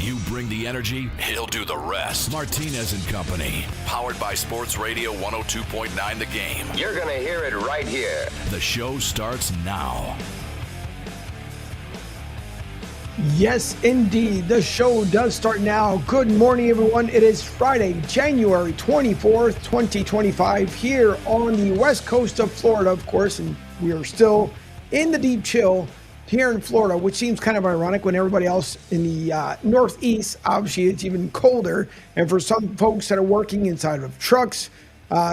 You bring the energy, he'll do the rest. Martinez Company, powered by Sports Radio 102.9 The Game. You're going to hear it right here. The show starts now. Yes, indeed. The show does start now. Good morning, everyone. It is Friday, January 24th, 2025, here on the west coast of Florida, of course, and we are still in the deep chill here in Florida, which seems kind of ironic when everybody else in the Northeast, obviously it's even colder. And for some folks that are working inside of trucks,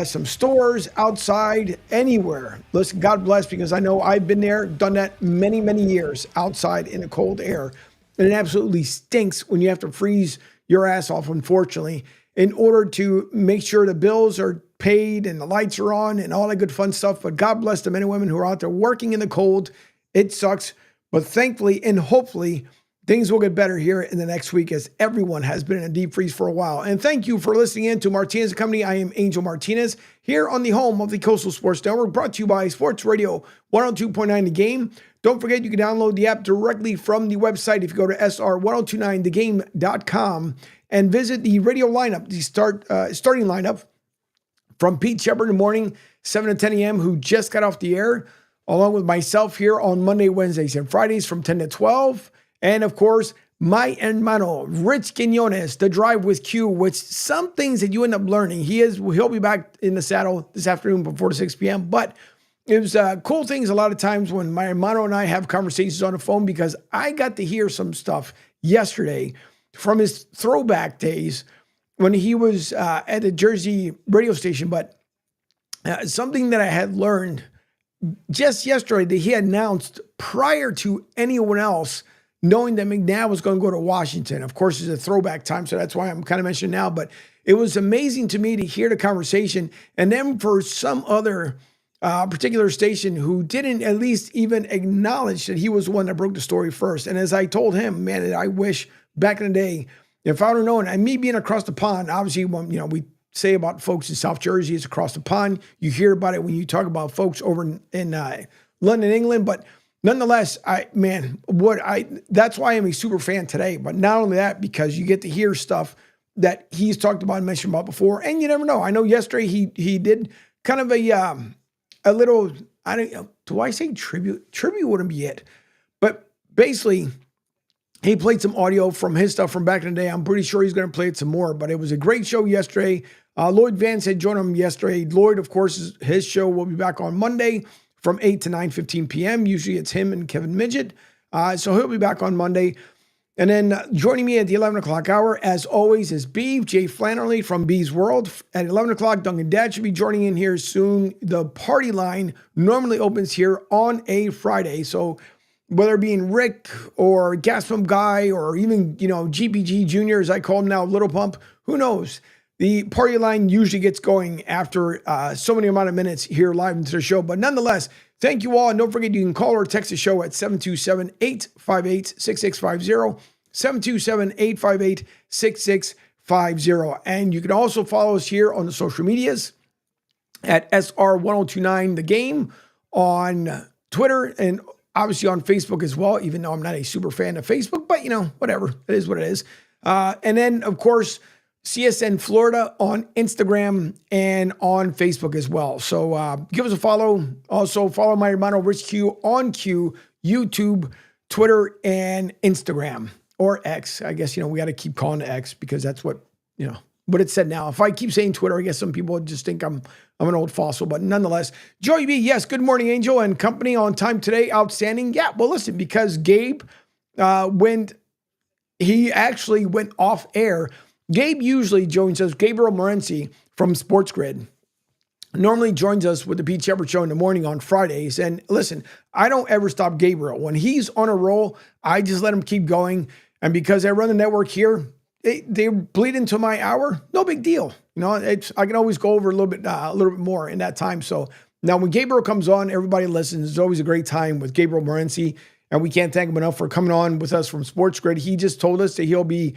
some stores, outside, anywhere. Listen, God bless, because I know I've been there, done that many, many years outside in the cold air. And it absolutely stinks when you have to freeze your ass off, unfortunately, in order to make sure the bills are paid and the lights are on and all that good fun stuff. But God bless the men and women who are out there working in the cold. It sucks. But thankfully and hopefully things will get better here in the next week, as everyone has been in a deep freeze for a while. And thank you for listening in to Martinez Company. I am Angel Martinez here on the home of the Coastal Sports Network, brought to you by Sports Radio 102.9 The Game. Don't forget, you can download the app directly from the website if you go to sr1029thegame.com and visit the radio lineup, the starting lineup from Pete Shepard in the morning, 7 to 10 a.m., who just got off the air, along with myself here on Monday, Wednesdays, and Fridays from 10 to 12. And of course, my hermano, Rich Quinones, The Drive with Q, which some things that you end up learning. He'll be back in the saddle this afternoon before 4 to 6 p.m. But it was cool things a lot of times when my hermano and I have conversations on the phone, because I got to hear some stuff yesterday from his throwback days when he was at the Jersey radio station. But something that I had learned just yesterday that he had announced prior to anyone else knowing that McNabb was going to go to Washington. Of course, it's a throwback time, so that's why I'm kind of mentioning now. But it was amazing to me to hear the conversation. And then for some other particular station who didn't at least even acknowledge that he was the one that broke the story first. And as I told him, man, I wish back in the day, if I would have known, and me being across the pond, obviously, when, we say about folks in South Jersey, it's across the pond. You hear about it when you talk about folks over in London, England. But nonetheless, that's why I'm a super fan today. But not only that, because you get to hear stuff that he's talked about and mentioned about before, and you never know. I know yesterday he did kind of a little, I don't know, do I say tribute? Tribute wouldn't be it. But basically, he played some audio from his stuff from back in the day. I'm pretty sure he's going to play it some more. But it was a great show yesterday. Lloyd Vance had joined him yesterday. Lloyd, of course, his show will be back on Monday from 8 to 9:15 p.m. Usually it's him and Kevin Midget. So he'll be back on Monday. And then joining me at the 11 o'clock hour, as always, is Beeve, Jay Flannery from Bee's World. At 11 o'clock, Duncan Dad should be joining in here soon. The party line normally opens here on a Friday. So whether it being Rick or Gas Pump Guy or even, GPG Jr., as I call him now, Little Pump, who knows? The party line usually gets going after so many amount of minutes here live into the show. But nonetheless, thank you all. And don't forget, you can call or text the show at 727-858-6650, 727-858-6650. And you can also follow us here on the social medias at SR1029 The Game on Twitter and obviously on Facebook as well, even though I'm not a super fan of Facebook. But, whatever. It is what it is. And then, of course, CSN Florida on Instagram and on Facebook as well. So give us a follow. Also follow my hermano Rich Q on Q, YouTube, Twitter, and Instagram, or X. I guess, we got to keep calling it X because that's what it's said now. If I keep saying Twitter, I guess some people just think I'm an old fossil, but nonetheless, Joey B, yes, good morning, Angel and company, on time today, outstanding. Yeah, well, listen, because Gabe he actually went off air. Gabe usually joins us, Gabriel Morency from Sports Grid, normally joins us with the Pete Shepard Show in the morning on Fridays. And listen, I don't ever stop Gabriel. When he's on a roll, I just let him keep going. And because I run the network here, they bleed into my hour. No big deal. I can always go over a little bit more in that time. So now when Gabriel comes on, everybody listens. It's always a great time with Gabriel Morency. And we can't thank him enough for coming on with us from Sports Grid. He just told us that he'll be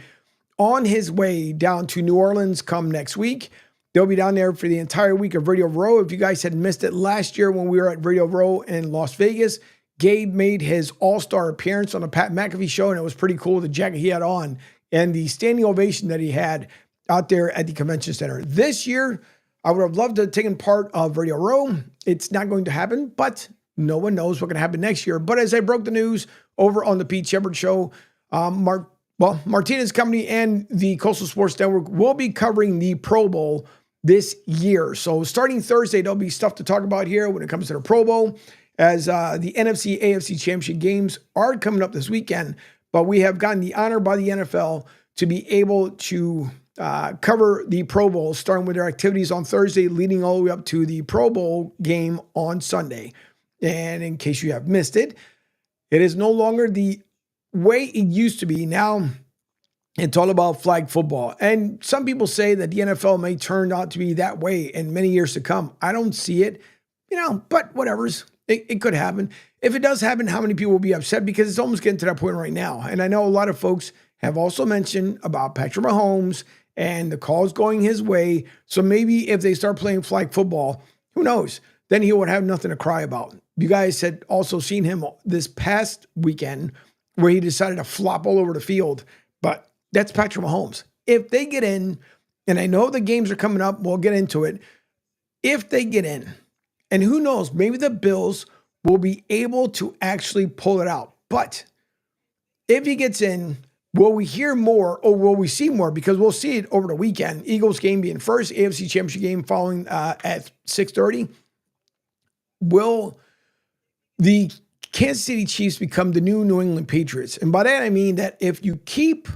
on his way down to New Orleans come next week. They'll be down there for the entire week of Radio Row. If you guys had missed it last year when we were at Radio Row in Las Vegas, Gabe made his all-star appearance on the Pat McAfee show, and it was pretty cool. The jacket he had on and the standing ovation that he had out there at the convention center. This year, I would have loved to have taken part of Radio Row. It's not going to happen, but no one knows what's going to happen next year. But as I broke the news over on the Pete Shepard Show, Martinez Company and the Coastal Sports Network will be covering the Pro Bowl this year. So starting Thursday, there'll be stuff to talk about here when it comes to the Pro Bowl, as the NFC, AFC Championship games are coming up this weekend. But we have gotten the honor by the NFL to be able to cover the Pro Bowl, starting with their activities on Thursday, leading all the way up to the Pro Bowl game on Sunday. And in case you have missed it, it is no longer the way it used to be. Now it's all about flag football. And some people say that the NFL may turn out to be that way in many years to come. I don't see it, but whatever's. It could happen. If it does happen, how many people will be upset? Because it's almost getting to that point right now. And I know a lot of folks have also mentioned about Patrick Mahomes and the calls going his way. So maybe if they start playing flag football, who knows? Then he would have nothing to cry about. You guys had also seen him this past weekend where he decided to flop all over the field. But that's Patrick Mahomes. If they get in, and I know the games are coming up, we'll get into it. If they get in, and who knows, maybe the Bills will be able to actually pull it out. But if he gets in, will we hear more or will we see more? Because we'll see it over the weekend. Eagles game being first, AFC Championship game following at 6:30. Will the Kansas City Chiefs become the new New England Patriots? And by that, I mean that if you keep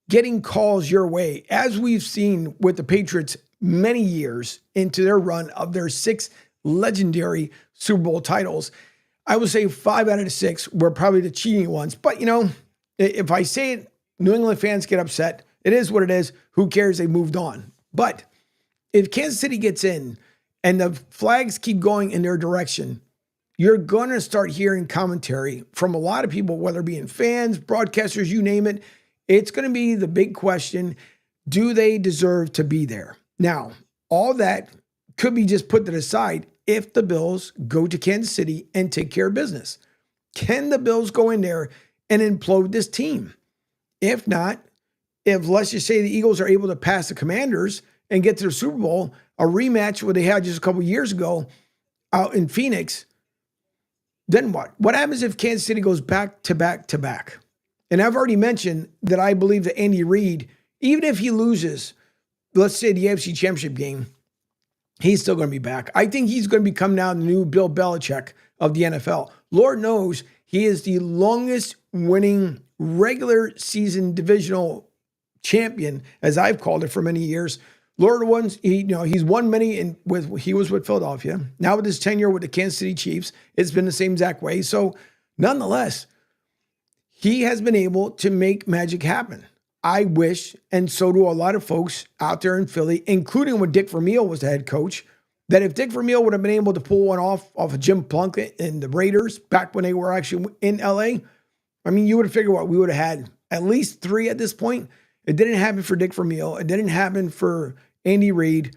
getting calls your way, as we've seen with the Patriots many years into their run of their 6 legendary Super Bowl titles, I would say 5 out of the 6 were probably the cheating ones. But, if I say it, New England fans get upset. It is what it is. Who cares? They moved on. But if Kansas City gets in and the flags keep going in their direction, you're going to start hearing commentary from a lot of people, whether it be in fans, broadcasters, you name it. It's going to be the big question. Do they deserve to be there? Now, all that could be just put to the side if the Bills go to Kansas City and take care of business. Can the Bills go in there and implode this team? If not, if let's just say the Eagles are able to pass the Commanders and get to the Super Bowl, a rematch what they had just a couple years ago out in Phoenix, then what? What happens if Kansas City goes back to back to back? And I've already mentioned that I believe that Andy Reid, even if he loses, let's say the AFC Championship game, he's still going to be back. I think he's going to become now the new Bill Belichick of the NFL. Lord knows he is the longest winning regular season divisional champion, as I've called it for many years. Lord won, he's won many he was with Philadelphia. Now with his tenure with the Kansas City Chiefs, it's been the same exact way. So nonetheless, he has been able to make magic happen. I wish, and so do a lot of folks out there in Philly, including when Dick Vermeil was the head coach, that if Dick Vermeil would have been able to pull one off of Jim Plunkett and the Raiders back when they were actually in LA, I mean, you would have figured we would have had at least 3 at this point. It didn't happen for Dick Vermeil. It didn't happen for Andy Reid.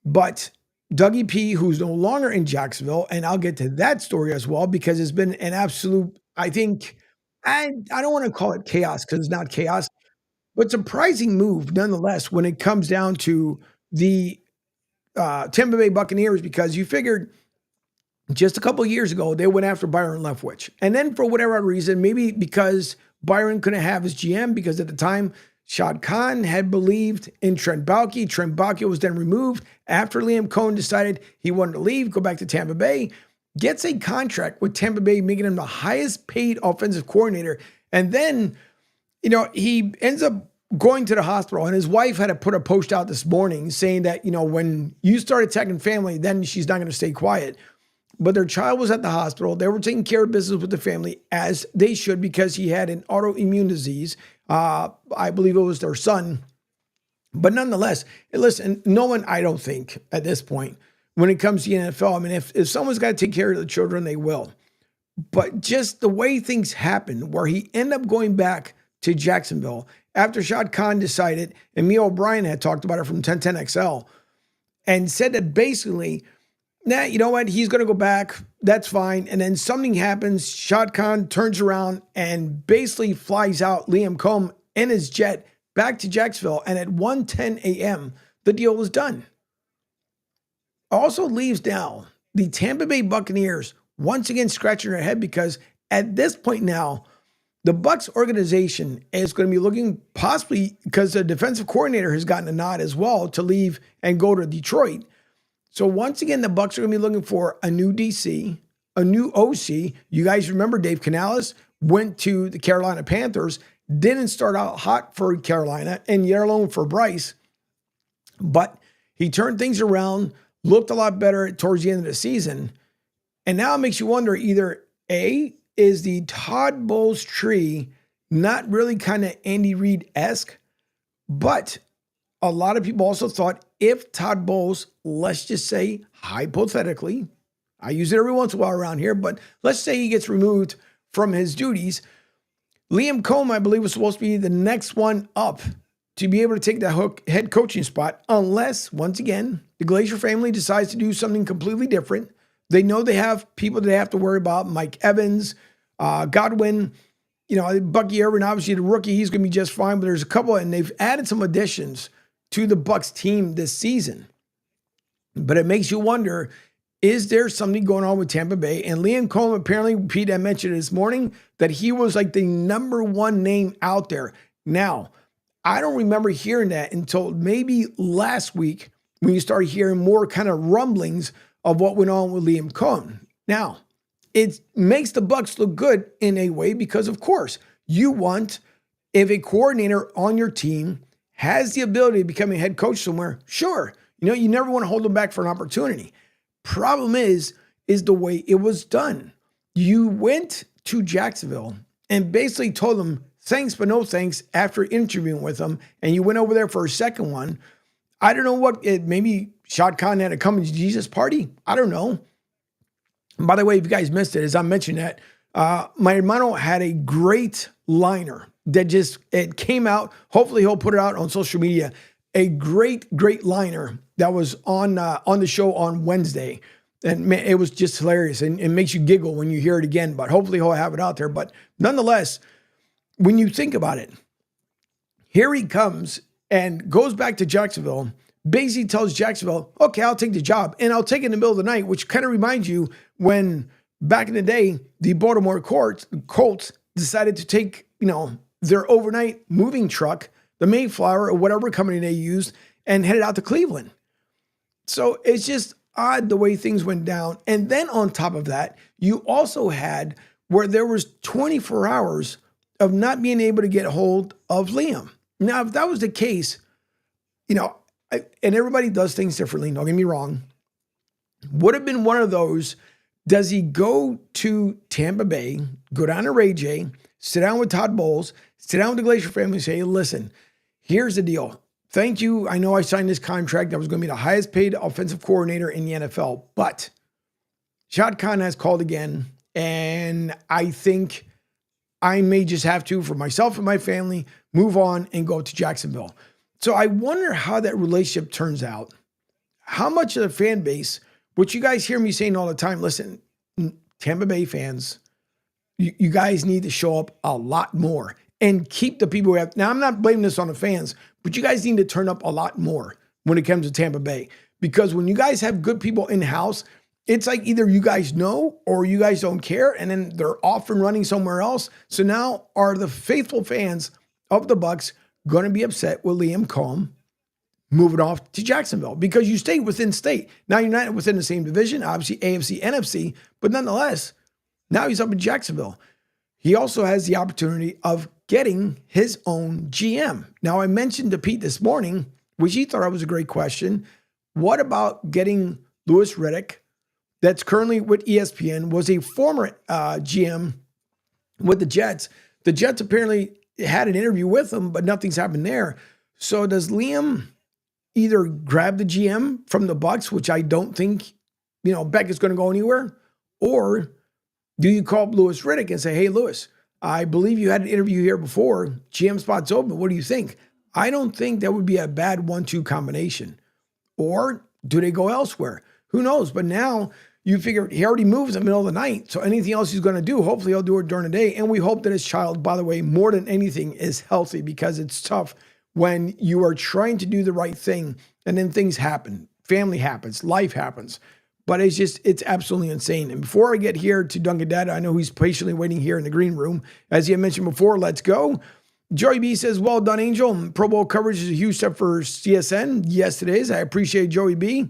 But Dougie P, who's no longer in Jacksonville, and I'll get to that story as well, because it's been an absolute, I think, I don't want to call it chaos because it's not chaos, but surprising move nonetheless when it comes down to the Tampa Bay Buccaneers, because you figured just a couple of years ago, they went after Byron Leftwich. And then for whatever reason, maybe because Byron couldn't have his GM, because at the time, Shad Khan had believed in Trent Baalke. Trent Baalke was then removed after Liam Cohen decided he wanted to leave, go back to Tampa Bay, gets a contract with Tampa Bay, making him the highest paid offensive coordinator. And then, he ends up going to the hospital, and his wife had to put a post out this morning saying that, when you start attacking family, then she's not going to stay quiet. But their child was at the hospital. They were taking care of business with the family, as they should, because he had an autoimmune disease. I believe it was their son. But nonetheless, listen, no one, I don't think, at this point, when it comes to the NFL, I mean, if someone's got to take care of the children, they will. But just the way things happened, where he ended up going back to Jacksonville after Shad Khan decided, and Mia O'Brien had talked about it from 1010XL, and said that basically, you know what, he's going to go back, that's fine. And then something happens, Shad Khan turns around and basically flies out Liam Cohen and his jet back to Jacksonville. And at 1:10 a.m., the deal was done. Also leaves now the Tampa Bay Buccaneers once again scratching their head, because at this point now, the Bucs organization is going to be looking possibly, because the defensive coordinator has gotten a nod as well, to leave and go to Detroit. So once again, the Bucs are going to be looking for a new DC, a new OC. You guys remember Dave Canales went to the Carolina Panthers, didn't start out hot for Carolina, and yet alone for Bryce. But he turned things around, looked a lot better towards the end of the season. And now it makes you wonder, either A, is the Todd Bowles tree not really kind of Andy Reid-esque? But a lot of people also thought, if Todd Bowles, let's just say hypothetically, I use it every once in a while around here, but let's say he gets removed from his duties, Liam Coen, I believe, was supposed to be the next one up to be able to take that head coaching spot, unless, once again, the Glacier family decides to do something completely different. They know they have people that they have to worry about, Mike Evans, Godwin, Bucky Irvin, obviously the rookie, he's going to be just fine, but there's a couple, and they've added some additions to the Bucs team this season. But it makes you wonder, is there something going on with Tampa Bay? And Liam Coen, apparently, Pete, I mentioned this morning that he was like the number one name out there. Now, I don't remember hearing that until maybe last week, when you started hearing more kind of rumblings of what went on with Liam Coen. Now, it makes the Bucs look good in a way, because, of course, you want, if a coordinator on your team has the ability to become a head coach somewhere, sure, you never want to hold them back for an opportunity. Problem is the way it was done. You went to Jacksonville and basically told them thanks, but no thanks, after interviewing with them, and you went over there for a second one. I don't know what, maybe Shad Khan had a come to Jesus party. I don't know. By the way, if you guys missed it, as I mentioned that, my hermano had a great liner that it came out. Hopefully he'll put it out on social media. A great liner that was on the show on Wednesday. And man, it was just hilarious, and it makes you giggle when you hear it again, but hopefully he'll have it out there. But nonetheless, when you think about it, here he comes and goes back to Jacksonville, basically tells Jacksonville, okay, I'll take the job, and I'll take it in the middle of the night, which kind of reminds you when back in the day, the Baltimore Colts decided to take, their overnight moving truck, the Mayflower or whatever company they used, and headed out to Cleveland. So it's just odd the way things went down. And then on top of that, you also had where there was 24 hours of not being able to get a hold of Liam. Now, if that was the case, and everybody does things differently, don't get me wrong, would have been one of those, does he go to Tampa Bay, go down to Ray J, sit down with Todd Bowles, sit down with the Glacier family and say, hey, listen, here's the deal. Thank you. I know I signed this contract. I was going to be the highest paid offensive coordinator in the NFL, but Shad Khan has called again, and I think I may just have to, for myself and my family, move on and go to Jacksonville. So I wonder how that relationship turns out. How much of the fan base, which you guys hear me saying all the time, listen, Tampa Bay fans, you guys need to show up a lot more and keep the people who have. Now, I'm not blaming this on the fans, but you guys need to turn up a lot more when it comes to Tampa Bay. Because when you guys have good people in-house, it's like either you guys know or you guys don't care, and then they're off and running somewhere else. So now are the faithful fans of the Bucs going to be upset with Liam Coen moving off to Jacksonville? Because you stay within state. Now you're not within the same division, obviously AFC, NFC, but nonetheless, now he's up in Jacksonville. He also has the opportunity of getting his own GM. Now, I mentioned to Pete this morning, which he thought was a great question. What about getting Louis Riddick, that's currently with ESPN, was a former GM with the Jets. The Jets apparently had an interview with him, but nothing's happened there. So does Liam either grab the GM from the Bucs, which I don't think, Beck is going to go anywhere, or do you call up Louis Riddick and say, hey, Louis, I believe you had an interview here before. GM spot's open. What do you think? I don't think that would be a bad 1-2 combination. Or do they go elsewhere? Who knows? But now you figure he already moves in the middle of the night. So anything else he's going to do, hopefully he'll do it during the day. And we hope that his child, by the way, more than anything, is healthy, because it's tough when you are trying to do the right thing and then things happen. Family happens, life happens. But it's absolutely insane. And before I get here to Duncan Dad, I know he's patiently waiting here in the green room. As he had mentioned before, let's go. Joey B says, well done, Angel. Pro Bowl coverage is a huge step for CSN. Yes, it is. I appreciate Joey B.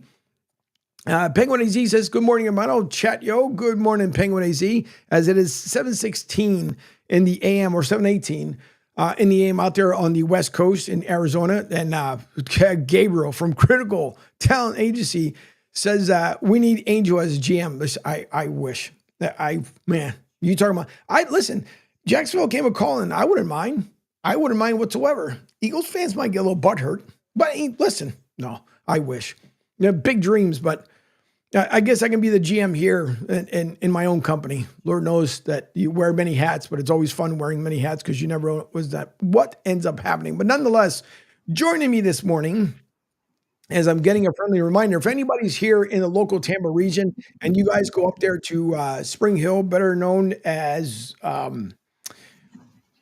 Penguin AZ says, good morning, hermano. Chat, yo. Good morning, Penguin AZ. As it is 7:16 in the AM, or 7:18 in the AM out there on the West Coast in Arizona. And Gabriel from Critical Talent Agency says, we need Angel as GM. I wish. Man, you talking about, listen, Jacksonville came a call, and I wouldn't mind. I wouldn't mind whatsoever. Eagles fans might get a little butthurt, but listen, no, I wish. Big dreams, but I guess I can be the GM here in my own company. Lord knows that you wear many hats, but it's always fun wearing many hats because you never know what ends up happening. But nonetheless, joining me this morning, as I'm getting a friendly reminder, if anybody's here in the local Tampa region and you guys go up there to Spring Hill, better known as, oh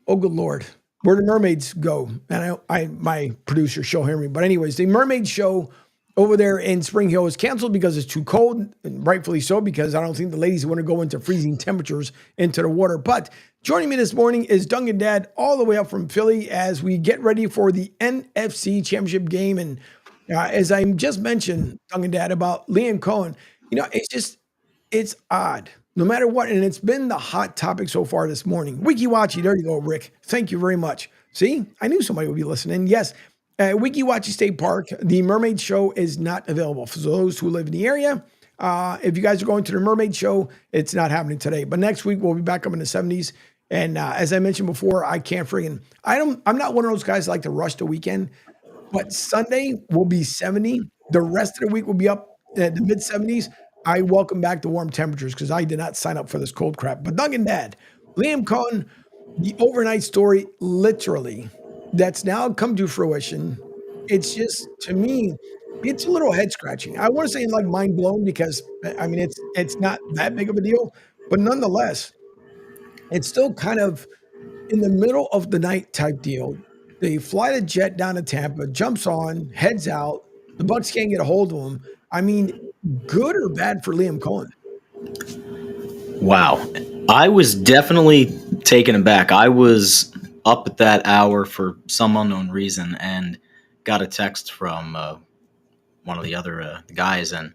good Lord, where the mermaids go. And my producer, she'll hear me. But anyways, the mermaid show over there in Spring Hill is canceled because it's too cold, and rightfully so, because I don't think the ladies want to go into freezing temperatures into the water. But joining me this morning is Duncan Dad, all the way up from Philly, as we get ready for the NFC Championship game. And as I just mentioned, Duncan Dad, about Liam Cohen, it's odd. No matter what, and it's been the hot topic so far this morning. Wikiwachi, there you go, Rick. Thank you very much. See, I knew somebody would be listening. Yes, Wikiwachi State Park, the Mermaid Show is not available. For those who live in the area, if you guys are going to the Mermaid Show, it's not happening today. But next week, we'll be back up in the 70s. And as I mentioned before, I'm not one of those guys that like to rush the weekend. But Sunday will be 70. The rest of the week will be up at the mid 70s. I welcome back the warm temperatures because I did not sign up for this cold crap. But Duncan Dad, Liam Cohen, the overnight story, literally, that's now come to fruition. It's just, to me, it's a little head scratching. I want to say like mind blown because it's not that big of a deal, but nonetheless, it's still kind of in the middle of the night type deal. They fly the jet down to Tampa, jumps on, heads out. The Bucs can't get a hold of him. I mean, good or bad for Liam Cohen? Wow. I was definitely taken aback. I was up at that hour for some unknown reason and got a text from one of the other guys, and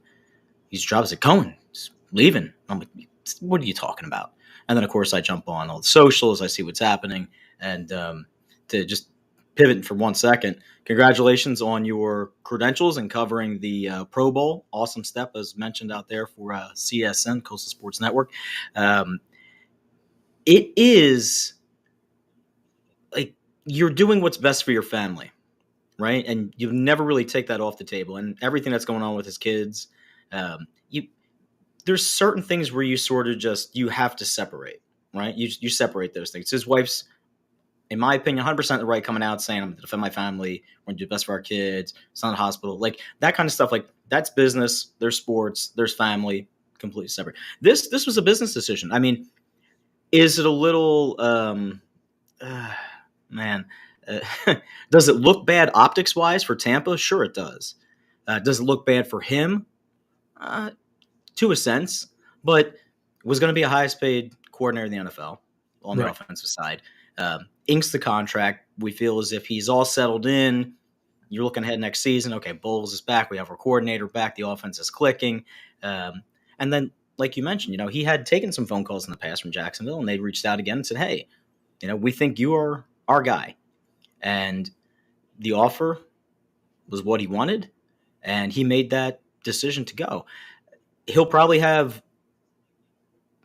he's dropped it. Cohen, he's leaving. I'm like, what are you talking about? And then, of course, I jump on all the socials. I see what's happening. And to just pivot for 1 second, congratulations on your credentials and covering the Pro Bowl. Awesome step, as mentioned out there for CSN, Coastal Sports Network. It is like you're doing what's best for your family, right? And you never really take that off the table. And everything that's going on with his kids, there's certain things where you sort of you have to separate, right? You separate those things. His wife's, in my opinion, 100% the right, coming out saying, I'm going to defend my family. We're going to do the best for our kids. It's not a hospital. Like that kind of stuff. Like that's business. There's sports. There's family. Completely separate. This was a business decision. I mean, is it a little, does it look bad optics wise for Tampa? Sure it does. Does it look bad for him? To a sense, but was going to be a highest paid coordinator in the NFL on the offensive side. Inks the contract. We feel as if he's all settled in. You're looking ahead next season. Okay, Bowles is back. We have our coordinator back. The offense is clicking. And then, like you mentioned, he had taken some phone calls in the past from Jacksonville, and they reached out again and said, hey, we think you are our guy. And the offer was what he wanted, and he made that decision to go. He'll probably have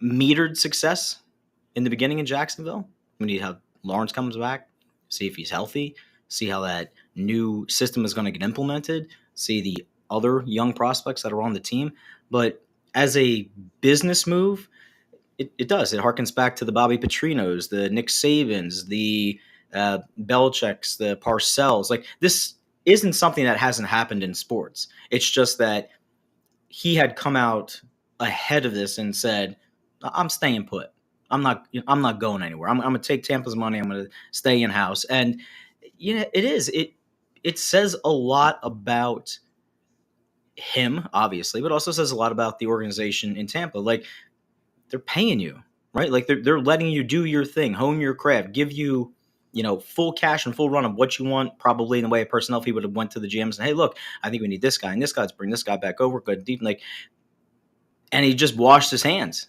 metered success in the beginning in Jacksonville. We need to have Lawrence comes back, see if he's healthy, see how that new system is going to get implemented, see the other young prospects that are on the team. But as a business move, it does. It harkens back to the Bobby Petrinos, the Nick Sabans, the Belichick's, the Parcells. Like this isn't something that hasn't happened in sports. It's just that he had come out ahead of this and said, I'm staying put. I'm not going anywhere. I'm going to take Tampa's money. I'm going to stay in house. And it says a lot about him, obviously, but also says a lot about the organization in Tampa. Like, they're paying you, right? Like, they're letting you do your thing, hone your craft, give you, full cash and full run of what you want, probably in the way of personnel. If he would have went to the GMs and, hey, look, I think we need this guy and this guy. Let's bring this guy back over. Good deep. Like, and he just washed his hands.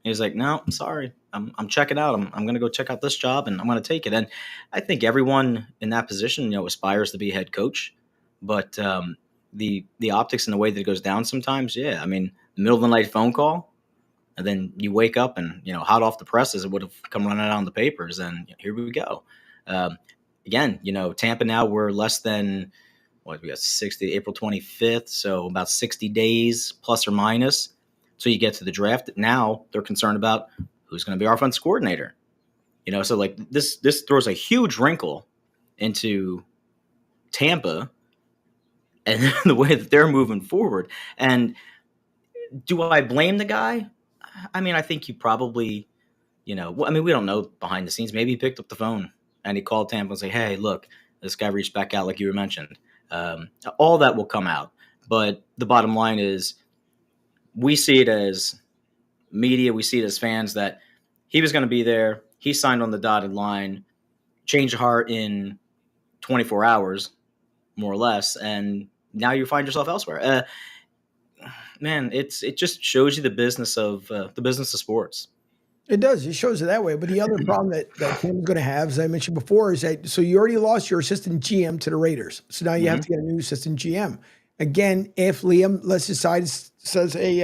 He was like, no, I'm sorry. I'm checking out. I'm going to go check out this job and I'm going to take it. And I think everyone in that position, aspires to be a head coach. But the optics and the way that it goes down sometimes, yeah. I mean, the middle of the night phone call, and then you wake up and, hot off the presses, it would have come running out on the papers. And here we go. Again, Tampa now, we're less than, we got April 25th. So about 60 days plus or minus. So you get to the draft. Now they're concerned about who's going to be our offense coordinator. So like this throws a huge wrinkle into Tampa and the way that they're moving forward. And do I blame the guy? I mean, I think you probably, we don't know behind the scenes. Maybe he picked up the phone and he called Tampa and said, hey, look, this guy reached back out like you mentioned. All that will come out. But the bottom line is, we see it as media, we see it as fans that he was going to be there. He signed on the dotted line, changed heart in 24 hours, more or less, and now you find yourself elsewhere. Man, it just shows you the business of sports. It does. It shows it that way. But the other problem that Tampa's going to have, as I mentioned before, is that so you already lost your assistant GM to the Raiders. So now you have to get a new assistant GM. Again, if Liam, let's decide, says, hey,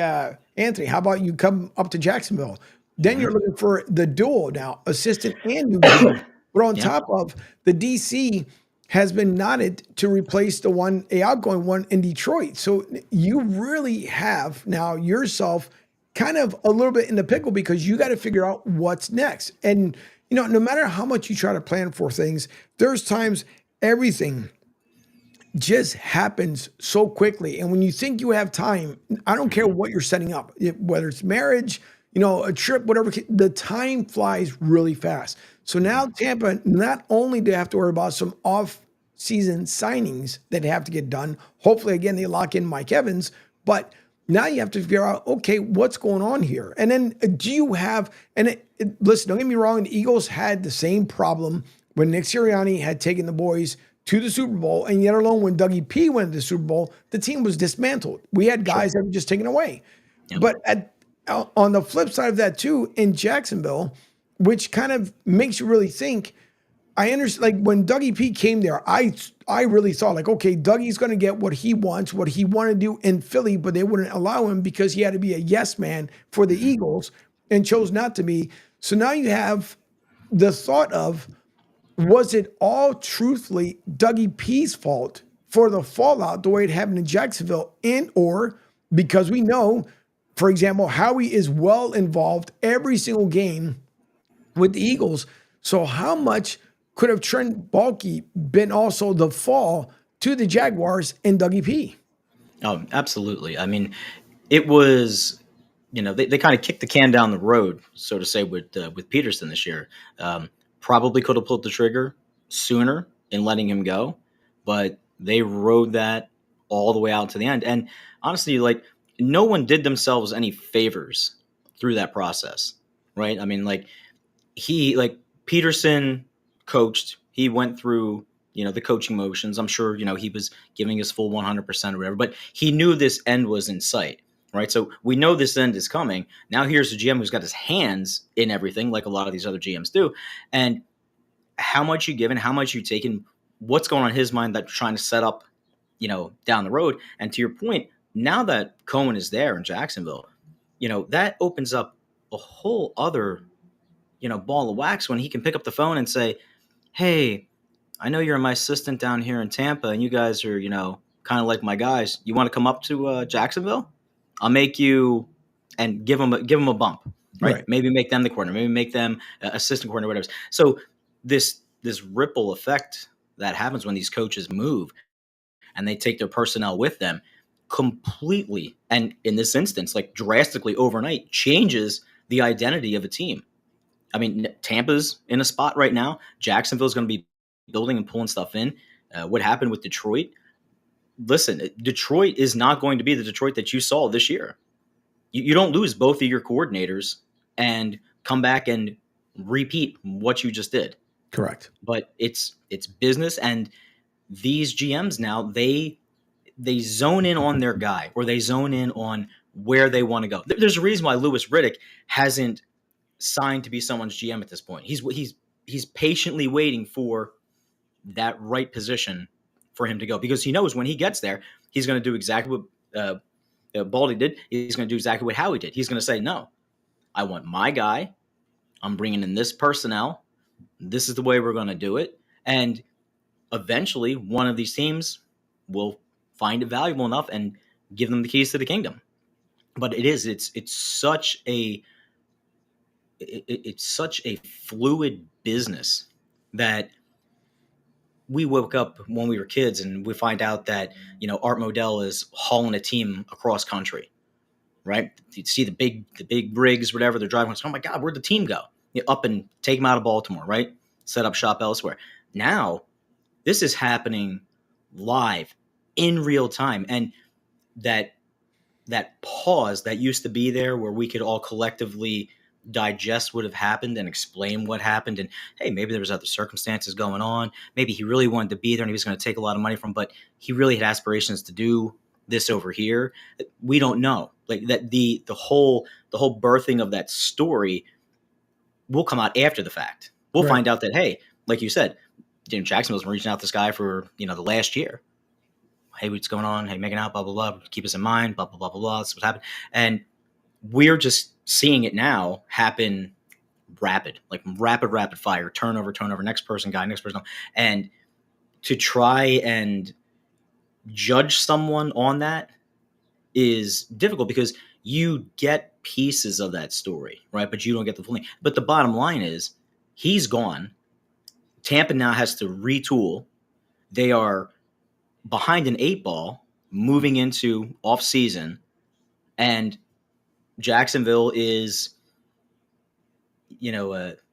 Anthony, how about you come up to Jacksonville? Then you're looking for the duo now, assistant and new GM. But on top of the DC has been nodded to replace the outgoing one in Detroit. So you really have now yourself kind of a little bit in the pickle because you got to figure out what's next. And, no matter how much you try to plan for things, there's times everything just happens so quickly. And when you think you have time, I don't care what you're setting up, whether it's marriage, a trip, whatever, the time flies really fast. So now Tampa, not only do they have to worry about some off-season signings that have to get done, hopefully, again, they lock in Mike Evans, but now you have to figure out, okay, what's going on here? And then do you have, listen, don't get me wrong, the Eagles had the same problem when Nick Sirianni had taken the boys to the Super Bowl, and yet alone when Dougie P went to the Super Bowl, the team was dismantled. We had guys that were just taken away. Yep. But on the flip side of that too, in Jacksonville, which kind of makes you really think, I understand, like when Dougie P came there, I really thought like, okay, Dougie's going to get what he wants, what he wanted to do in Philly, but they wouldn't allow him because he had to be a yes man for the Eagles and chose not to be. So now you have the thought of, was it all truthfully Dougie P's fault for the fallout the way it happened in Jacksonville, or because we know, for example, Howie is well involved every single game with the Eagles. So how much could have Trent Baalke been also the fall to the Jaguars and Dougie P? Oh, absolutely. I mean, it was, they kind of kicked the can down the road, so to say, with Peterson this year. Probably could have pulled the trigger sooner in letting him go, but they rode that all the way out to the end. And honestly, like, no one did themselves any favors through that process, right? I mean, Peterson coached, he went through, the coaching motions. I'm sure, he was giving his full 100% or whatever, but he knew this end was in sight, right? So we know this end is coming. Now here's the GM who's got his hands in everything, like a lot of these other GMs do. And how much you given, how much you taken, what's going on in his mind that you're trying to set up, down the road. And to your point, now that Cohen is there in Jacksonville, that opens up a whole other, ball of wax when he can pick up the phone and say, hey, I know you're my assistant down here in Tampa and you guys are, kind of like my guys. You want to come up to Jacksonville? I'll make you, and give them a bump, right? Maybe make them the coordinator, maybe make them assistant coordinator, whatever. So this ripple effect that happens when these coaches move and they take their personnel with them, completely, and in this instance, like drastically overnight, changes the identity of a team. I mean, Tampa's in a spot right now. Jacksonville's going to be building and pulling stuff in. What happened with Detroit? Listen, Detroit is not going to be the Detroit that you saw this year. You don't lose both of your coordinators and come back and repeat what you just did. Correct. But it's business, and these GMs now, they zone in on their guy, or they zone in on where they want to go. There's a reason why Louis Riddick hasn't signed to be someone's GM at this point. He's patiently waiting for that right position for him to go, because he knows when he gets there, he's going to do exactly what Baldy did. He's going to do exactly what Howie did. He's going to say, no, I want my guy. I'm bringing in this personnel. This is the way we're going to do it. And eventually one of these teams will find it valuable enough and give them the keys to the kingdom. But it's such a fluid business that we woke up when we were kids and we find out that, Art Modell is hauling a team across country, right? You see the big rigs, whatever they're driving. Oh my God, where'd the team go? Up and take them out of Baltimore, right? Set up shop elsewhere. Now this is happening live in real time. And that pause that used to be there where we could all collectively digest what have happened and explain what happened, and hey, maybe there was other circumstances going on, maybe he really wanted to be there and he was going to take a lot of money from, but he really had aspirations to do this over here. We don't know. Like that the whole birthing of that story will come out after the fact. We'll Right. find out that, hey, like you said, Jacksonville's been reaching out to this guy for the last year. Hey, what's going on? Hey, making out, blah blah blah. Keep us in mind, blah blah blah blah blah. That's what happened, and we're just seeing it now happen rapid fire, turnover, next person, and to try and judge someone on that is difficult because you get pieces of that story, right? But you don't get the full thing. But the bottom line is he's gone. Tampa now has to retool. They are behind an 8 ball moving into off season, and Jacksonville is,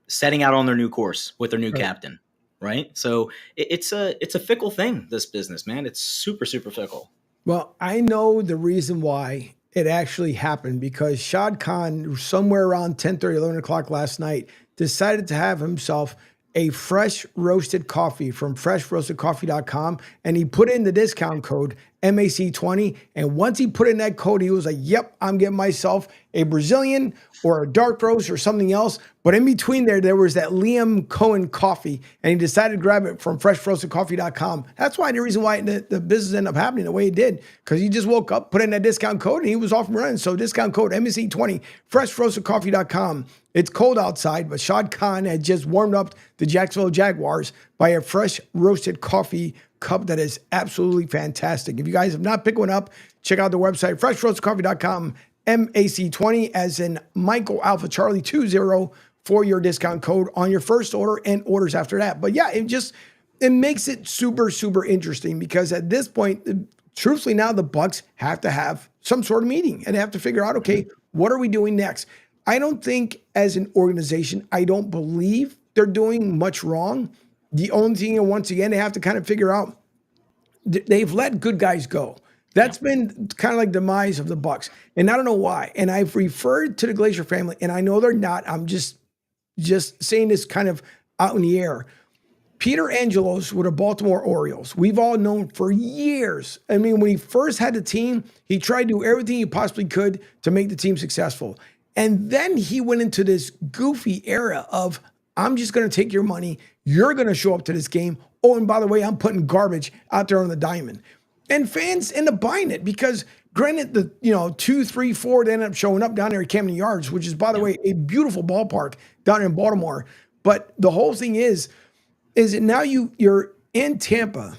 setting out on their new course with their new captain, right? So it's a fickle thing, this business, man. It's super, super fickle. Well, I know the reason why it actually happened, because Shad Khan, somewhere around 10:30, 11 o'clock last night, decided to have himself a fresh roasted coffee from freshroastedcoffee.com, and he put in the discount code MAC20. And once he put in that code, he was like, yep, I'm getting myself a Brazilian or a dark roast or something else. But in between there was that Liam Cohen coffee, and he decided to grab it from freshroastedcoffee.com. That's why the reason why the business ended up happening the way it did, because he just woke up, put in that discount code, and he was off and running. So discount code MAC20, freshroastedcoffee.com. It's cold outside, but Shad Khan had just warmed up the Jacksonville Jaguars by a fresh roasted coffee cup that is absolutely fantastic. If you guys have not picked one up, check out the website, freshroastedcoffee.com, MAC20, as in Michael Alpha Charlie 20, for your discount code on your first order and orders after that. But yeah, it makes it super, super interesting, because at this point, truthfully now the Bucs have to have some sort of meeting and they have to figure out, okay, what are we doing next? I don't think as an organization, I don't believe they're doing much wrong. The only thing, once again, they have to kind of figure out, they've let good guys go. That's been kind of like the demise of the Bucs. And I don't know why. And I've referred to the Glacier family, and I know they're not. I'm just saying this kind of out in the air. Peter Angelos with the Baltimore Orioles, we've all known for years. I mean, when he first had the team, he tried to do everything he possibly could to make the team successful. And then he went into this goofy era of, I'm just going to take your money. You're going to show up to this game. Oh, and by the way, I'm putting garbage out there on the diamond. And fans end up buying it because, granted, the 2, 3, 4, they end up showing up down there at Camden Yards, which is, by the way, a beautiful ballpark down in Baltimore. But the whole thing is that now you're in Tampa.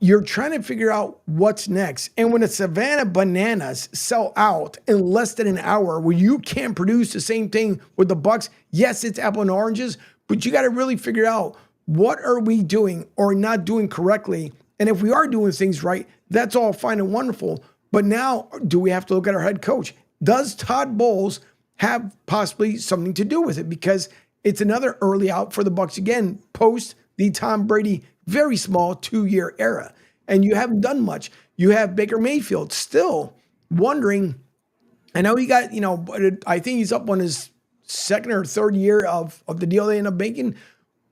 You're trying to figure out what's next. And when the Savannah Bananas sell out in less than an hour, where you can't produce the same thing with the Bucs, yes, it's apple and oranges, but you got to really figure out, what are we doing or not doing correctly? And if we are doing things right, that's all fine and wonderful. But now, do we have to look at our head coach? Does Todd Bowles have possibly something to do with it? Because it's another early out for the Bucs again, post the Tom Brady very small 2-year era. And you haven't done much. You have Baker Mayfield still wondering. I know he got, I think he's up on his second or third year of the deal they end up making,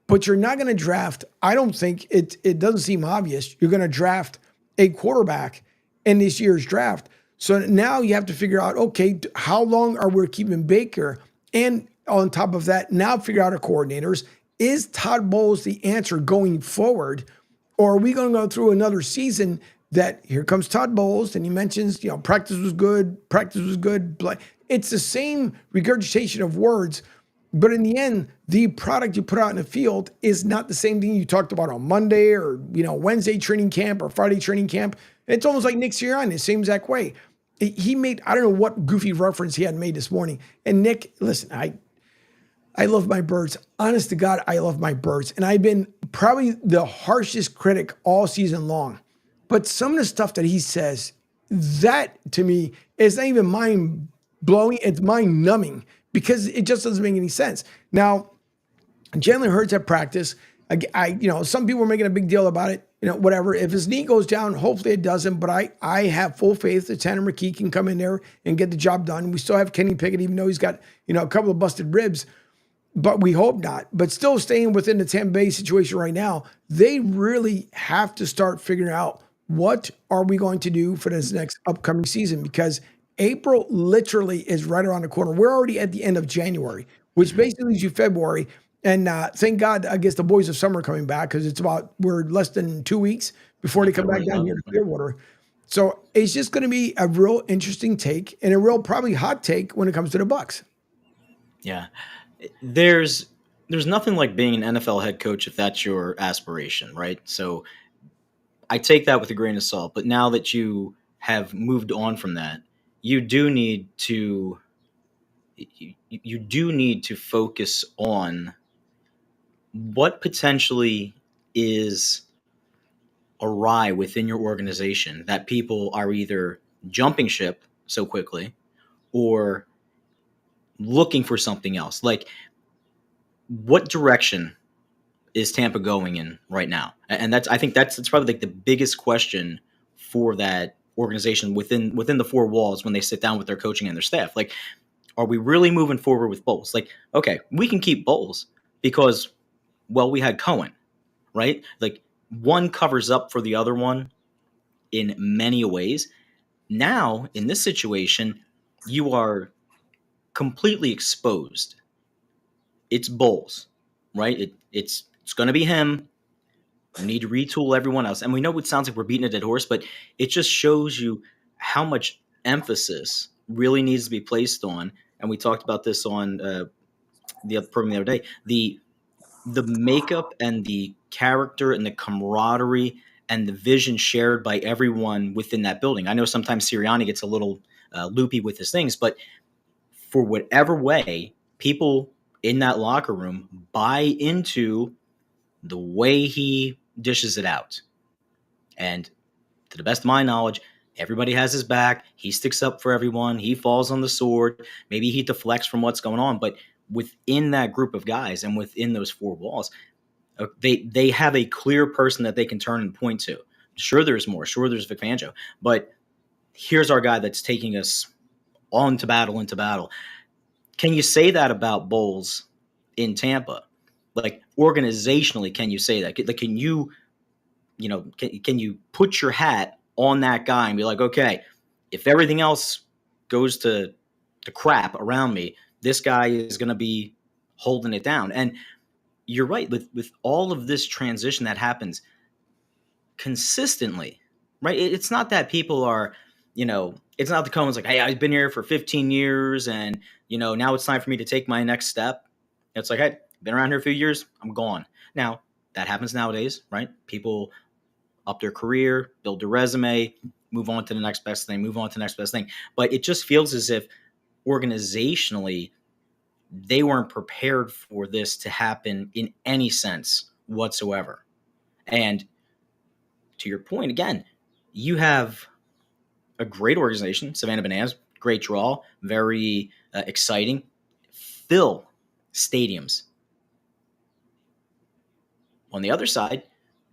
but you're not going to draft. I don't think it doesn't seem obvious. You're going to draft a quarterback in this year's draft. So now you have to figure out, okay, how long are we keeping Baker? And on top of that, now figure out our coordinators. Is Todd Bowles the answer going forward? Or are we going to go through another season that here comes Todd Bowles and he mentions, practice was good. It's the same regurgitation of words, but in the end, the product you put out in the field is not the same thing you talked about on Monday or, Wednesday training camp or Friday training camp. It's almost like Nick Sirianni, the same exact way. He made, I don't know what goofy reference he had made this morning. And Nick, listen, I love my birds. Honest to God, I love my birds. And I've been probably the harshest critic all season long. But some of the stuff that he says, that to me is not even mind blowing. It's mind numbing because it just doesn't make any sense. Now, Jalen Hurts at practice, some people are making a big deal about it. Whatever. If his knee goes down, hopefully it doesn't. But I have full faith that Tanner McKee can come in there and get the job done. We still have Kenny Pickett, even though he's got, a couple of busted ribs. But we hope not. But still staying within the Tampa Bay situation right now, they really have to start figuring out what are we going to do for this next upcoming season, because April literally is right around the corner. We're already at the end of January, which basically leaves you February. And thank God, I guess the boys of summer are coming back because we're less than 2 weeks before they come back down here to Clearwater. So it's just going to be a real interesting take and a real probably hot take when it comes to the Bucs. Yeah. There's nothing like being an NFL head coach if that's your aspiration, right? So I take that with a grain of salt. But now that you have moved on from that, you do need to focus on what potentially is awry within your organization that people are either jumping ship so quickly or looking for something else. Like, what direction is Tampa going in right now? And I think that's probably like the biggest question for that organization within the four walls when they sit down with their coaching and their staff. Like, are we really moving forward with Bowles? Like, okay, we can keep Bowles because, well, we had Cohen, right? Like, one covers up for the other one in many ways. Now, in this situation, you are completely exposed. It's Bowles, right? It's going to be him. We need to retool everyone else. And we know it sounds like we're beating a dead horse, but it just shows you how much emphasis really needs to be placed on. And we talked about this on the other program the other day. The makeup and the character and the camaraderie and the vision shared by everyone within that building. I know sometimes Sirianni gets a little loopy with his things, but for whatever way, people in that locker room buy into the way he dishes it out. And to the best of my knowledge, everybody has his back. He sticks up for everyone. He falls on the sword. Maybe he deflects from what's going on. But within that group of guys and within those four walls, they have a clear person that they can turn and point to. Sure, there's more. Sure, there's Vic Fangio. But here's our guy that's taking us on to battle, into battle. Can you say that about Bowles in Tampa? Like, organizationally, can you say that? Like, can you put your hat on that guy and be like, okay, if everything else goes to crap around me, this guy is going to be holding it down. And you're right, with all of this transition that happens consistently, right? It's not that people are, it's not the Cohen's like, hey, I've been here for 15 years and, now it's time for me to take my next step. It's like, hey, been around here a few years, I'm gone. Now, that happens nowadays, right? People up their career, build their resume, move on to the next best thing, But it just feels as if organizationally, they weren't prepared for this to happen in any sense whatsoever. And to your point, again, you have a great organization, Savannah Bananas, great draw, very exciting, fill stadiums. On the other side,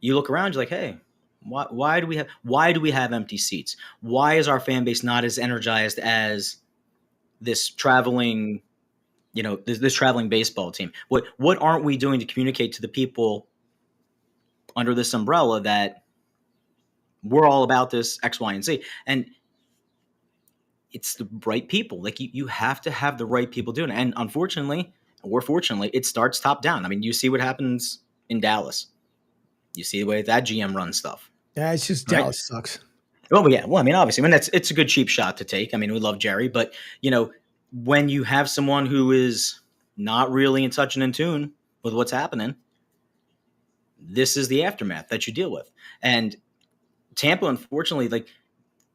you look around, you're like, hey, why do we have empty seats? Why is our fan base not as energized as this traveling, this traveling baseball team? What aren't we doing to communicate to the people under this umbrella that we're all about this X, Y, and Z? And it's the right people. Like you have to have the right people doing it. And unfortunately, or fortunately, it starts top down. I mean, you see what happens in Dallas. You see the way that GM runs stuff. Yeah, it's just Dallas sucks. Well, yeah. Well, I mean, obviously, it's a good cheap shot to take. I mean, we love Jerry, but when you have someone who is not really in touch and in tune with what's happening, this is the aftermath that you deal with. And Tampa, unfortunately, like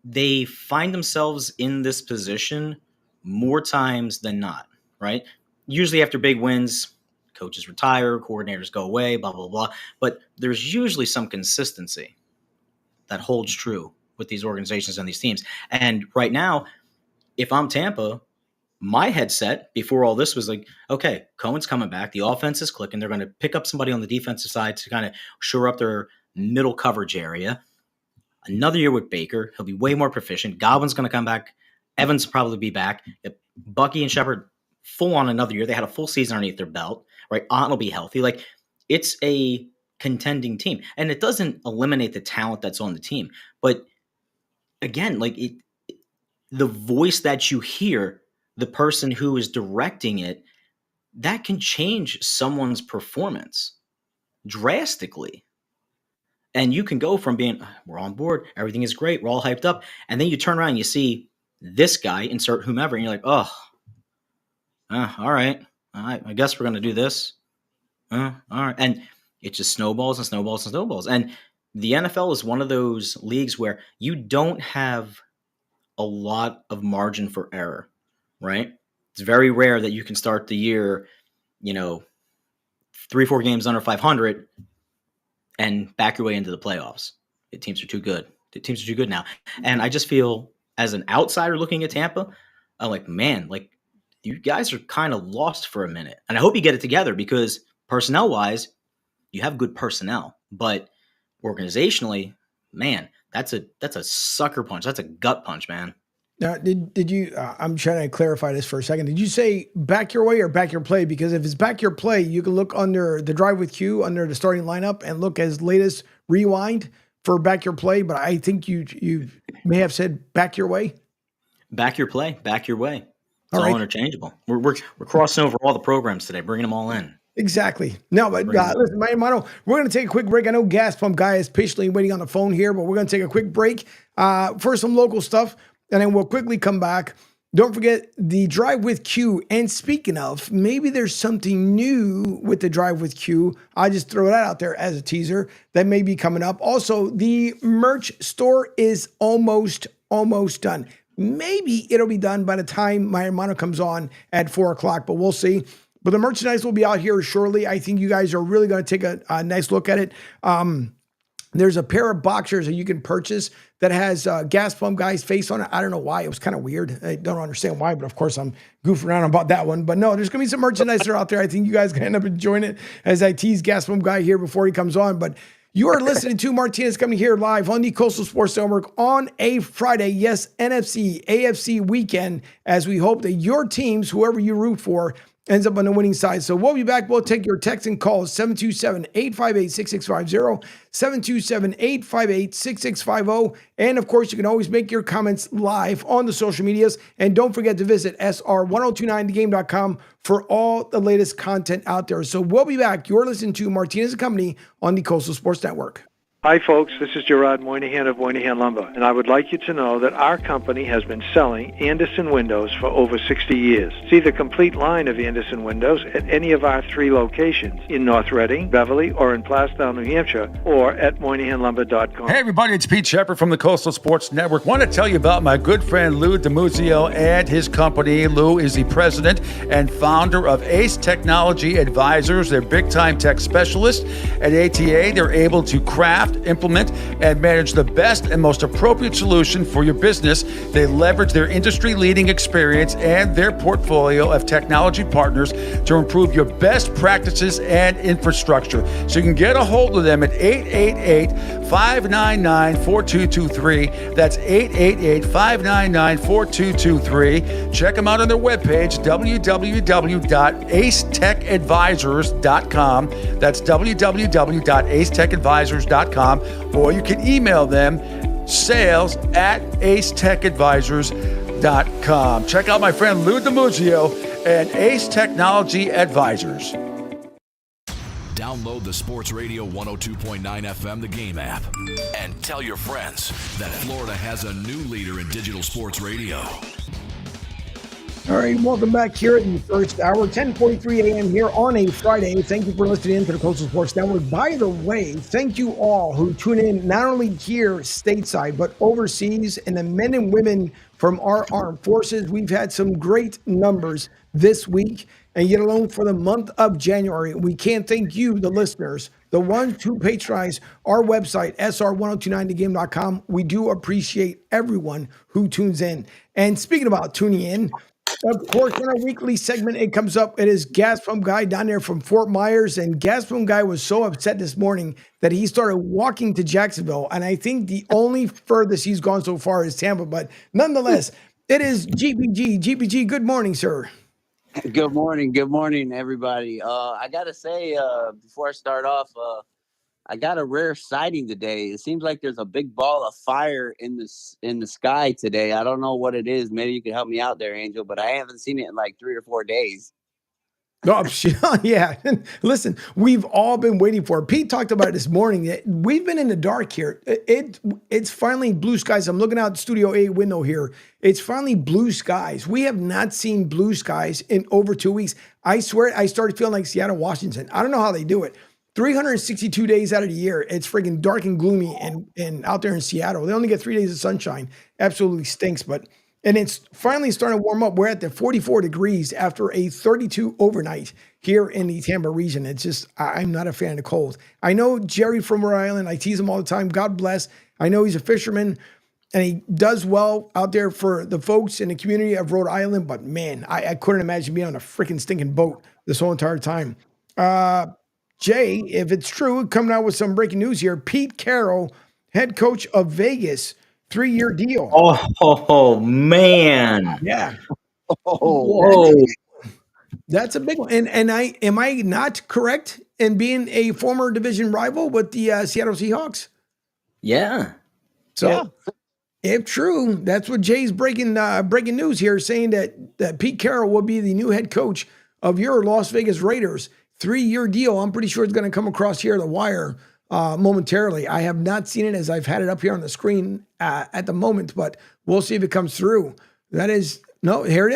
they find themselves in this position more times than not, right? Usually after big wins, coaches retire, coordinators go away, blah, blah, blah. But there's usually some consistency that holds true with these organizations and these teams. And right now, if I'm Tampa, my headset before all this was like, okay, Cohen's coming back. The offense is clicking. They're going to pick up somebody on the defensive side to kind of shore up their middle coverage area. Another year with Baker. He'll be way more proficient. Godwin's going to come back. Evans will probably be back. Bucky and Shepard full on another year. They had a full season underneath their belt, right? Ott will be healthy. Like it's a contending team. And it doesn't eliminate the talent that's on the team. But again, like the voice that you hear, the person who is directing it, that can change someone's performance drastically. And you can go from being, we're on board, everything is great, we're all hyped up, and then you turn around and you see this guy, insert whomever, and you're like, all right, I guess we're going to do this. All right. And it just snowballs and snowballs and snowballs. And the NFL is one of those leagues where you don't have a lot of margin for error, right? It's very rare that you can start the year, 3-4 games under 500 and back your way into the playoffs. The teams are too good. The teams are too good now. And I just feel as an outsider looking at Tampa, I'm like, man, like you guys are kind of lost for a minute. And I hope you get it together because personnel-wise, you have good personnel. But organizationally, man, that's a sucker punch. That's a gut punch, man. Now, did you? I'm trying to clarify this for a second. Did you say back your way or back your play? Because if it's back your play, you can look under the drive with Q under the starting lineup and look as latest rewind for back your play. But I think you may have said back your way. Back your play, back your way. It's all interchangeable. We're crossing over all the programs today, bringing them all in. Exactly. No, but listen, my motto, we're going to take a quick break. I know Gas Pump Guy is patiently waiting on the phone here, but we're going to take a quick break for some local stuff. And then we'll quickly come back. Don't forget the Drive with Q. And speaking of, maybe there's something new with the Drive with Q. I just throw that out there as a teaser that may be coming up. Also, the merch store is almost done. Maybe it'll be done by the time my hermano comes on at 4:00, but we'll see. But the merchandise will be out here shortly. I think you guys are really going to take a nice look at it. There's a pair of boxers that you can purchase that has Gas Pump Guy's face on it. I don't know why. It was kind of weird. I don't understand why, but of course I'm goofing around about that one. But no, there's going to be some merchandise out there. I think you guys can end up enjoying it as I tease Gas Pump Guy here before he comes on. But you are listening to Martinez Company here live on the Coastal Sports Network on a Friday. Yes, NFC, AFC weekend, as we hope that your teams, whoever you root for, ends up on the winning side. So we'll be back. We'll take your text and calls, 727-858-6650, 727-858-6650. And of course, you can always make your comments live on the social medias. And don't forget to visit sr1029thegame.com for all the latest content out there. So we'll be back. You're listening to Martinez Company on the Coastal Sports Network. Hi, folks. This is Gerard Moynihan of Moynihan Lumber, and I would like you to know that our company has been selling Anderson windows for over 60 years. See the complete line of Anderson windows at any of our 3 locations in North Reading, Beverly, or in Plastown, New Hampshire, or at MoynihanLumber.com. Hey, everybody. It's Pete Shepard from the Coastal Sports Network. Want to tell you about my good friend Lou DiMuzio and his company. Lou is the president and founder of Ace Technology Advisors. They're big-time tech specialists. At ATA, they're able to craft craft, implement, and manage the best and most appropriate solution for your business. They leverage their industry-leading experience and their portfolio of technology partners to improve your best practices and infrastructure. So you can get a hold of them at 888-599-4223. That's 888-599-4223. Check them out on their webpage, www.acetechadvisors.com. That's www.acetechadvisors.com. Or you can email them, sales@acetechadvisors.com. Check out my friend Lou DiMuzio and Ace Technology Advisors. Download the Sports Radio 102.9 FM, the Game app, and tell your friends that Florida has a new leader in digital sports radio. All right, welcome back here in the first hour, 10:43 a.m. here on a Friday. Thank you for listening in to the Coastal Sports Network. By the way, thank you all who tune in not only here stateside, but overseas, and the men and women from our armed forces. We've had some great numbers this week, and yet alone for the month of January. We can't thank you, the listeners, the ones who patronize our website, sr1029thegame.com. We do appreciate everyone who tunes in. And speaking about tuning in, of course, in our weekly segment, it comes up. It is Gas Pump Guy down there from Fort Myers. And Gas Pump Guy was so upset this morning that he started walking to Jacksonville. And I think the only furthest he's gone so far is Tampa. But nonetheless, it is GPG. GPG, good morning, sir. Good morning. Good morning, everybody. I got to say, before I start off, I got a rare sighting today. It seems like there's a big ball of fire in the sky today. I don't know what it is. Maybe you can help me out there, Angel, but I haven't seen it in like 3 or 4 days. Oh, yeah. Listen, we've all been waiting for it. Pete talked about it this morning. We've been in the dark here. It's finally blue skies. I'm looking out Studio A window here. It's finally blue skies. We have not seen blue skies in over 2 weeks. I swear I started feeling like Seattle, Washington. I don't know how they do it. 362 days out of the year, it's freaking dark and gloomy and out there in Seattle. They only get 3 days of sunshine. Absolutely stinks, and it's finally starting to warm up. We're at the 44 degrees after a 32 overnight here in the Tampa region. It's just, I'm not a fan of the cold. I know Jerry from Rhode Island. I tease him all the time. God bless. I know he's a fisherman and he does well out there for the folks in the community of Rhode Island. But man, I couldn't imagine being on a freaking stinking boat this whole entire time. Jay, if it's true, coming out with some breaking news here. Pete Carroll, head coach of Vegas, 3-year deal. Oh man. Yeah. Whoa. That's a big one. And am I not correct in being a former division rival with the Seattle Seahawks? Yeah. So if true, that's what Jay's breaking news here, saying that Pete Carroll will be the new head coach of your Las Vegas Raiders. 3-year deal. I'm pretty sure it's going to come across here the wire momentarily. I have not seen it as I've had it up here on the screen at the moment, but we'll see if it comes through. Here it is. There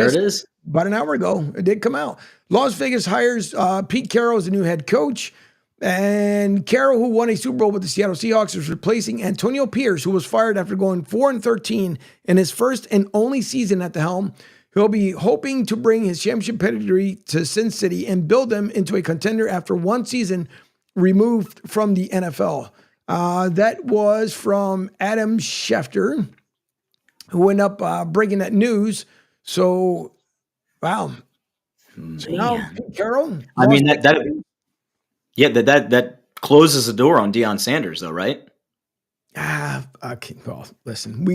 it is. About an hour ago, it did come out. Las Vegas hires Pete Carroll as the new head coach. And Carroll, who won a Super Bowl with the Seattle Seahawks, is replacing Antonio Pierce, who was fired after going 4-13 in his first and only season at the helm. He'll be hoping to bring his championship pedigree to Sin City and build them into a contender after one season removed from the NFL. That was from Adam Schefter, who ended up breaking that news. So, wow. So now, Pete Carroll. I mean, that closes the door on Deion Sanders, though, right? Okay. Well, listen,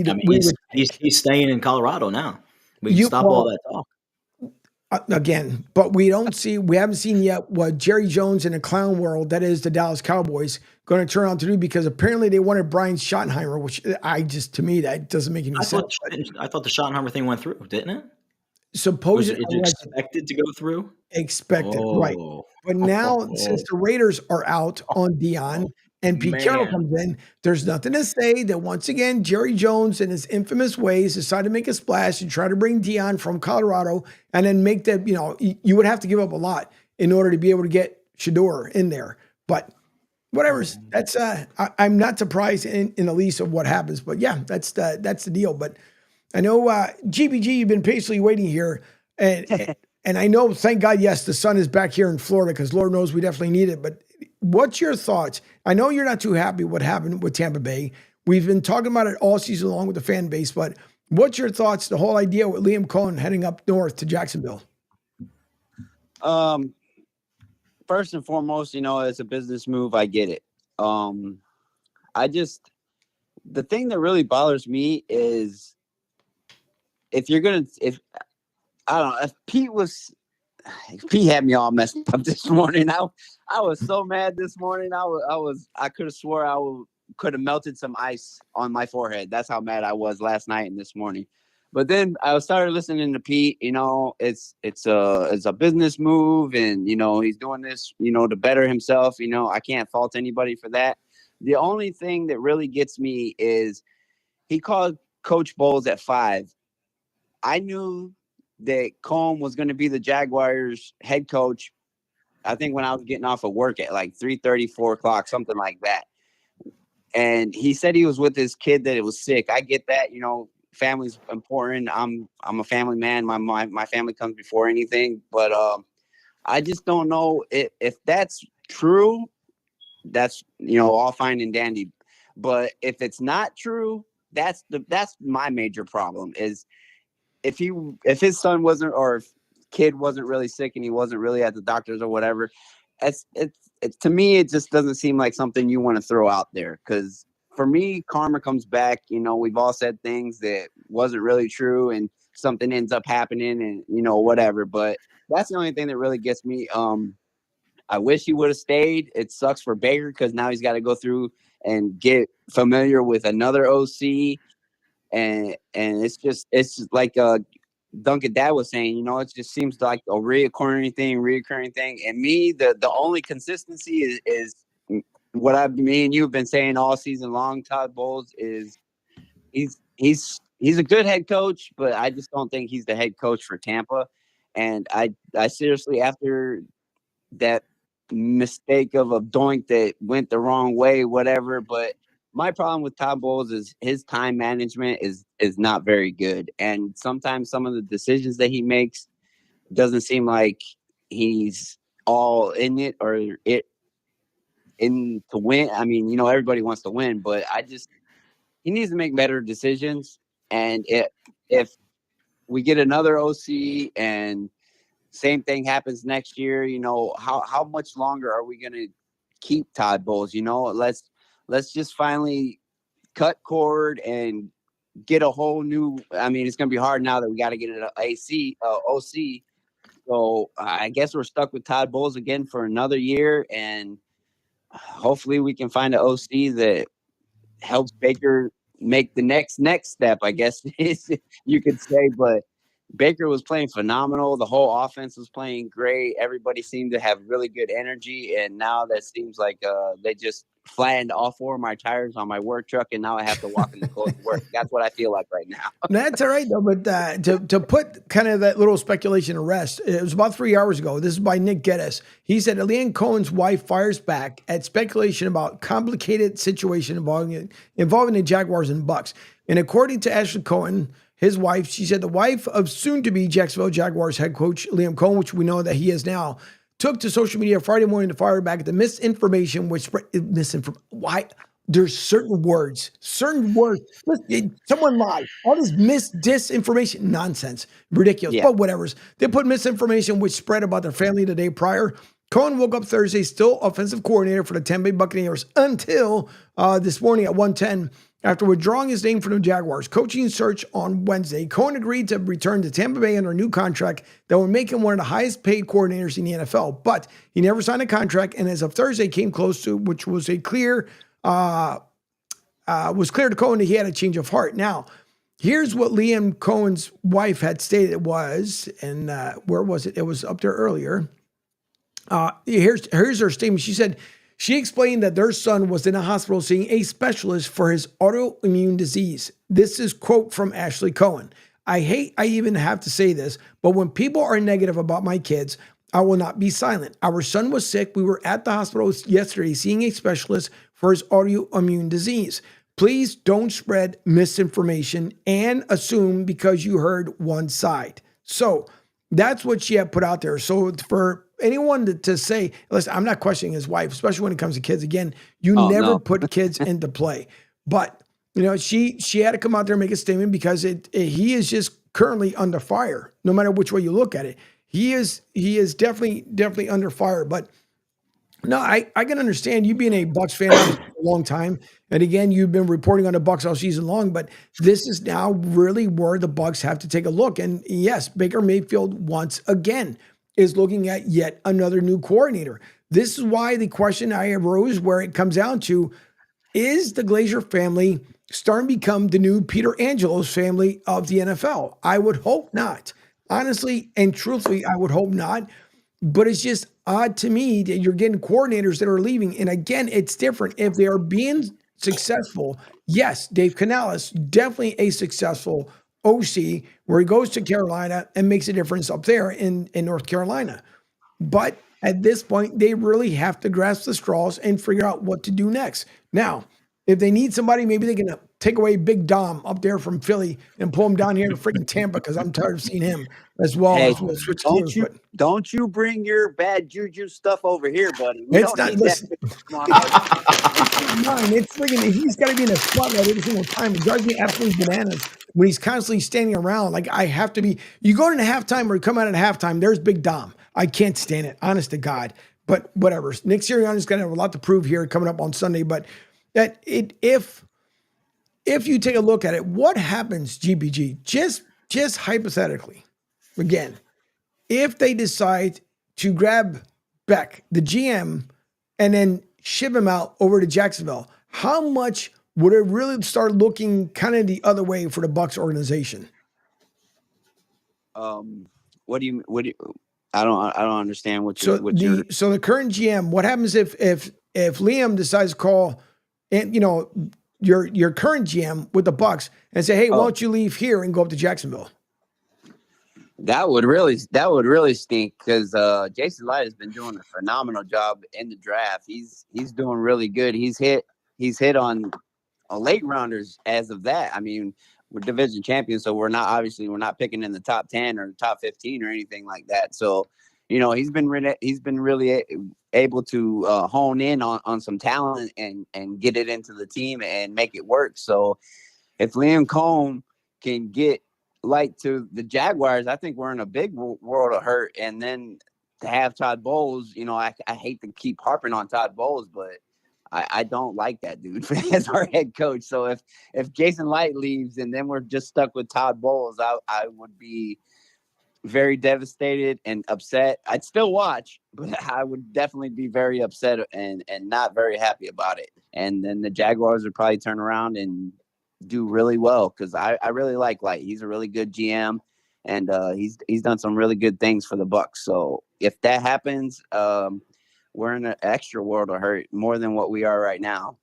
he's staying in Colorado now. We can stop all that talk. Again, but we haven't seen yet what Jerry Jones in the clown world, that is the Dallas Cowboys, going to turn out to do, because apparently they wanted Brian Schottenheimer, which to me, that doesn't make any sense. I thought the Schottenheimer thing went through, didn't it? Supposedly. Was it expected to go through? Expected, right. But now, since the Raiders are out on Deion, and Pete Carroll comes in, there's nothing to say that once again, Jerry Jones in his infamous ways decided to make a splash and try to bring Deion from Colorado and then make that, you would have to give up a lot in order to be able to get Shador in there. But whatever, that's, I'm not surprised in the least of what happens, but yeah, that's the deal. But I know, GBG, you've been patiently waiting here, and I know, thank God, yes, the sun is back here in Florida, because Lord knows we definitely need it. But what's your thoughts? I know you're not too happy what happened with Tampa Bay. We've been talking about it all season long with the fan base, but what's your thoughts, the whole idea with Liam Cohen heading up north to Jacksonville? First and foremost, it's a business move. I get it. The thing that really bothers me is if I don't know, if Pete had me all messed up this morning. I was so mad this morning. I could have swore could have melted some ice on my forehead. That's how mad I was last night and this morning. But then I started listening to Pete. It's a business move, and he's doing this, to better himself. I can't fault anybody for that. The only thing that really gets me is he called Coach Bowles at 5. I knew that Cohen was going to be the Jaguars head coach, I think when I was getting off of work at like 3:30, 4 o'clock, something like that. And he said he was with his kid that it was sick. I get that, family's important. I'm a family man. My family comes before anything. But I just don't know if that's true. That's all fine and dandy. But if it's not true, that's my major problem is if his son wasn't, or if kid wasn't really sick and he wasn't really at the doctor's or whatever, it's to me, it just doesn't seem like something you want to throw out there. Because for me, karma comes back. We've all said things that wasn't really true and something ends up happening and, whatever. But that's the only thing that really gets me. I wish he would have stayed. It sucks for Baker because now he's got to go through and get familiar with another OC. And it's just like Duncan Dad was saying, it just seems like a reoccurring thing. And me, the only consistency is what me and you have been saying all season long. Todd Bowles is he's a good head coach, but I just don't think he's the head coach for Tampa. And I seriously, after that mistake of a doink that went the wrong way, whatever, but my problem with Todd Bowles is his time management is not very good. And sometimes some of the decisions that he makes doesn't seem like he's all in it or it in to win. I mean, everybody wants to win, but he needs to make better decisions. And if we get another OC and same thing happens next year, how much longer are we going to keep Todd Bowles? Let's just finally cut cord and get a whole new. I mean, it's going to be hard now that we got to get an OC. So I guess we're stuck with Todd Bowles again for another year, and hopefully we can find an OC that helps Baker make the next step, I guess you could say. But Baker was playing phenomenal. The whole offense was playing great. Everybody seemed to have really good energy. And now that seems like they just flattened all 4 of my tires on my work truck, and now I have to walk in the cold to work. That's what I feel like right now. That's all right, though. But to put kind of that little speculation to rest, it was about 3 hours ago. This is by Nick Geddes. He said Liam Cohen's wife fires back at speculation about complicated situation involving the Jaguars and Bucks. And according to Ashley Cohen, his wife, she said the wife of soon-to-be Jacksonville Jaguars head coach Liam Cohen, which we know that he is now, took to social media Friday morning to fire back at the misinformation which spread. Why? There's certain words. Listen, someone lied. All this disinformation, nonsense, ridiculous. Yeah. But whatever. They put misinformation which spread about their family the day prior. Cohen woke up Thursday still offensive coordinator for the Tampa Bay Buccaneers until this morning at 1:10. After withdrawing his name from the Jaguars coaching search on Wednesday, Cohen agreed to return to Tampa Bay under a new contract that would make him one of the highest paid coordinators in the NFL. But he never signed a contract, and as of Thursday, came close to, which was clear to Cohen that he had a change of heart. Now, here's what Liam Cohen's wife had stated was, and where was it? It was up there earlier. Here's her statement. She said, she explained that their son was in a hospital seeing a specialist for his autoimmune disease. This is quote from Ashley Cohen. I hate I even have to say this, but when people are negative about my kids, I will not be silent. Our son was sick. We were at the hospital yesterday seeing a specialist for his autoimmune disease. Please don't spread misinformation and assume because you heard one side. So That's what she had put out there. So for anyone to say, listen, I'm not questioning his wife, especially when it comes to kids. Again, you never no. put kids into play. But, she had to come out there and make a statement because he is just currently under fire, no matter which way you look at it. He is definitely under fire. But no, I can understand you being a Bucs fan for a long time. And again, you've been reporting on the Bucs all season long, but this is now really where the Bucs have to take a look. And yes, Baker Mayfield once again is looking at yet another new coordinator. This is why the question I arose where it comes down to, is the Glazer family starting to become the new Peter Angelo's family of the NFL? I would hope not. Honestly and truthfully, I would hope not. But it's just odd to me that you're getting coordinators that are leaving. And again, it's different. If they are being successful, yes, Dave Canales, definitely a successful OC where he goes to Carolina and makes a difference up there in North Carolina. But at this point, they really have to grasp the straws and figure out what to do next. Now, if they need somebody, maybe they can take away Big Dom up there from Philly and pull him down here to freaking Tampa because I'm tired of seeing him as well. Hey, We'll switch gears, but don't you bring your bad juju stuff over here, buddy. it's not. Listen, mine. It's freaking. He's got to be in a spotlight every single time. It drives me absolutely bananas when he's constantly standing around. Like I have to be. You go into halftime or you come out at halftime. There's Big Dom. I can't stand it. Honest to God. But whatever. Nick Sirianni's going to have a lot to prove here coming up on Sunday. But that if you take a look at it, what happens, GBG? Just hypothetically, again, if they decide to grab Beck, the GM, and then ship him out over to Jacksonville, how much would it really start looking kind of the other way for the Bucs organization? What do you I don't understand what So the current GM, what happens if Liam decides to call and your current GM with the Bucs and say, hey, why don't you leave here and go up to Jacksonville? That would really stink because Jason Light has been doing a phenomenal job in the draft. He's doing really good. He's hit on late rounders as of that. I mean, we're division champions, so we're not picking in the top 10 or top 15 or anything like that. So, he's been really able to hone in on some talent and get it into the team and make it work. So if Liam Cohn can get Light to the Jaguars, I think we're in a big world of hurt. And then to have Todd Bowles, I hate to keep harping on Todd Bowles, but I don't like that dude as our head coach. So if Jason Light leaves and then we're just stuck with Todd Bowles, I would be very devastated and upset. I'd still watch, but I would definitely be very upset and not very happy about it. And then the Jaguars would probably turn around and do really well because I really like Light. He's a really good GM, and he's done some really good things for the Bucs. So if that happens, we're in an extra world of hurt more than what we are right now.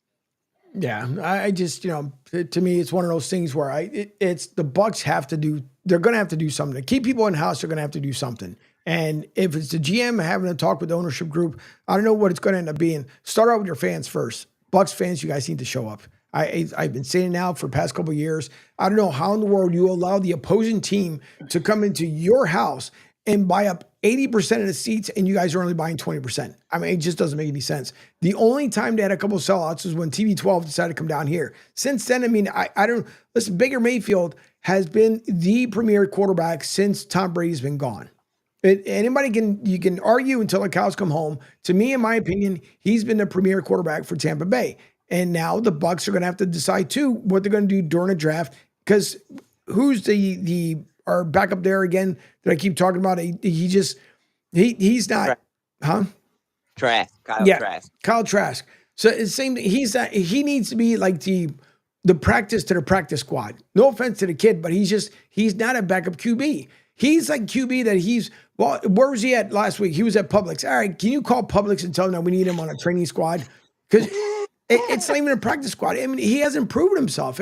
Yeah, I just, to me, it's one of those things where it's the Bucs have to do. They're going to have to do something to keep people in house. They're going to have to do something. And if it's the GM having a talk with the ownership group, I don't know what it's going to end up being. Start out with your fans first. Bucs fans, you guys need to show up. I've been saying it now for the past couple of years. I don't know how in the world you allow the opposing team to come into your house and buy up 80% of the seats, and you guys are only buying 20%. I mean, it just doesn't make any sense. The only time they had a couple of sellouts was when TV12 decided to come down here. Since then, I mean, I don't – listen, Baker Mayfield has been the premier quarterback since Tom Brady's been gone. You can argue until the cows come home. To me, in my opinion, he's been the premier quarterback for Tampa Bay. And now the Bucs are going to have to decide, too, what they're going to do during a draft because who's our backup there again that I keep talking about? He's not, huh? Trask. Trask. Kyle Trask. So it's the same thing. He needs to be like the practice to the practice squad. No offense to the kid, but he's not a backup QB. He's like QB that where was he at last week? He was at Publix. All right, can you call Publix and tell them that we need him on a training squad? Because it's not even a practice squad. I mean, he hasn't proven himself.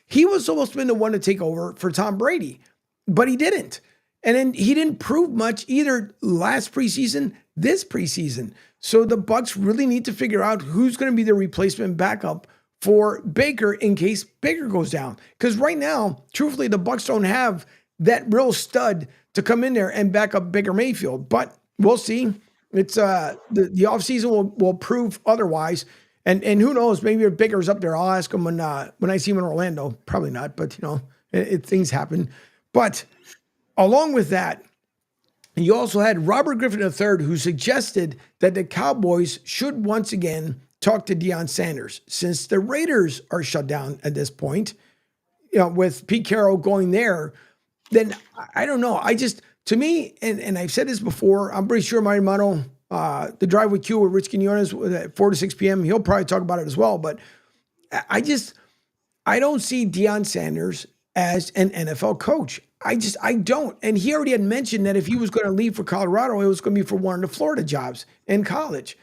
He was supposed to be the one to take over for Tom Brady, but he didn't. And then he didn't prove much either last preseason, this preseason. So the Bucs really need to figure out who's going to be the replacement backup for Baker in case Baker goes down. Because right now, truthfully, the Bucs don't have that real stud to come in there and back up Baker Mayfield. But we'll see. It's the offseason will prove otherwise. And who knows, maybe if Baker's up there, I'll ask him when I see him in Orlando. Probably not, but things happen. But along with that, you also had Robert Griffin III, who suggested that the Cowboys should once again talk to Deion Sanders, since the Raiders are shut down at this point, with Pete Carroll going there. Then I don't know. To me, and I've said this before, I'm pretty sure Mario Mano, the Drive with Q with Rich Quinones at 4 to 6 p.m., he'll probably talk about it as well. But I don't see Deion Sanders as an NFL coach. I don't. And he already had mentioned that if he was going to leave for Colorado, it was going to be for one of the Florida jobs in college.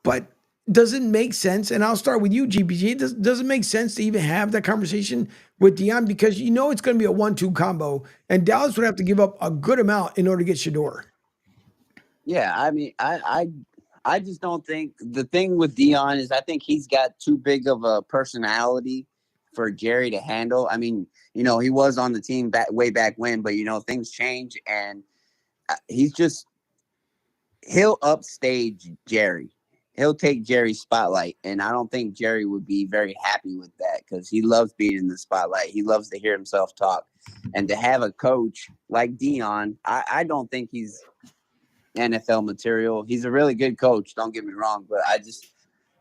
But does it make sense? And I'll start with you, GPG. Does it make sense to even have that conversation with Deion? Because it's going to be a 1-2 combo, and Dallas would have to give up a good amount in order to get Shador. Yeah, I mean, I just don't think the thing with Deion is I think he's got too big of a personality for Jerry to handle. I mean, he was on the team way back when, but things change, and he'll upstage Jerry. He'll take Jerry's spotlight, and I don't think Jerry would be very happy with that because he loves being in the spotlight. He loves to hear himself talk, and to have a coach like Deion, I don't think he's NFL material. He's a really good coach, don't get me wrong, but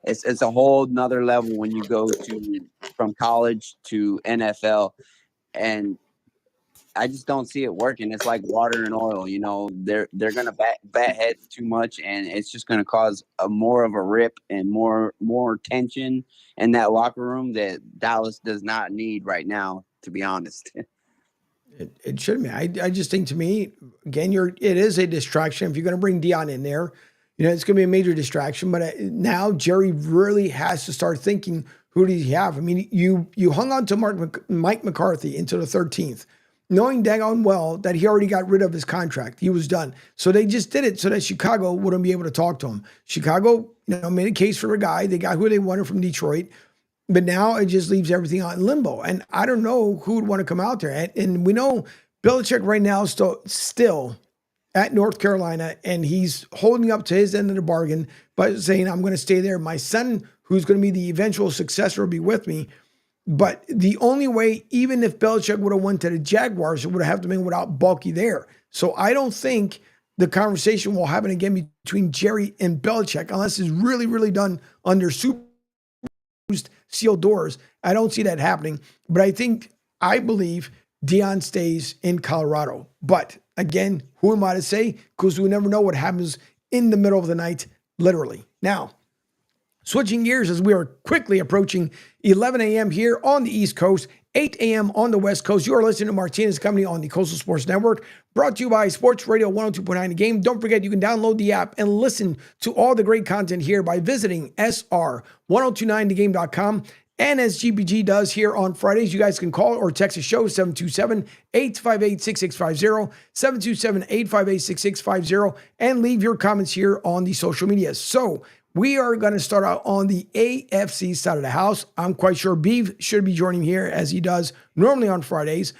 it's a whole nother level when you go from college to NFL, and I just don't see it working. It's like water and oil. They're gonna bat heads too much, and it's just gonna cause more of a rip and more tension in that locker room that Dallas does not need right now, to be honest. It shouldn't be. I just think, to me, again, it is a distraction. If you're going to bring Deion in there, it's going to be a major distraction. But now Jerry really has to start thinking, who does he have? I mean, you hung on to Mike McCarthy until the 13th, knowing daggone well that he already got rid of his contract. He was done. So they just did it so that Chicago wouldn't be able to talk to him. Chicago, made a case for a guy. They got who they wanted from Detroit. But now it just leaves everything out in limbo. And I don't know who would want to come out there. And we know Belichick right now is still at North Carolina, and he's holding up to his end of the bargain by saying, I'm going to stay there. My son, who's going to be the eventual successor, will be with me. But the only way, even if Belichick would have went to the Jaguars, it would have to been without Bulky there. So I don't think the conversation will happen again between Jerry and Belichick unless it's really, really done under sealed doors. I don't see that happening, but I believe Deion stays in Colorado. But again, who am I to say? Because we never know what happens in the middle of the night, literally. Now, switching gears as we are quickly approaching 11 a.m. here on the East Coast, 8 a.m. on the West Coast. You are listening to Martinez Company on the Coastal Sports Network, brought to you by Sports Radio 102.9 The Game. Don't forget, you can download the app and listen to all the great content here by visiting sr1029thegame.com. And as GPG does here on Fridays, you guys can call or text the show 727-858-6650, 727-858-6650, and leave your comments here on the social media. So we are going to start out on the AFC side of the house. I'm quite sure Beeve should be joining here as he does normally on Fridays.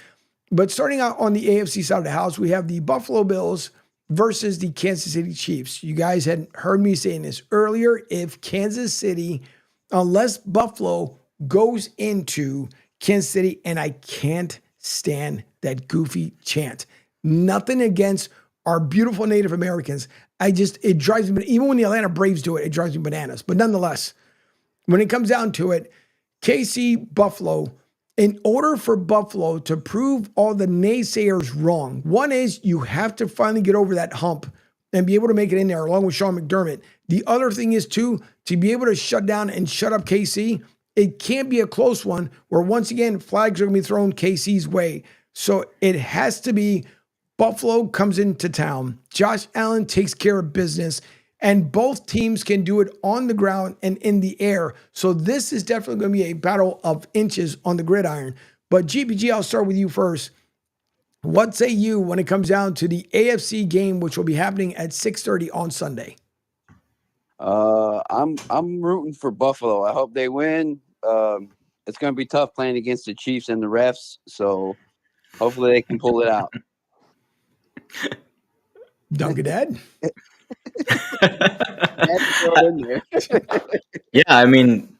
But starting out on the AFC side of the house, we have the Buffalo Bills versus the Kansas City Chiefs. You guys had heard me saying this earlier. If Kansas City, unless Buffalo goes into Kansas City, and I can't stand that goofy chant. Nothing against our beautiful Native Americans. It drives me, even when the Atlanta Braves do it, it drives me bananas. But nonetheless, when it comes down to it, KC, Buffalo, in order for Buffalo to prove all the naysayers wrong, one is you have to finally get over that hump and be able to make it in there along with Sean McDermott. The other thing is, too, to be able to shut down and shut up KC, it can't be a close one where, once again, flags are going to be thrown KC's way. So it has to be Buffalo comes into town. Josh Allen takes care of business, and both teams can do it on the ground and in the air. So this is definitely going to be a battle of inches on the gridiron. But GPG, I'll start with you first. What say you when it comes down to the AFC game, which will be happening at 6:30 on Sunday? I'm rooting for Buffalo. I hope they win. It's going to be tough playing against the Chiefs and the refs. So Hopefully they can pull it out. Duncan Ed. Yeah, I mean,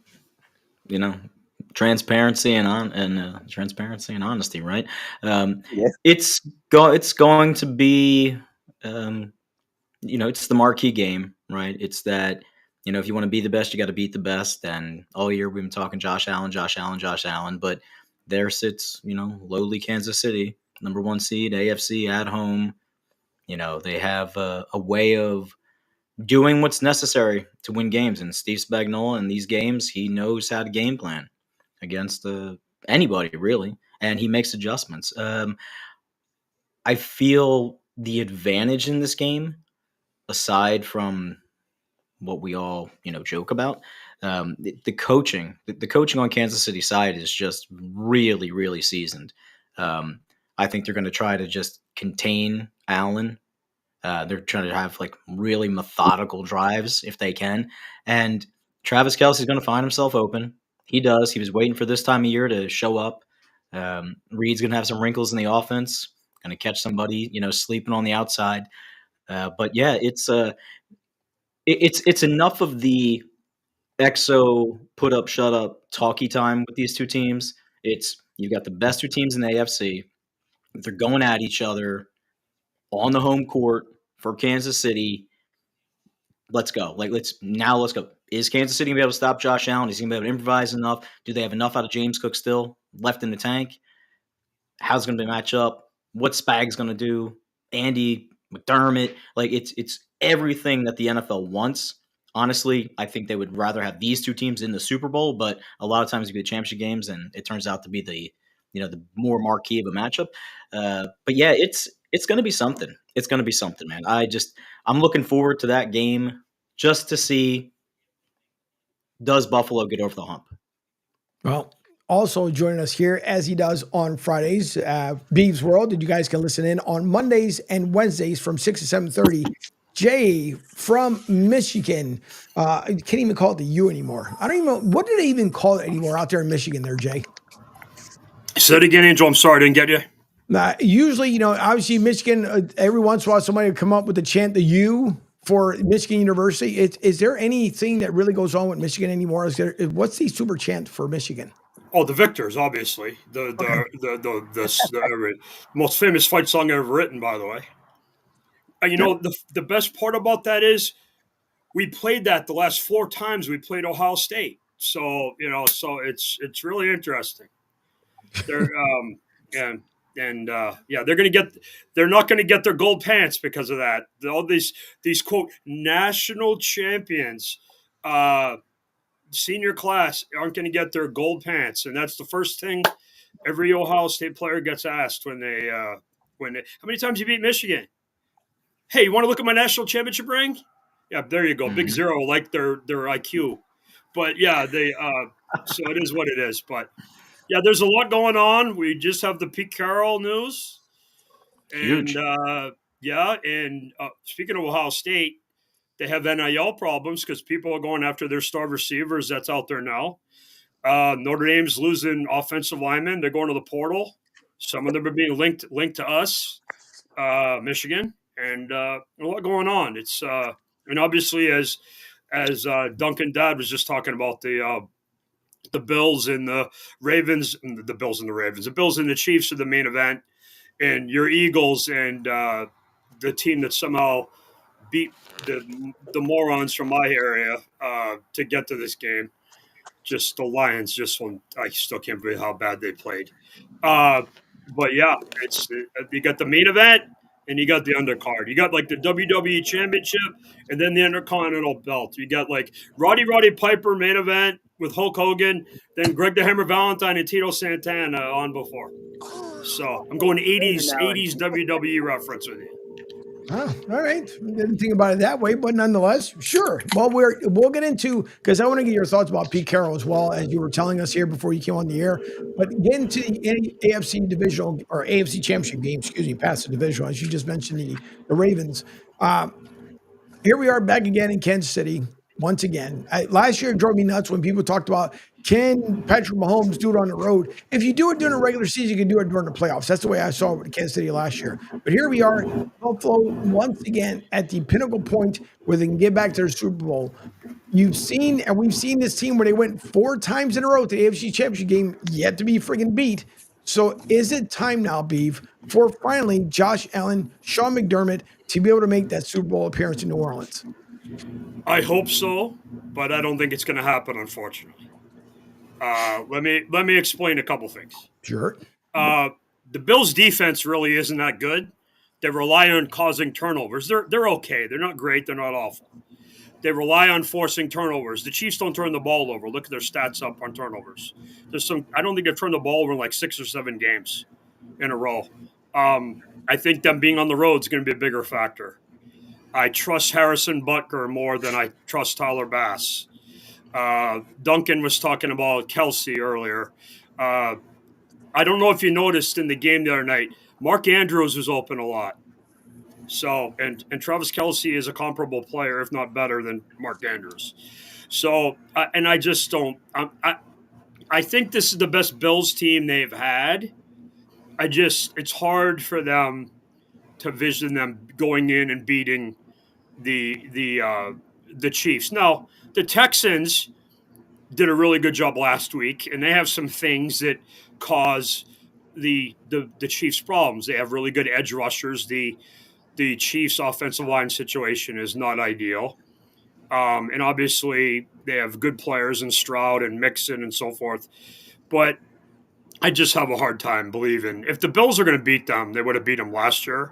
transparency and honesty, right? Yes. It's going to be, it's the marquee game, right? It's that, if you want to be the best, you got to beat the best. And all year we've been talking Josh Allen, but there sits, lowly Kansas City, number 1 seed, AFC at home. They have a way of doing what's necessary to win games. And Steve Spagnuolo in these games, he knows how to game plan against anybody, really, and he makes adjustments. I feel the advantage in this game, aside from what we all joke about, the coaching, the coaching on Kansas City side is just really, really seasoned. I think they're going to try to just contain Allen. They're trying to have like really methodical drives if they can. And Travis Kelce's going to find himself open. He does. He was waiting for this time of year to show up. Reed's going to have some wrinkles in the offense. Going to catch somebody, sleeping on the outside. But yeah, it's enough of the EXO put up, shut up, talky time with these two teams. You've got the best two teams in the AFC. They're going at each other on the home court for Kansas City. Let's go. Let's go. Is Kansas City going to be able to stop Josh Allen? Is he going to be able to improvise enough? Do they have enough out of James Cook still left in the tank? How's it going to match up? What's Spags going to do? Andy McDermott? It's everything that the NFL wants. Honestly, I think they would rather have these two teams in the Super Bowl, but a lot of times you get championship games and it turns out to be the more marquee of a matchup. But yeah, it's going to be something. It's going to be something, man. I'm looking forward to that game just to see, does Buffalo get over the hump? Well, also joining us here as he does on Fridays, Beeves World, and you guys can listen in on Mondays and Wednesdays from 6 to 7:30. Jay from Michigan. You can't even call it the U anymore. I don't even know. What do they even call it anymore out there in Michigan there, Jay? Say it again, Angel. I'm sorry, I didn't get you. Usually, obviously Michigan, every once in a while somebody would come up with the chant, the U for Michigan University. Is there anything that really goes on with Michigan anymore? What's the super chant for Michigan? Oh, the Victors, obviously. The most famous fight song ever written, by the way. The best part about that is we played that the last 4 times we played Ohio State. So it's really interesting. They're they're not going to get their gold pants because of that. All these quote national champions, senior class aren't going to get their gold pants, and that's the first thing every Ohio State player gets asked when they how many times you beat Michigan? Hey, you want to look at my national championship ring? Yeah, there you go, big zero, like their IQ. But yeah, so it is what it is. But yeah, there's a lot going on. We just have the Pete Carroll news. And, huge. Speaking of Ohio State, they have NIL problems because people are going after their star receivers that's out there now. Notre Dame's losing offensive linemen. They're going to the portal. Some of them are being linked to us, Michigan, and a lot going on. It's and obviously as Duncan Dad was just talking about the Bills and the Ravens, the Bills and the Ravens, the Bills and the Chiefs are the main event, and your Eagles and the team that somehow beat the morons from my area to get to this game. Just the Lions, I still can't believe how bad they played. But yeah, you got the main event and you got the undercard. You got like the WWE Championship and then the Intercontinental Belt. You got like Roddy Piper main event with Hulk Hogan, then Greg the Hammer Valentine and Tito Santana on before. So I'm going 80s WWE reference with you. Oh, all right. Didn't think about it that way, but nonetheless, sure. Well, we'll get into, because I want to get your thoughts about Pete Carroll as well, as you were telling us here before you came on the air. But get into the AFC divisional or AFC championship game, past the divisional, as you just mentioned, the Ravens. Here we are back again in Kansas City once again. Last year it drove me nuts when people talked about Can Patrick Mahomes do it on the road? If you do it during the regular season, you can do it during the playoffs. That's the way I saw it with Kansas City last year. But here we are, Buffalo once again at the pinnacle point where they can get back to their Super Bowl. We've seen this team where they went 4 times in a row to the AFC Championship game, yet to be friggin' beat. So is it time now, Beef, for finally Josh Allen, Sean McDermott to be able to make that Super Bowl appearance in New Orleans? I hope so, but I don't think it's going to happen, unfortunately. Let me explain a couple things. Sure. The Bills' defense really isn't that good. They rely on causing turnovers. They're okay. They're not great. They're not awful. They rely on forcing turnovers. The Chiefs don't turn the ball over. Look at their stats up on turnovers. I don't think they've turned the ball over in like 6 or 7 games in a row. I think them being on the road is going to be a bigger factor. I trust Harrison Butker more than I trust Tyler Bass. Duncan was talking about Kelsey earlier. I don't know if you noticed in the game the other night, Mark Andrews was open a lot. So, and Travis Kelsey is a comparable player, if not better than Mark Andrews. So, and I just don't. I think this is the best Bills team they've had. It's hard for them to vision them going in and beating the Chiefs. Now, the Texans did a really good job last week, and they have some things that cause the Chiefs problems. They have really good edge rushers. The Chiefs' offensive line situation is not ideal. And obviously, they have good players in Stroud and Mixon and so forth. But I just have a hard time believing. If the Bills are going to beat them, they would have beat them last year.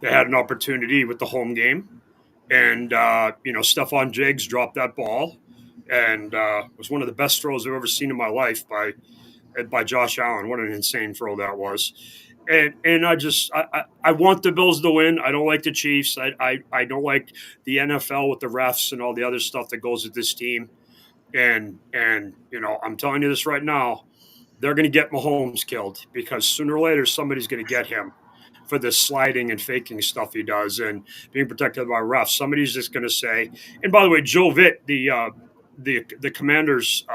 They had an opportunity with the home game. And, Stephon Diggs dropped that ball. And it was one of the best throws I've ever seen in my life by Josh Allen. What an insane throw that was. And I want the Bills to win. I don't like the Chiefs. I don't like the NFL with the refs and all the other stuff that goes with this team. And I'm telling you this right now, they're going to get Mahomes killed because sooner or later somebody's going to get him for the sliding and faking stuff he does and being protected by refs. Somebody's just going to say. And by the way, Joe Vitt, the Commanders'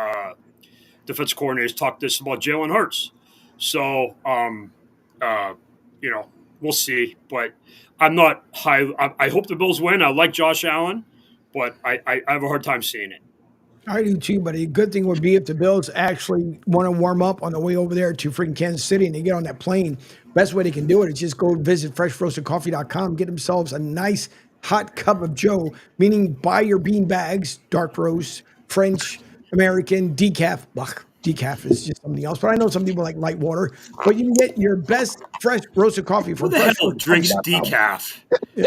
defense coordinator, talked this about Jalen Hurts. So. We'll see, but I'm not high. I hope the Bills win. I like Josh Allen, but I have a hard time seeing it. I do too, but a good thing would be if the Bills actually want to warm up on the way over there to freaking Kansas City and they get on that plane. Best way they can do it is just go visit freshroastedcoffee.com, get themselves a nice hot cup of Joe, meaning buy your bean bags, dark roast, French, American, decaf. Ugh, decaf is just something else, but I know some people like light water. But you can get your best fresh roasted coffee from Who the hell drinks decaf?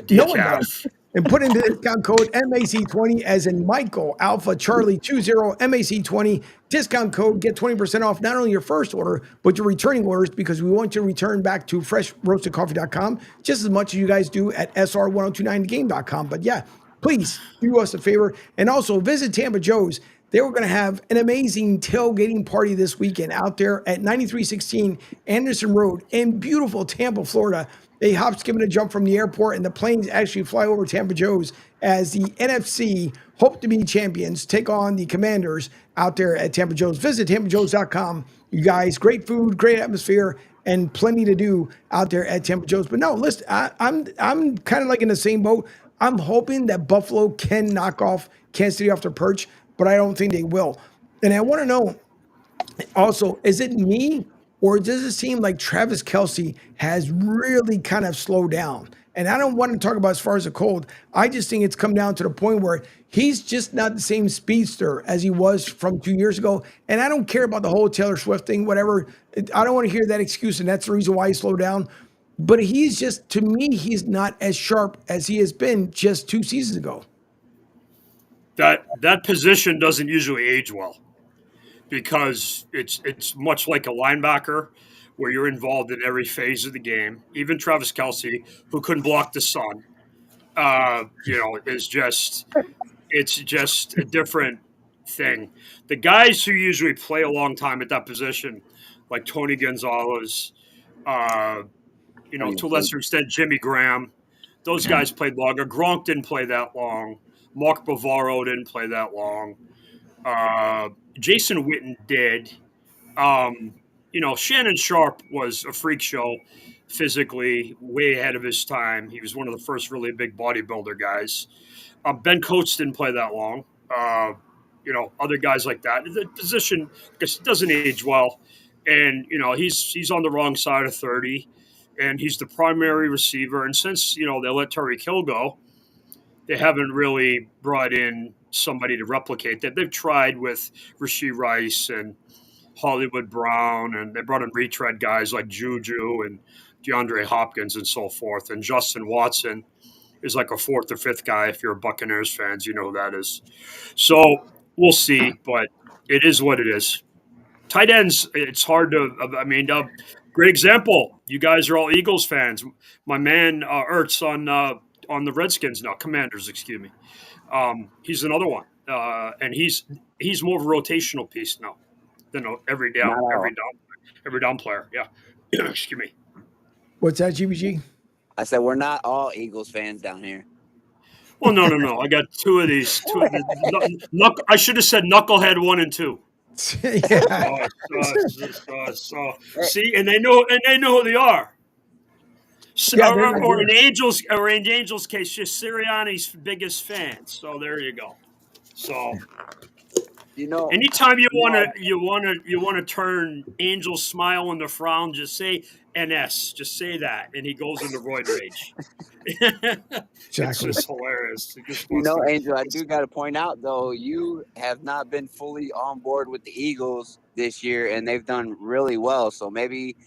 No one does. And put in the discount code MAC20 as in Michael Alpha Charlie 20 MAC20 discount code. Get 20% off not only your first order, but your returning orders because we want you to return back to freshroastedcoffee.com just as much as you guys do at SR1029game.com. But yeah, please do us a favor and also visit Tampa Joe's. They were going to have an amazing tailgating party this weekend out there at 9316 Anderson Road in beautiful Tampa, Florida. They hop, skip, and a jump from the airport, and the planes actually fly over Tampa Joe's as the NFC hope to be champions take on the Commanders out there at Tampa Joe's. Visit TampaJoes.com. You guys, great food, great atmosphere, and plenty to do out there at Tampa Joe's. But no, listen, I'm kind of like in the same boat. I'm hoping that Buffalo can knock off Kansas City off their perch, but I don't think they will. And I want to know also, is it me or does it seem like Travis Kelsey has really kind of slowed down? And I don't want to talk about as far as the cold. I just think it's come down to the point where he's just not the same speedster as he was from 2 years ago. And I don't care about the whole Taylor Swift thing, whatever. I don't want to hear that excuse, and that's the reason why he slowed down. But he's just, to me, he's not as sharp as he has been just 2 seasons ago. That position doesn't usually age well because it's much like a linebacker where you're involved in every phase of the game. Even Travis Kelsey, who couldn't block the sun, it's just a different thing. The guys who usually play a long time at that position, like Tony Gonzalez, to a lesser extent, Jimmy Graham, those guys played longer. Gronk didn't play that long. Mark Bavaro didn't play that long. Jason Witten did. Shannon Sharp was a freak show physically, way ahead of his time. He was one of the first really big bodybuilder guys. Ben Coates didn't play that long. Other guys like that. The position doesn't age well, and he's on the wrong side of 30, and he's the primary receiver. And since they let Tyreek Hill go, they haven't really brought in somebody to replicate that. They've tried with Rashee Rice and Hollywood Brown, and they brought in retread guys like Juju and DeAndre Hopkins and so forth. And Justin Watson is like a fourth or fifth guy. If you're a Buccaneers fans, you know who that is. So we'll see, but it is what it is. Tight ends, it's hard to. Great example. You guys are all Eagles fans. My man Ertz on the Redskins now, Commanders, excuse me. He's another one, and he's more of a rotational piece now than every down player. Yeah, excuse me. What's that, GBG? I said we're not all Eagles fans down here. Well, no. I got two of these. I should have said knucklehead 1 and 2. Yeah. See, and they know who they are. So, Yeah, or in Angel's case, just Sirianni's biggest fan. So there you go. So anytime you want to turn Angel's smile into frown, just say NS. Just say that, and he goes into roid rage. It's just hilarious. Angel, I do got to point out though, you have not been fully on board with the Eagles this year, and they've done really well. So maybe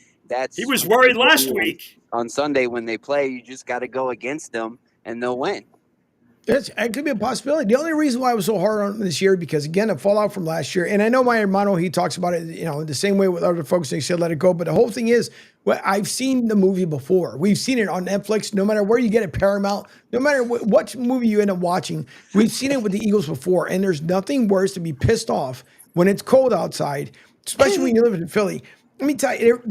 he was worried last week. On Sunday when they play, you just got to go against them, and they'll win. It could be a possibility. The only reason why I was so hard on this year, because again, a fallout from last year, and I know my hermano, he talks about it, the same way with other folks, they said let it go. But the whole thing is, I've seen the movie before. We've seen it on Netflix. No matter where you get it, Paramount, no matter what movie you end up watching, we've seen it with the Eagles before. And there's nothing worse to be pissed off when it's cold outside, especially when you live in Philly. Let me tell you,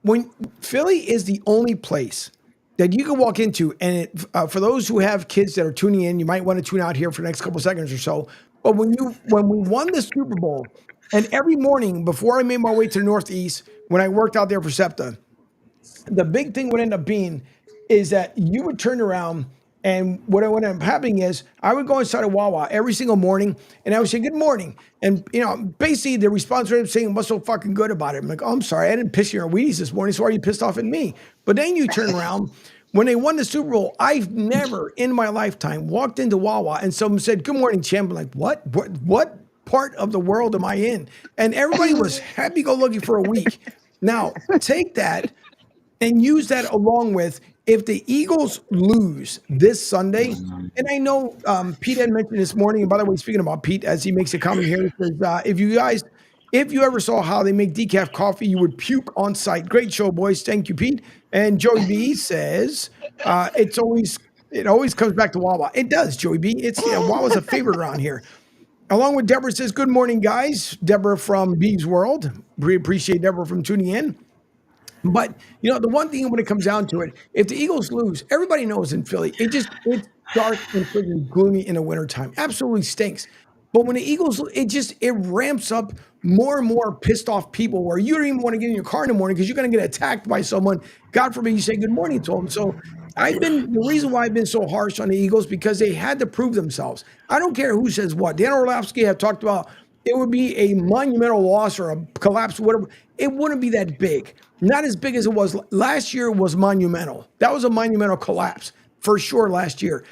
when Philly is the only place that you can walk into, and for those who have kids that are tuning in, you might want to tune out here for the next couple seconds or so. But when we won the Super Bowl, and every morning before I made my way to the Northeast, when I worked out there for SEPTA, the big thing would end up being is that you would turn around, and what would end up happening is I would go inside of Wawa every single morning, and I would say, good morning. And, basically the response would end up saying, what's so fucking good about it? I'm like, oh, I'm sorry, I didn't piss you on Wheaties this morning, so why are you pissed off at me? But then you turn around, when they won the Super Bowl, I've never in my lifetime walked into Wawa and someone said, good morning, champ. I'm like, what part of the world am I in? And everybody was happy-go-lucky for a week. Now, take that and use that along with, if the Eagles lose this Sunday, and I know Pete had mentioned this morning, and by the way, speaking about Pete, as he makes a comment here, he says, if you ever saw how they make decaf coffee, you would puke on site. Great show, boys. Thank you, Pete. And Joey B says, it always comes back to Wawa. It does, Joey B. Wawa's a favorite around here. Along with Deborah says, good morning, guys. Deborah from Bee's World. We appreciate Deborah from tuning in. But, the one thing when it comes down to it, if the Eagles lose, everybody knows in Philly, it's dark and freaking gloomy in the wintertime. Absolutely stinks. But when the Eagles, it ramps up more and more pissed off people where you don't even want to get in your car in the morning because you're going to get attacked by someone. God forbid you say good morning to them. So the reason why I've been so harsh on the Eagles, because they had to prove themselves. I don't care who says what. Dan Orlovsky have talked about it would be a monumental loss or a collapse, whatever. It wouldn't be that big. Not as big as it was last year. Was monumental. That was a monumental collapse for sure last year.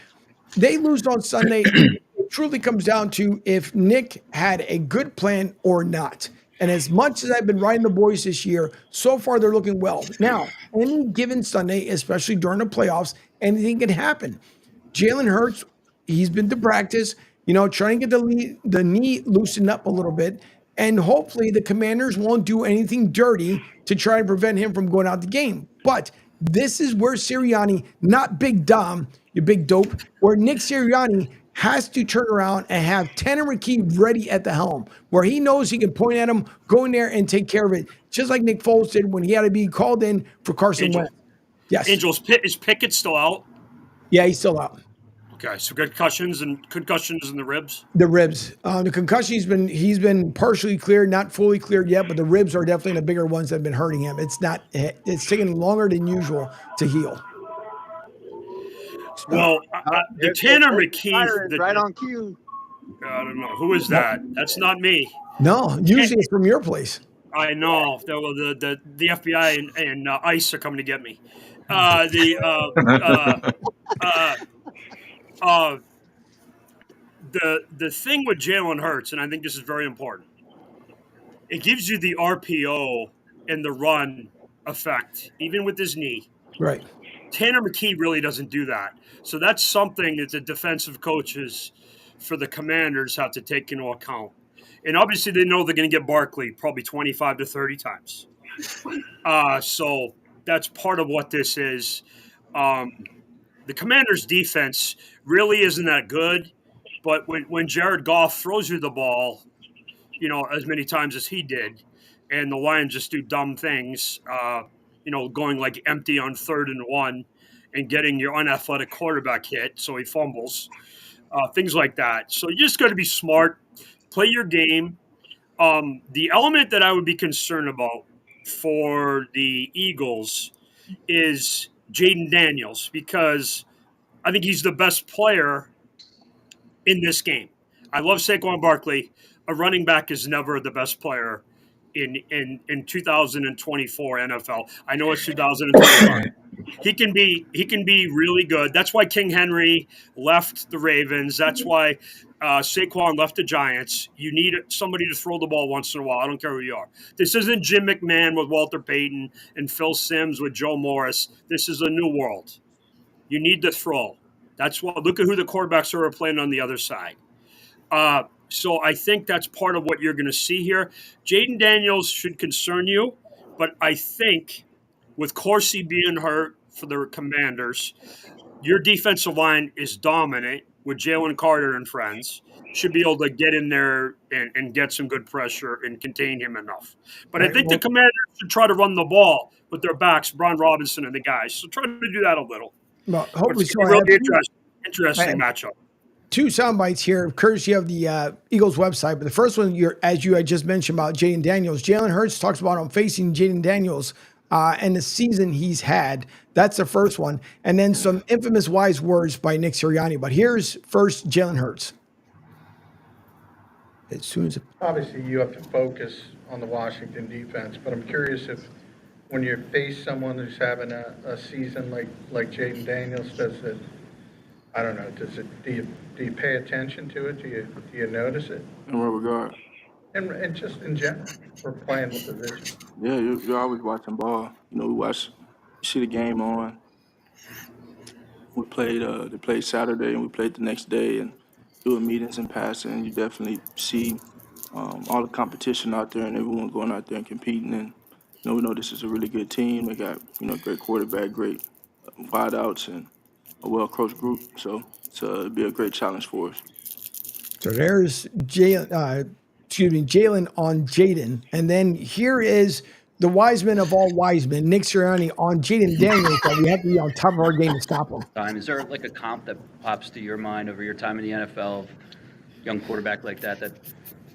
They lose on Sunday. It truly comes down to if Nick had a good plan or not. And as much as I've been riding the boys this year, so far they're looking well. Now, any given Sunday, especially during the playoffs, anything can happen. Jalen Hurts, he's been to practice, trying to get the knee loosened up a little bit. And hopefully the Commanders won't do anything dirty to try to prevent him from going out the game. But this is where Sirianni, not Big Dom, you big dope, where Nick Sirianni has to turn around and have Tanner McKee ready at the helm, where he knows he can point at him, go in there and take care of it, just like Nick Foles did when he had to be called in for Carson Wentz. Yes. Is Pickett still out? Yeah, he's still out. Okay, so concussions in the ribs. The ribs, the concussion, he's been partially cleared, not fully cleared yet, but the ribs are definitely the bigger ones that have been hurting him. It's taking longer than usual to heal. Well, the Tanner McKee, right on cue. I don't know who is that. That's not me. No, usually it's from your place. I know the FBI and ICE are coming to get me. The thing with Jalen Hurts, and I think this is very important, it gives you the RPO and the run effect, even with his knee. Right. Tanner McKee really doesn't do that. So that's something that the defensive coaches for the Commanders have to take into account. And obviously they know they're going to get Barkley probably 25 to 30 times. So that's part of what this is. The Commanders' defense really isn't that good. But when Jared Goff throws you the ball, as many times as he did, and the Lions just do dumb things, going like empty on 3rd and 1 and getting your unathletic quarterback hit so he fumbles, things like that. So you just got to be smart, play your game. The element that I would be concerned about for the Eagles is Jaden Daniels, because I think he's the best player in this game. I love Saquon Barkley. A running back is never the best player in 2024 NFL. I know it's 2025. He can be really good. That's why King Henry left the Ravens. That's why Saquon left the Giants. You need somebody to throw the ball once in a while. I don't care who you are. This isn't Jim McMahon with Walter Payton and Phil Simms with Joe Morris. This is a new world. You need to throw. That's why. Look at who the quarterbacks are playing on the other side. So I think that's part of what you're going to see here. Jaden Daniels should concern you, but I think with Corsi being hurt for the Commanders, your defensive line is dominant with Jalen Carter and friends. Should be able to get in there and get some good pressure and contain him enough. But I think the Commanders should try to run the ball with their backs, Brian Robinson and the guys. So try to do that a little. Well, hopefully, it's a really interesting matchup. 2 sound bites here, courtesy of the Eagles website. But the first one, as you had just mentioned about Jaden Daniels, Jalen Hurts talks about him facing Jaden Daniels and the season he's had. That's the first one. And then some infamous wise words by Nick Sirianni. But here's first Jalen Hurts. Obviously, you have to focus on the Washington defense, but I'm curious if when you face someone who's having a season like Jaden Daniels, I don't know, do you pay attention to it? Do you notice it? In what regard? And just in general, for playing the position. Yeah, you're always watching ball. We see the game on. We played Saturday and we played the next day, and doing meetings and passing. You definitely see all the competition out there and everyone going out there and competing. And we know this is a really good team. They got great quarterback, great wideouts, and a well-coached group. So it'll be a great challenge for us. So there's Jalen on Jaden. And then here is the wise man of all wise men, Nick Sirianni, on Jaden Daniels, that we have to be on top of our game to stop him. Is there like a comp that pops to your mind over your time in the NFL, young quarterback like that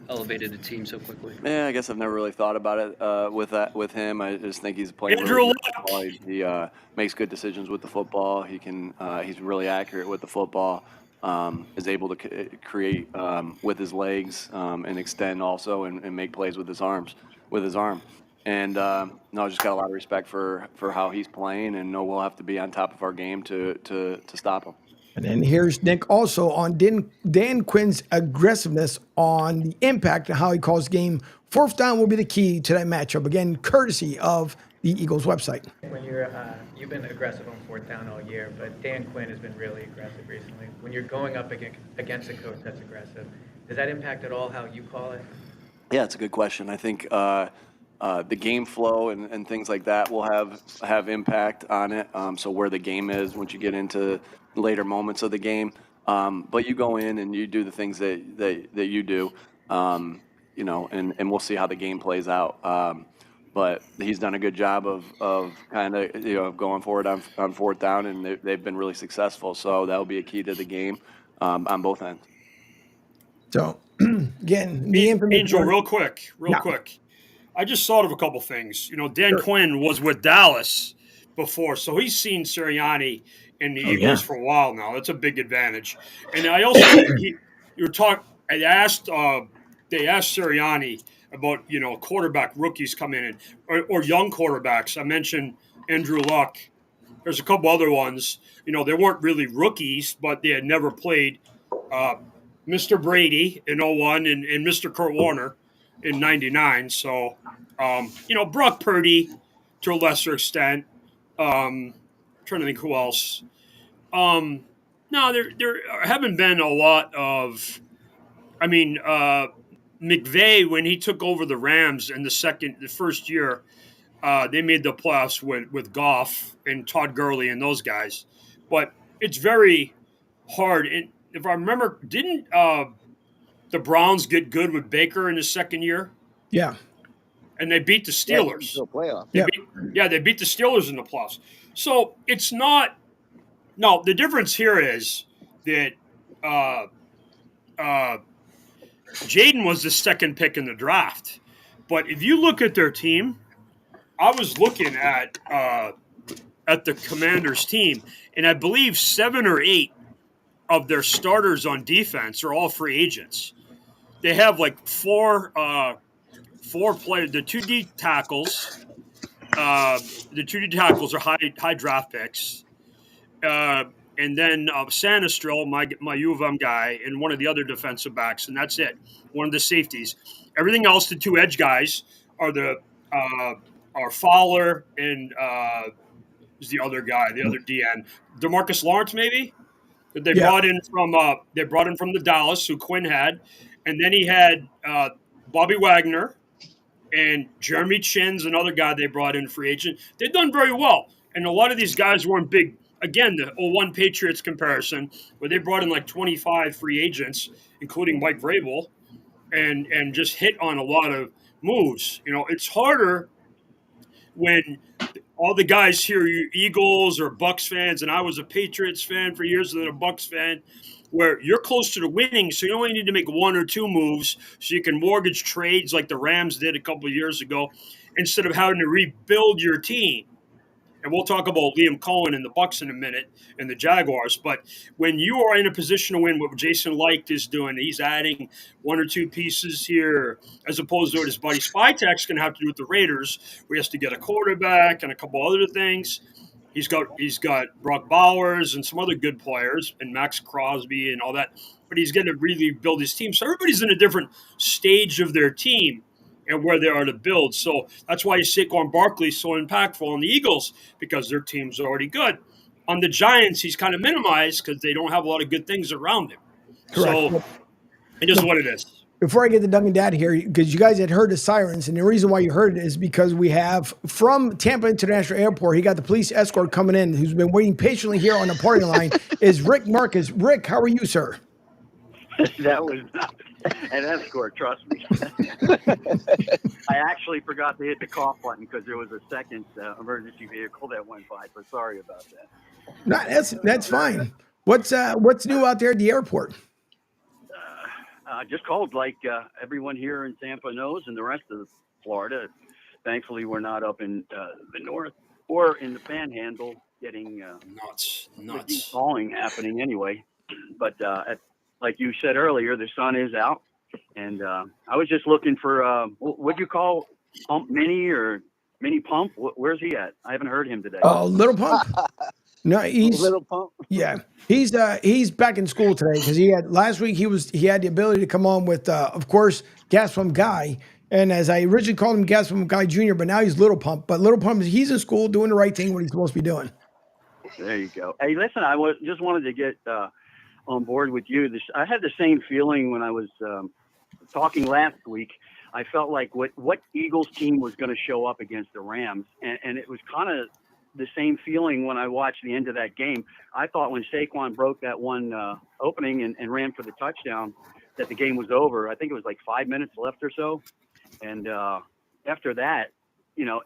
elevated a team so quickly? Yeah, I guess I've never really thought about it with him. I just think he's playing Andrew really good football. He makes good decisions with the football. He's really accurate with the football. Is able to create with his legs and extend also and make plays with his arm. And I just got a lot of respect for how he's playing, and know we'll have to be on top of our game to stop him. And then here's Nick also on Dan Quinn's aggressiveness on the impact and how he calls game. 4th down will be the key to that matchup. Again, courtesy of the Eagles website. When you've been aggressive on 4th down all year, but Dan Quinn has been really aggressive recently. When you're going up against a coach that's aggressive, does that impact at all how you call it? Yeah, it's a good question. I think the game flow and things like that will have impact on it. So where the game is once you get into later moments of the game, but you go in and you do the things that you do, and we'll see how the game plays out. but he's done a good job of kind of going forward on fourth down, and they've been really successful. So that will be a key to the game on both ends. So again, the infamous Angel, one. real quick. Yeah. I just thought of a couple things. Dan Sure. Quinn was with Dallas before, so he's seen Sirianni and the Eagles for a while now. That's a big advantage. And I also, they asked Sirianni about quarterback rookies coming in or young quarterbacks. I mentioned Andrew Luck. There's a couple other ones. They weren't really rookies, but they had never played. Mr. Brady in 01 and Mr. Kurt Warner in 99. So, Brock Purdy to a lesser extent. Trying to think who else. No, there haven't been a lot of. I mean, McVay, when he took over the Rams in the first year, they made the playoffs with Goff and Todd Gurley and those guys. But it's very hard. And if I remember, didn't the Browns get good with Baker in his second year? Yeah. And they beat the Steelers. Yeah, playoff. They beat the Steelers in the playoffs. So it's not. No, the difference here is that Jaden was the second pick in the draft. But if you look at their team, I was looking at the Commanders' team, and I believe 7 or 8 of their starters on defense are all free agents. They have like four players. The 2D tackles. The 2D tackles are high draft picks. And then Sanistril, my U of M guy, and one of the other defensive backs, and that's it. One of the safeties. Everything else, the 2 edge guys are Fowler and who's the other guy, the other DN, DeMarcus Lawrence, maybe. That they brought in from the Dallas, who Quinn had, and then he had Bobby Wagner and Jeremy Chin's another guy they brought in free agent. They've done very well, and a lot of these guys weren't big. Again, the 01 Patriots comparison, where they brought in like 25 free agents, including Mike Vrabel, and just hit on a lot of moves. It's harder when all the guys here are Eagles or Bucks fans, and I was a Patriots fan for years and then a Bucks fan, where you're closer to winning, so you only need to make 1 or 2 moves so you can mortgage trades like the Rams did a couple of years ago instead of having to rebuild your team. And we'll talk about Liam Cohen and the Bucks in a minute and the Jaguars. But when you are in a position to win, what Jason Licht is doing, he's adding 1 or 2 pieces here, as opposed to what his buddy Spytek's going to have to do with the Raiders, where he has to get a quarterback and a couple other things. He's got Brock Bowers and some other good players and Max Crosby and all that. But he's going to really build his team. So everybody's in a different stage of their team and where they are to build. So that's why Saquon Barkley is so impactful on the Eagles, because their team's already good. On the Giants, he's kind of minimized because they don't have a lot of good things around him. Correct. So it is what it is. Before I get to Duncan Dad here, because you guys had heard the sirens, and the reason why you heard it is because we have from Tampa International Airport, he got the police escort coming in, who's been waiting patiently here on the party line, is Rick Marcus. Rick, how are you, sir? That was not an escort, trust me. I actually forgot to hit the cough button because there was a second emergency vehicle that went by, so sorry about that. No, that's fine. What's new out there at the airport? Just called like everyone here in Tampa knows, and the rest of Florida. Thankfully, we're not up in the north or in the Panhandle getting nuts falling happening anyway. But like you said earlier, the sun is out, and I was just looking for what do you call Pump Mini or Mini Pump? Where's he at? I haven't heard him today. Oh, Little Pump. No, he's Little Pump. Yeah, he's back in school today because last week he had the ability to come on with of course Gas Pump Guy, and as I originally called him Gas Pump Guy Jr., but now he's Little Pump. But Little Pump, he's in school doing the right thing, what he's supposed to be doing. There you go. Hey, listen, just wanted to get on board with you. I had the same feeling when I was talking last week. I felt like what Eagles team was going to show up against the Rams, and it was kind of the same feeling when I watched the end of that game. I thought when Saquon broke that one opening and ran for the touchdown that the game was over. I think it was like 5 minutes left or so. And after that,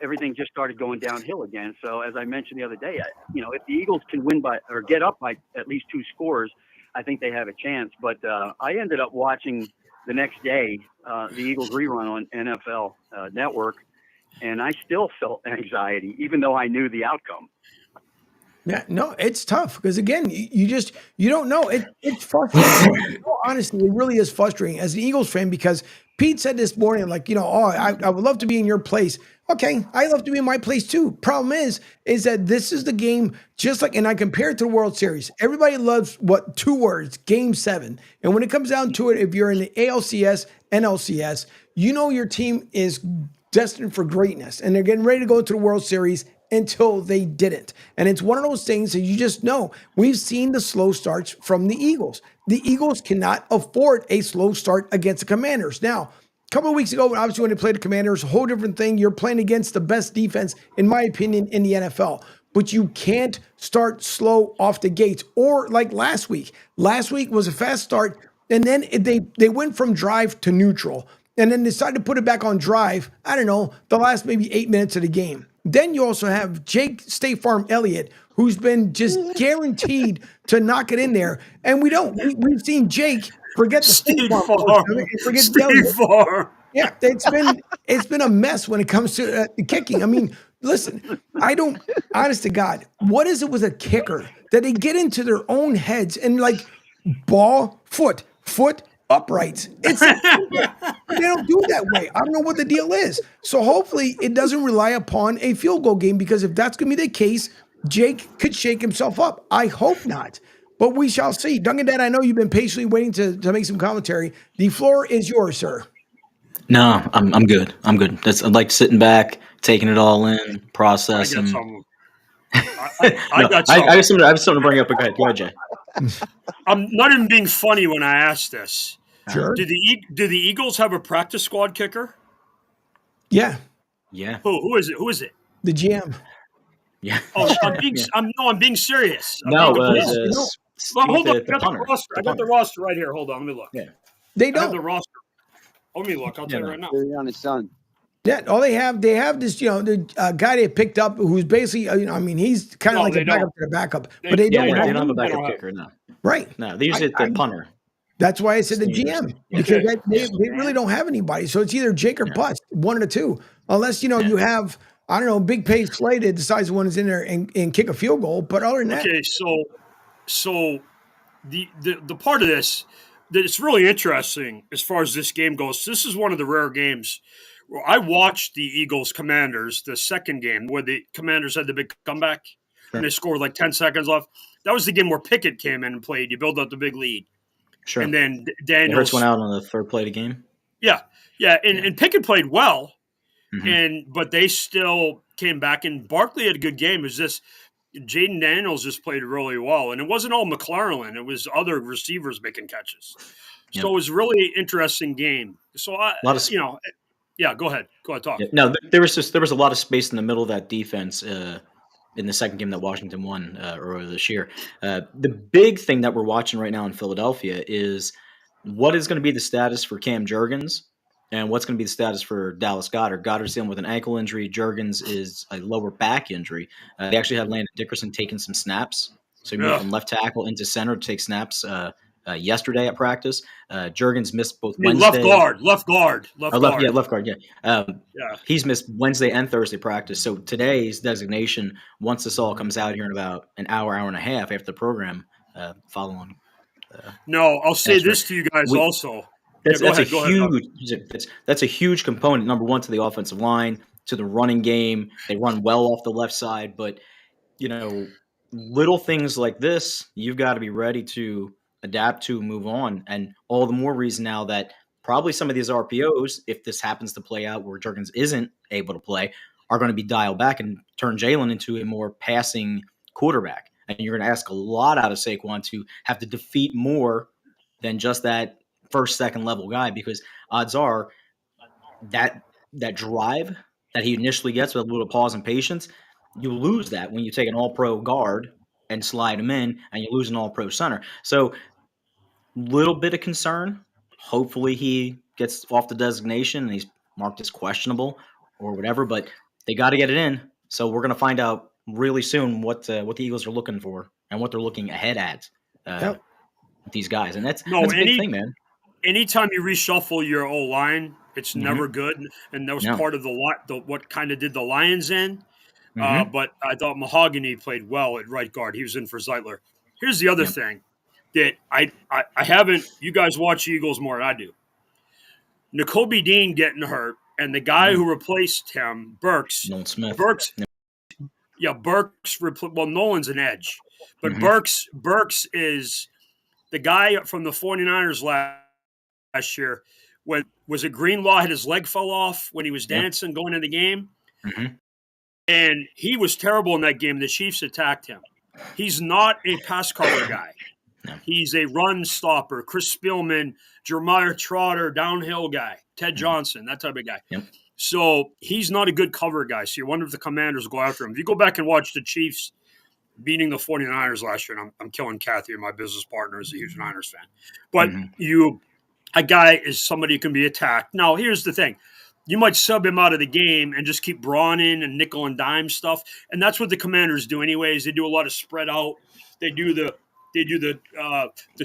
everything just started going downhill again. So as I mentioned the other day, if the Eagles can win by or get up by at least 2 scores, I think they have a chance. But I ended up watching the next day the Eagles rerun on NFL Network, and I still felt anxiety, even though I knew the outcome. Yeah, no, it's tough because again, you don't know. It's frustrating. Honestly, it really is frustrating as an Eagles fan because Pete said this morning, like, I would love to be in your place. Okay, I love to be in my place too. Problem is that this is the game, just like, and I compare it to the World Series. Everybody loves 2 words, Game 7. And when it comes down to it, if you're in the ALCS, NLCS, your team is destined for greatness, and they're getting ready to go to the World Series until they didn't. And it's one of those things that you just know. We've seen the slow starts from the Eagles. The Eagles cannot afford a slow start against the Commanders. Now, a couple of weeks ago, obviously when they played the Commanders, a whole different thing. You're playing against the best defense, in my opinion, in the NFL. But you can't start slow off the gates. Or like last week. Last week was a fast start, and then they went from drive to neutral. And then decided to put it back on drive, I don't know, the last maybe 8 minutes of the game. Then you also have Jake State Farm Elliott, who's been just guaranteed to knock it in there. And we don't. We've seen Jake forget the State Farm. Forget Elliott. Farm. Yeah, it's been a mess when it comes to kicking. I mean, listen, honest to God, what is it with a kicker that they get into their own heads and like ball, foot, uprights? They don't do it that way. I don't know what the deal is. So hopefully it doesn't rely upon a field goal game, because if that's going to be the case, Jake could shake himself up. I hope not, but we shall see. Duncan Dad, I know you've been patiently waiting to make some commentary. The floor is yours, sir. No, I'm good. I'm good. I like sitting back, taking it all in, processing. I have something to bring up. Go ahead, Jay. I'm not even being funny when I ask this. Sure. Do the Eagles have a practice squad kicker? Yeah. Yeah. Who is it? Who is it? The GM. Yeah. Oh, I'm being serious. Hold on. I got the roster right here. Hold on, let me look. Yeah. They don't. I have the roster. Let me look. I'll tell you right now. On his son. Yeah, all they have this, the guy they picked up who's basically, he's kind of like a backup to the backup, but they don't have a backup kicker, no. Right. No, they usually the punter. That's why I said the GM, because they really don't have anybody. So it's either Jake or bust, one of the two, unless, you have, I don't know, big pay slated decides the one is in there and kick a field goal. But other than that. Okay, so the part of this that it's really interesting as far as this game goes. This is one of the rare games. I watched the Eagles Commanders, the second game where the Commanders had the big comeback and they scored like 10 seconds left. That was the game where Pickett came in and played. You build up the big lead. Sure. And then Daniels Hurts went out on the third play of the game. Yeah. And Pickett played well, but they still came back. And Barkley had a good game. It was just Jaden Daniels just played really well. And it wasn't all McLaren. It was other receivers making catches. So it was a really interesting game. So yeah, go ahead. Talk. Yeah. No, there was a lot of space in the middle of that defense in the second game that Washington won earlier this year. The big thing that we're watching right now in Philadelphia is what is going to be the status for Cam Jurgens and what's going to be the status for Dallas Goedert. Goddard's dealing with an ankle injury. Jurgens is a lower back injury. They actually had Landon Dickerson taking some snaps. So he moved from left tackle into center to take snaps yesterday at practice. Jurgens missed both Wednesday. Left guard. Yeah. He's missed Wednesday and Thursday practice. So today's designation, once this all comes out here in about an hour and a half after the program, following. No, I'll say this to you guys also. That's a huge component, number one, to the offensive line, to the running game. They run well off the left side, but, little things like this, you've got to be ready to adapt to, move on. And all the more reason now that probably some of these RPOs, if this happens to play out where Jurgens isn't able to play, are going to be dialed back and turn Jalen into a more passing quarterback. And you're going to ask a lot out of Saquon to have to defeat more than just that first, second level guy, because odds are that drive that he initially gets with a little pause and patience, you lose that when you take an all-pro guard and slide him in, and you lose an all-pro center. So little bit of concern. Hopefully he gets off the designation and he's marked as questionable or whatever. But they got to get it in. So we're going to find out really soon what the Eagles are looking for and what they're looking ahead at with these guys. And that's a big thing, man. Anytime you reshuffle your O line, it's never good, and that was part of what kind of did the Lions in. But I thought Mahogany played well at right guard. He was in for Zeitler. Here's the other thing that I haven't. You guys watch Eagles more than I do. N'Kobe Dean getting hurt, and the guy who replaced him, Burks. Nolan Smith. Burks. Yeah, Burks. Well, Nolan's an edge, but Burks is the guy from the 49ers last year. When was it Greenlaw had his leg fell off when he was dancing going into the game? And he was terrible in that game. The Chiefs attacked him. He's not a pass cover guy. He's a run stopper. Chris Spielman, Jeremiah Trotter, downhill guy. Ted Johnson, that type of guy. So he's not a good cover guy. So you wonder if the Commanders go after him. If you go back and watch the Chiefs beating the 49ers last year, and I'm killing Kathy, my business partner, is a huge Niners fan. But a guy is somebody who can be attacked. Now, here's the thing. You might sub him out of the game and just keep Braun in and nickel and dime stuff. And that's what the Commanders do anyways. They do a lot of spread out. They do the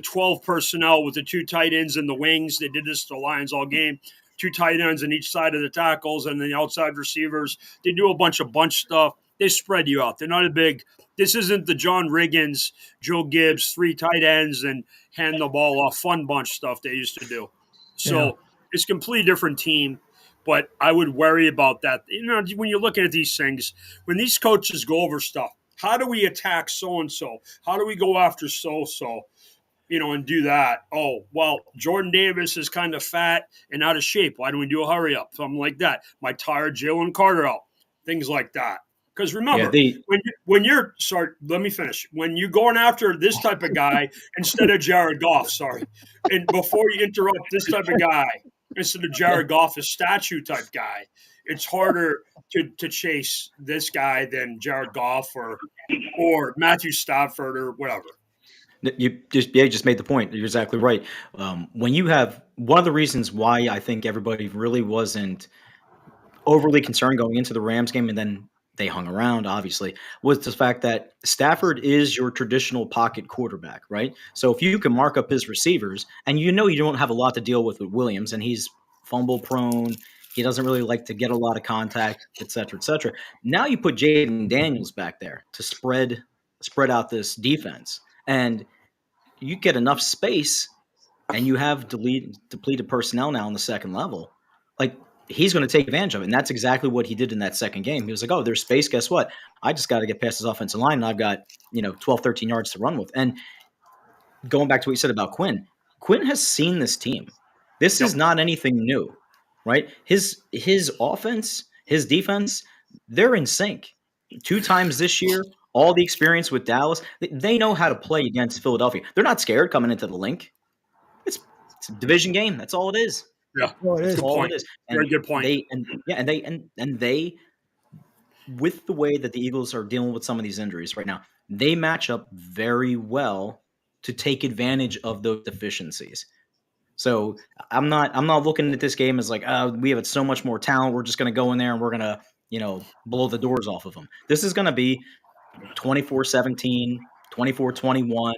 12 personnel with the 2 tight ends and the wings. They did this to the Lions all game. 2 tight ends on each side of the tackles and the outside receivers. They do a bunch of bunch stuff. They spread you out. They're not a big – this isn't the John Riggins, Joe Gibbs, 3 tight ends and hand the ball off fun bunch stuff they used to do. So it's a completely different team. But I would worry about that. You know, when you're looking at these things, when these coaches go over stuff, how do we attack so-and-so? How do we go after so-so, and do that? Oh, well, Jordan Davis is kind of fat and out of shape. Why don't we do a hurry-up? Something like that. Might tire Jalen Carter out. Things like that. Because remember, when you're – sorry, let me finish. When you're going after this type of guy instead of Jared Goff, and before you interrupt this type of guy – instead of Jared Goff, a statue type guy, it's harder to chase this guy than Jared Goff or Matthew Stafford or whatever. You just made the point. You're exactly right. When you have one of the reasons why I think everybody really wasn't overly concerned going into the Rams game, and then they hung around, obviously, was the fact that Stafford is your traditional pocket quarterback, right? So if you can mark up his receivers, and you don't have a lot to deal with Williams, and he's fumble prone, he doesn't really like to get a lot of contact, et cetera, et cetera. Now you put Jaden Daniels back there to spread out this defense, and you get enough space, and you have depleted personnel now on the second level. Like, he's going to take advantage of it. And that's exactly what he did in that second game. He was like, oh, there's space. Guess what? I just got to get past his offensive line, and I've got 12, 13 yards to run with. And going back to what you said about Quinn has seen this team. This is not anything new, right? His offense, his defense, they're in sync. 2 times this year, all the experience with Dallas, they know how to play against Philadelphia. They're not scared coming into the Link. It's a division game. That's all it is. Yeah, that's all it is. Very good point. They with the way that the Eagles are dealing with some of these injuries right now, they match up very well to take advantage of those deficiencies. So I'm not looking at this game as like, we have so much more talent. We're just going to go in there and we're going to, blow the doors off of them. This is going to be 24-17, 24-21.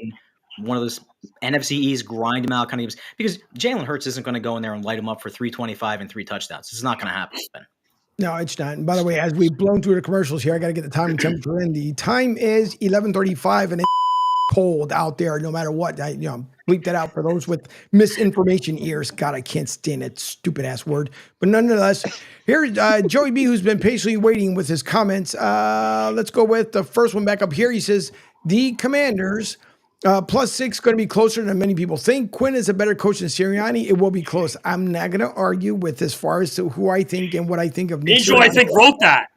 One of those NFC East grind them out kind of games, because Jalen Hurts isn't going to go in there and light them up for 325 and 3 touchdowns. It's not going to happen. No, it's not. And by the way, as we've blown through the commercials here, I got to get the time and temperature in. The time is 11:35, and it's cold out there no matter what. I bleep that out for those with misinformation ears. God, I can't stand that stupid ass word. But nonetheless, here's Joey B, who's been patiently waiting with his comments. Let's go with the first one back up here. He says, the Commanders +6 going to be closer than many people think. Quinn is a better coach than Sirianni. It will be close. I'm not going to argue with as far as to who I think and what I think of Nick Angel, I think, wrote that.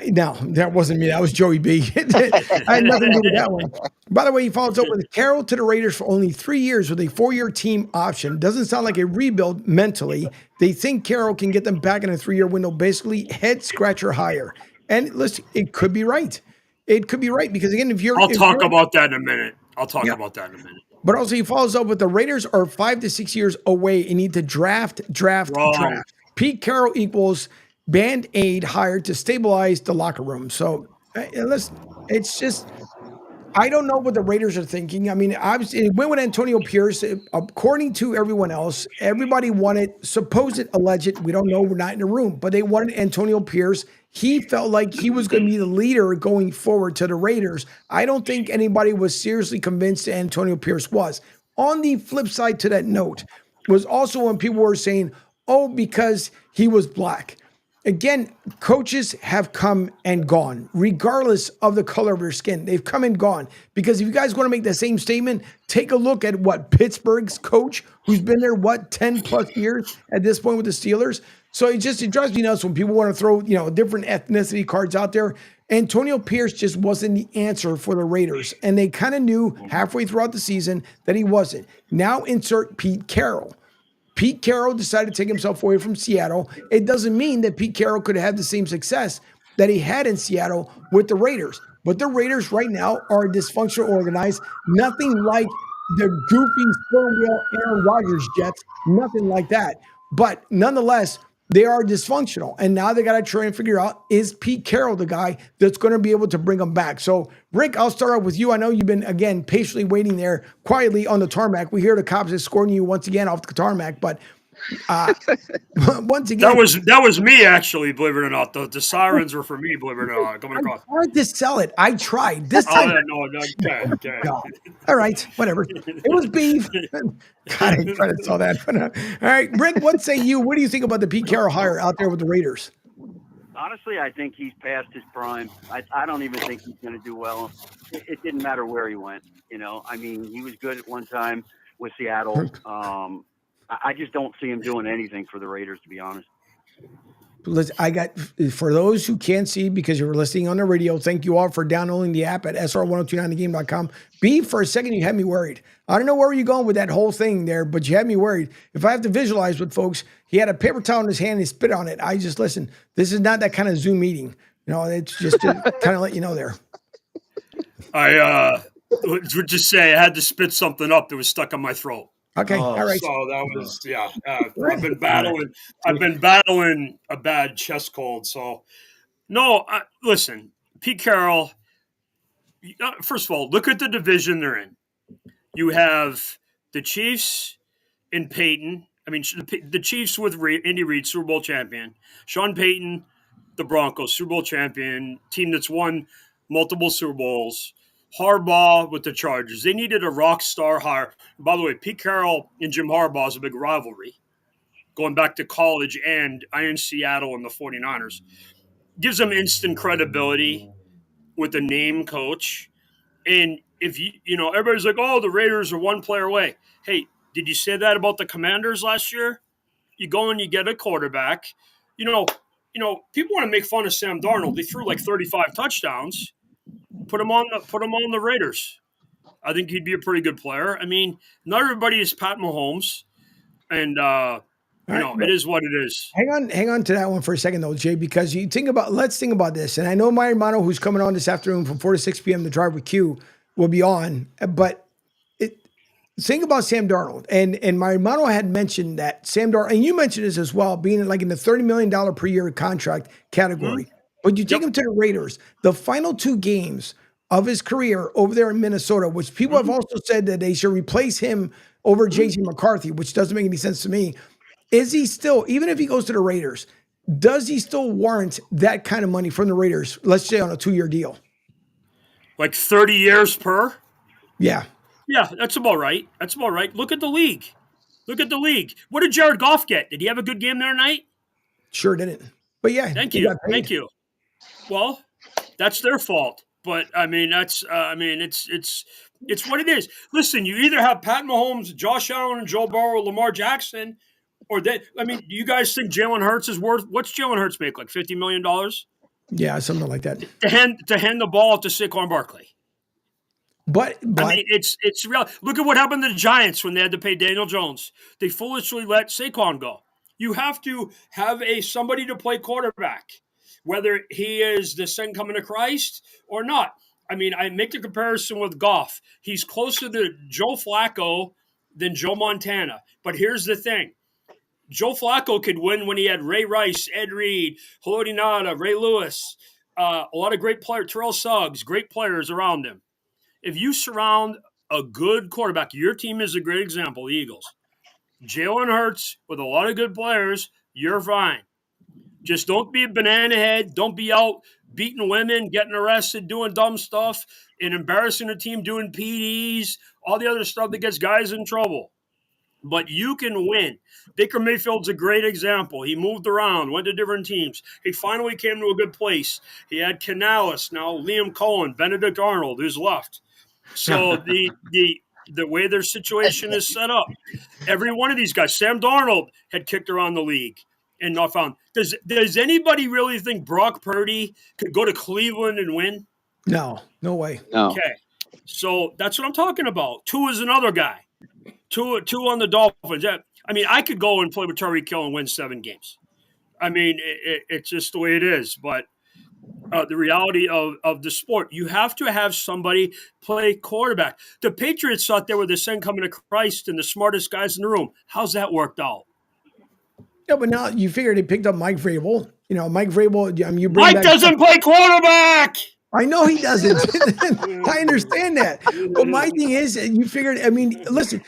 No, that wasn't me. That was Joey B. I had nothing to do with that one. By the way, he follows up with Carroll to the Raiders for only 3 years with a 4-year team option. Doesn't sound like a rebuild mentally. They think Carroll can get them back in a 3-year window, basically head scratcher higher. And listen, it could be right. It could be right because, again, I'll talk about that in a minute. But also, he follows up with the Raiders are 5 to 6 years away and need to draft. Pete Carroll equals Band-Aid hire to stabilize the locker room. So listen, it's just I don't know what the Raiders are thinking. I mean, obviously, it went with Antonio Pierce. According to everyone else, everybody wanted supposed alleged. We don't know. We're not in the room, but they wanted Antonio Pierce. He felt like he was going to be the leader going forward to the Raiders. I don't think anybody was seriously convinced that Antonio Pierce was. On the flip side to that note was also when people were saying, "Oh, because he was black." Again, coaches have come and gone, regardless of the color of their skin. They've come and gone. Because if you guys want to make the same statement, take a look at what Pittsburgh's coach, who's been there, 10 plus years at this point with the Steelers. So it drives me nuts when people want to throw, different ethnicity cards out there. Antonio Pierce just wasn't the answer for the Raiders. And they kind of knew halfway throughout the season that he wasn't. Now insert Pete Carroll. Pete Carroll decided to take himself away from Seattle. It doesn't mean that Pete Carroll could have had the same success that he had in Seattle with the Raiders. But the Raiders right now are dysfunctional organized. Nothing like the goofy sperm wheel Aaron Rodgers Jets. Nothing like that. But nonetheless, they are dysfunctional. And now they got to try and figure out, is Pete Carroll the guy that's going to be able to bring them back? So, Rick, I'll start out with you. I know you've been, again, patiently waiting there quietly on the tarmac. We hear the cops escorting you once again off the tarmac. But once again, that was me, actually, believe it or not. The sirens were for me, believe it or not, coming across. I tried to sell it. I tried. This time. Okay. All right, whatever. It was beef. God, I tried to sell that. All right, Rick, what say you? What do you think about the Pete Carroll hire out there with the Raiders? Honestly, I think he's past his prime. I don't even think he's going to do well. It didn't matter where he went. I mean, he was good at one time with Seattle. I just don't see him doing anything for the Raiders, to be honest. For those who can't see because you were listening on the radio, thank you all for downloading the app at sr1029thegame.com. B, for a second, you had me worried. I don't know where you're going with that whole thing there, but you had me worried. If I have to visualize with folks, he had a paper towel in his hand and he spit on it. I just, listen, this is not that kind of Zoom meeting. It's just to kind of let you know there. I would just say I had to spit something up that was stuck on my throat. Okay, all right. So that was I've been battling a bad chest cold. So no, listen, Pete Carroll. First of all, look at the division they're in. You have the Chiefs and Peyton. I mean, the Chiefs with Andy Reid, Super Bowl champion. Sean Payton, the Broncos, Super Bowl champion, team that's won multiple Super Bowls. Harbaugh with the Chargers. They needed a rock star hire. By the way, Pete Carroll and Jim Harbaugh is a big rivalry going back to college and Iron Seattle and the 49ers. Gives them instant credibility with a name coach. And if everybody's like, oh, the Raiders are one player away. Hey, did you say that about the Commanders last year? You go and you get a quarterback. People want to make fun of Sam Darnold. They threw like 35 touchdowns. Put him on the Raiders. I think he'd be a pretty good player. I mean, not everybody is Pat Mahomes, and it is what it is. Hang on to that one for a second though, Jay, because let's think about this. And I know my hermano, who's coming on this afternoon from 4 to 6 p.m. to Drive with Q, will be on. But think about Sam Darnold, and my hermano had mentioned that Sam Darnold, and you mentioned this as well, being in the $30 million per year contract category. Mm-hmm. But you take him to the Raiders, the final 2 games of his career over there in Minnesota, which people have also said that they should replace him over J.J. McCarthy, which doesn't make any sense to me. Is he still, even if he goes to the Raiders, does he still warrant that kind of money from the Raiders, let's say on a 2-year deal? Like 30 years per? Yeah. Yeah, that's about right. Look at the league. What did Jared Goff get? Did he have a good game there tonight? Sure didn't. But yeah. Thank you. Well, that's their fault. But I mean, it's what it is. Listen, you either have Pat Mahomes, Josh Allen, Joe Burrow, Lamar Jackson, or do you guys think Jalen Hurts is worth? What's Jalen Hurts make? Like $50 million? Yeah, something like that. To hand the ball to Saquon Barkley. But I mean, it's real. Look at what happened to the Giants when they had to pay Daniel Jones. They foolishly let Saquon go. You have to have somebody to play quarterback, whether he is the second coming of Christ or not. I mean, I make the comparison with Goff. He's closer to Joe Flacco than Joe Montana. But here's the thing. Joe Flacco could win when he had Ray Rice, Ed Reed, Haloti Ngata, Ray Lewis, a lot of great players, Terrell Suggs, great players around him. If you surround a good quarterback, your team is a great example, the Eagles. Jalen Hurts with a lot of good players, you're fine. Just don't be a banana head. Don't be out beating women, getting arrested, doing dumb stuff, and embarrassing the team, doing PDs, all the other stuff that gets guys in trouble. But you can win. Baker Mayfield's a great example. He moved around, went to different teams. He finally came to a good place. He had Canales, now Liam Cohen, Benedict Arnold, who's left. So the way their situation is set up, every one of these guys, Sam Darnold had kicked around the league and not found. Does anybody really think Brock Purdy could go to Cleveland and win? No way. No. Okay, so that's what I'm talking about. Tua is another guy. Two on the Dolphins. I mean, I could go and play with Tyreek Hill and win 7 games. I mean, it's just the way it is. But the reality of the sport, you have to have somebody play quarterback. The Patriots thought they were the second coming of Christ and the smartest guys in the room. How's that worked out? Yeah, but now you figure they picked up Mike Vrabel. You know, Mike Vrabel. I mean, Mike doesn't play quarterback. I know he doesn't. I understand that. But my thing is, you figured, I mean, listen,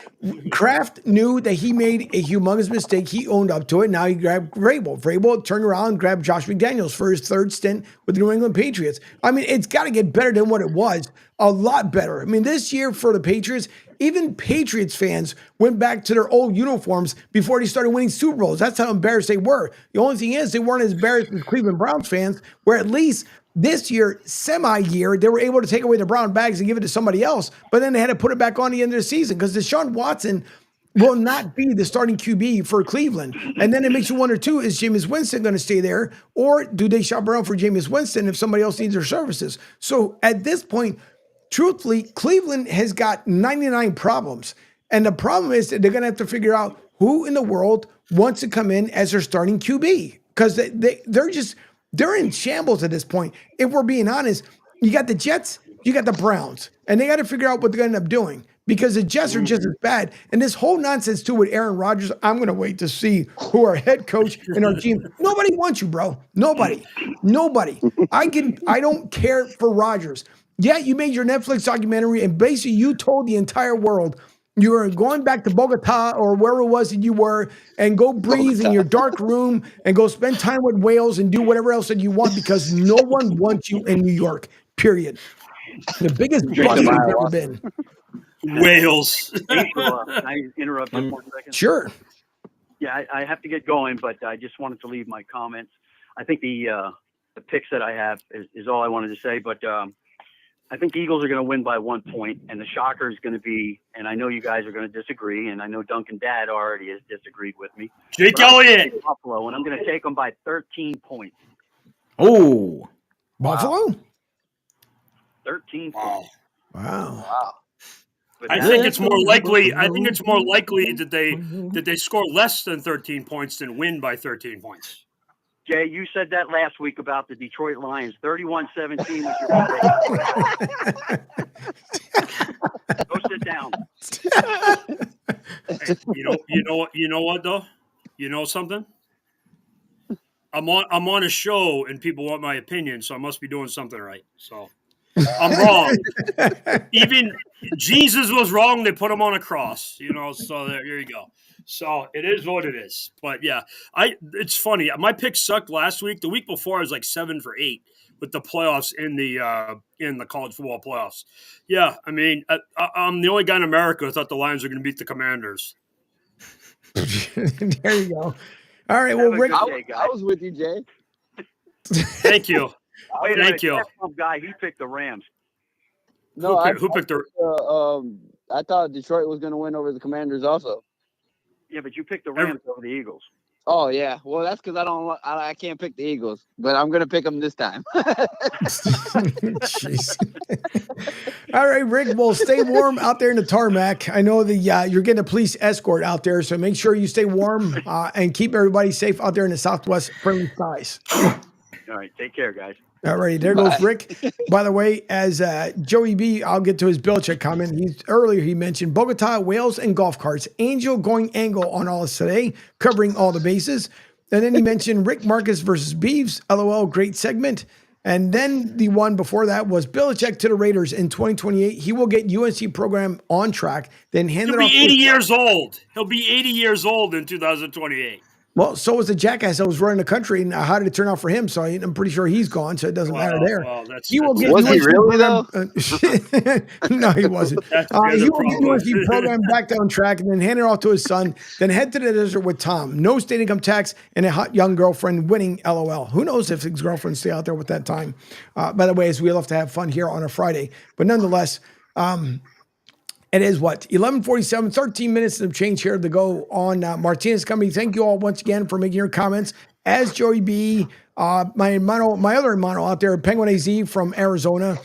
Kraft knew that he made a humongous mistake. He owned up to it. Now he grabbed Vrabel. Vrabel turned around and grabbed Josh McDaniels for his 3rd stint with the New England Patriots. I mean, it's got to get better than what it was. A lot better. I mean, this year for the Patriots, even Patriots fans went back to their old uniforms before they started winning Super Bowls. That's how embarrassed they were. The only thing is they weren't as embarrassed as Cleveland Browns fans, where at least this year, semi-year, they were able to take away the brown bags and give it to somebody else, but then they had to put it back on the end of the season because Deshaun Watson will not be the starting QB for Cleveland. And then it makes you wonder, too, is Jameis Winston going to stay there, or do they shop around for Jameis Winston if somebody else needs their services? So at this point, truthfully, Cleveland has got 99 problems. And the problem is that they're going to have to figure out who in the world wants to come in as their starting QB because they're in shambles at this point. If we're being honest, you got the Jets, you got the Browns, and they got to figure out what they're going to end up doing because the Jets are just as bad. And this whole nonsense too with Aaron Rodgers, I'm going to wait to see who our head coach and our team. Nobody wants you, bro. Nobody. I don't care for Rodgers. Yeah, you made your Netflix documentary and basically you told the entire world you were going back to Bogota or wherever it was that you were and go breathe in your dark room and go spend time with whales and do whatever else that you want because no one wants you in New York, period. The biggest bust you've ever been. Whales. Can I interrupt just 1 second? Sure. Yeah, I have to get going, but I just wanted to leave my comments. I think the picks that I have is all I wanted to say, but I think the Eagles are going to win by 1 point, and the shocker is going to be, and I know you guys are going to disagree, and I know Duncan Dad already has disagreed with me. Jake Elliott. Buffalo, and I'm going to take them by 13 points. Oh. Buffalo? 13 points. Wow. I think it's more likely that they score less than 13 points than win by 13 points. Jay, you said that last week about the Detroit Lions. 31-17 was your pick. Go sit down. You know what though? You know something? I'm on a show and people want my opinion, so I must be doing something right. So I'm wrong. Even Jesus was wrong. They put him on a cross, so there you go. So it is what it is. But yeah, it's funny. My pick sucked last week. The week before I was like 7 for 8 with the playoffs in the college football playoffs. Yeah, I mean, I'm the only guy in America who thought the Lions were going to beat the Commanders. There you go. All right, well, Rick, I was with you, Jay. Thank you. Thank you. Guy, he picked the Rams. No, who picked the? I thought Detroit was going to win over the Commanders also. Yeah, but you picked the Rams over the Eagles. Oh yeah, well that's because I can't pick the Eagles, but I'm gonna pick them this time. Jeez. All right, Rick. Well, stay warm out there in the tarmac. I know you're getting a police escort out there, so make sure you stay warm and keep everybody safe out there in the Southwest friendly skies. All right, take care, guys. All righty, there goes Rick. By the way, as Joey B, I'll get to his Belichick comment. Earlier he mentioned Bogota, Wales, and golf carts. Angel going angle on all this today, covering all the bases. And then he mentioned Rick Marcus versus Beeves. LOL, great segment. And then the one before that was Belichick to the Raiders in 2028. He will get UNC program on track, then hand He'll it off. be 80 years old. He'll be 80 years old in 2028. Well, so was the jackass that was running the country, and how did it turn out for him? So I'm pretty sure he's gone, so it doesn't matter there. He will get Was he UNC really, program, no, he wasn't. He will get UNC program back on track and then hand it off to his son, then head to the desert with Tom. No state income tax and a hot young girlfriend winning, LOL. Who knows if his girlfriend stay out there with that time? By the way, as we love to have fun here on a Friday. But nonetheless, it is what? 11:47, 13 minutes of change here to go on Martinez Company. Thank you all once again for making your comments. As Joey B, my other hermano out there, Penguin AZ from Arizona.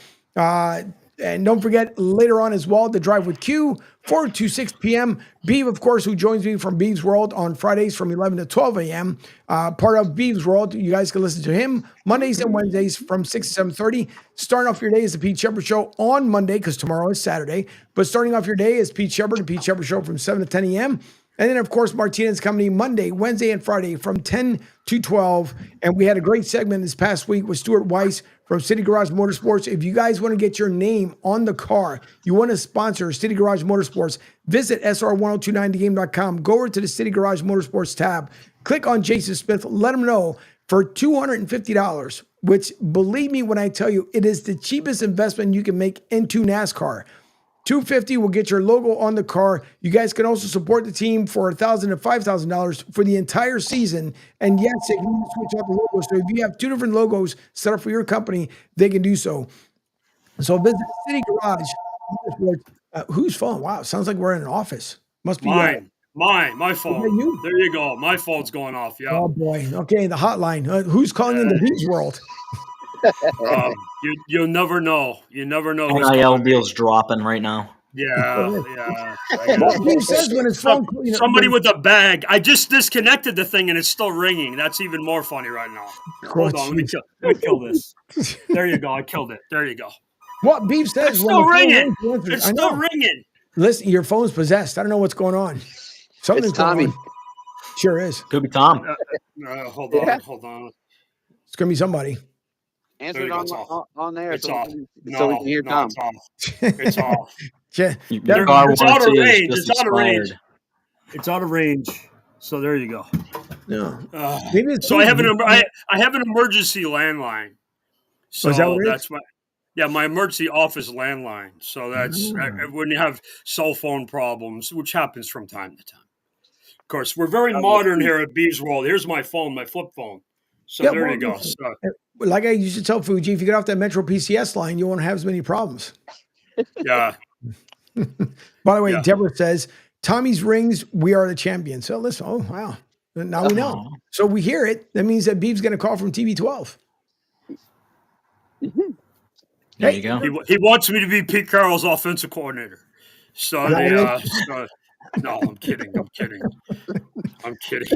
And don't forget, later on as well, The Drive with Q, 4 to 6 p.m. Beeve, of course, who joins me from Beeve's World on Fridays from 11 to 12 a.m. Part of Beeve's World. You guys can listen to him Mondays and Wednesdays from 6 to 7:30. Starting off your day is the Pete Shepard Show on Monday because tomorrow is Saturday. But starting off your day is Pete Shepard, the Pete Shepard Show from 7 to 10 a.m. And then, of course, Martinez Company Monday, Wednesday, and Friday from 10 to 12. And we had a great segment this past week with Stuart Weiss from City Garage Motorsports. If you guys want to get your name on the car, you want to sponsor City Garage Motorsports, visit sr1029thegame.com. Go over to the City Garage Motorsports tab. Click on Jason Smith. Let him know for $250, which, believe me when I tell you, it is the cheapest investment you can make into NASCAR. $250 will get your logo on the car. You guys can also support the team for $1,000 to $5,000 for the entire season. And yes, they can switch out the logos. So if you have two different logos set up for your company, they can do so. So visit City Garage. Whose phone? Wow, sounds like we're in an office. Must be mine. My phone. You? There you go. My phone's going off. Yeah. Oh boy. Okay, the hotline. Who's calling in the Beach World? You'll never know. You never know. NIL deal's dropping right now. Yeah. He says when it's phone, somebody with a bag. I just disconnected the thing and it's still ringing. That's even more funny right now. Hold on, let me kill this. There you go. I killed it. There you go. What Beef says? It's still ringing. It's still ringing. Listen, your phone's possessed. I don't know what's going on. Something's Tommy. going on. Sure is. Could be Tom. Hold on. It's gonna be somebody. Answer it on there. It's off. So we can hear Tom. It's off. It's off. Yeah. It's out of range. It's out of range. It's out of range. So there you go. Yeah. So I have an emergency landline. So that's my emergency office landline. So that's when you have cell phone problems, which happens from time to time. Of course, we're very modern here at Bees World. Here's my phone, my flip phone. So there you go. So, like I used to tell Fuji, if you get off that Metro PCS line, you won't have as many problems. Yeah. By the way, Deborah says, Tommy's rings, we are the champions. So listen, oh, wow. Now we know. So we hear it. That means that Beeb's going to call from TB12. There you go. He wants me to be Pete Carroll's offensive coordinator. So no, I'm kidding. I'm kidding.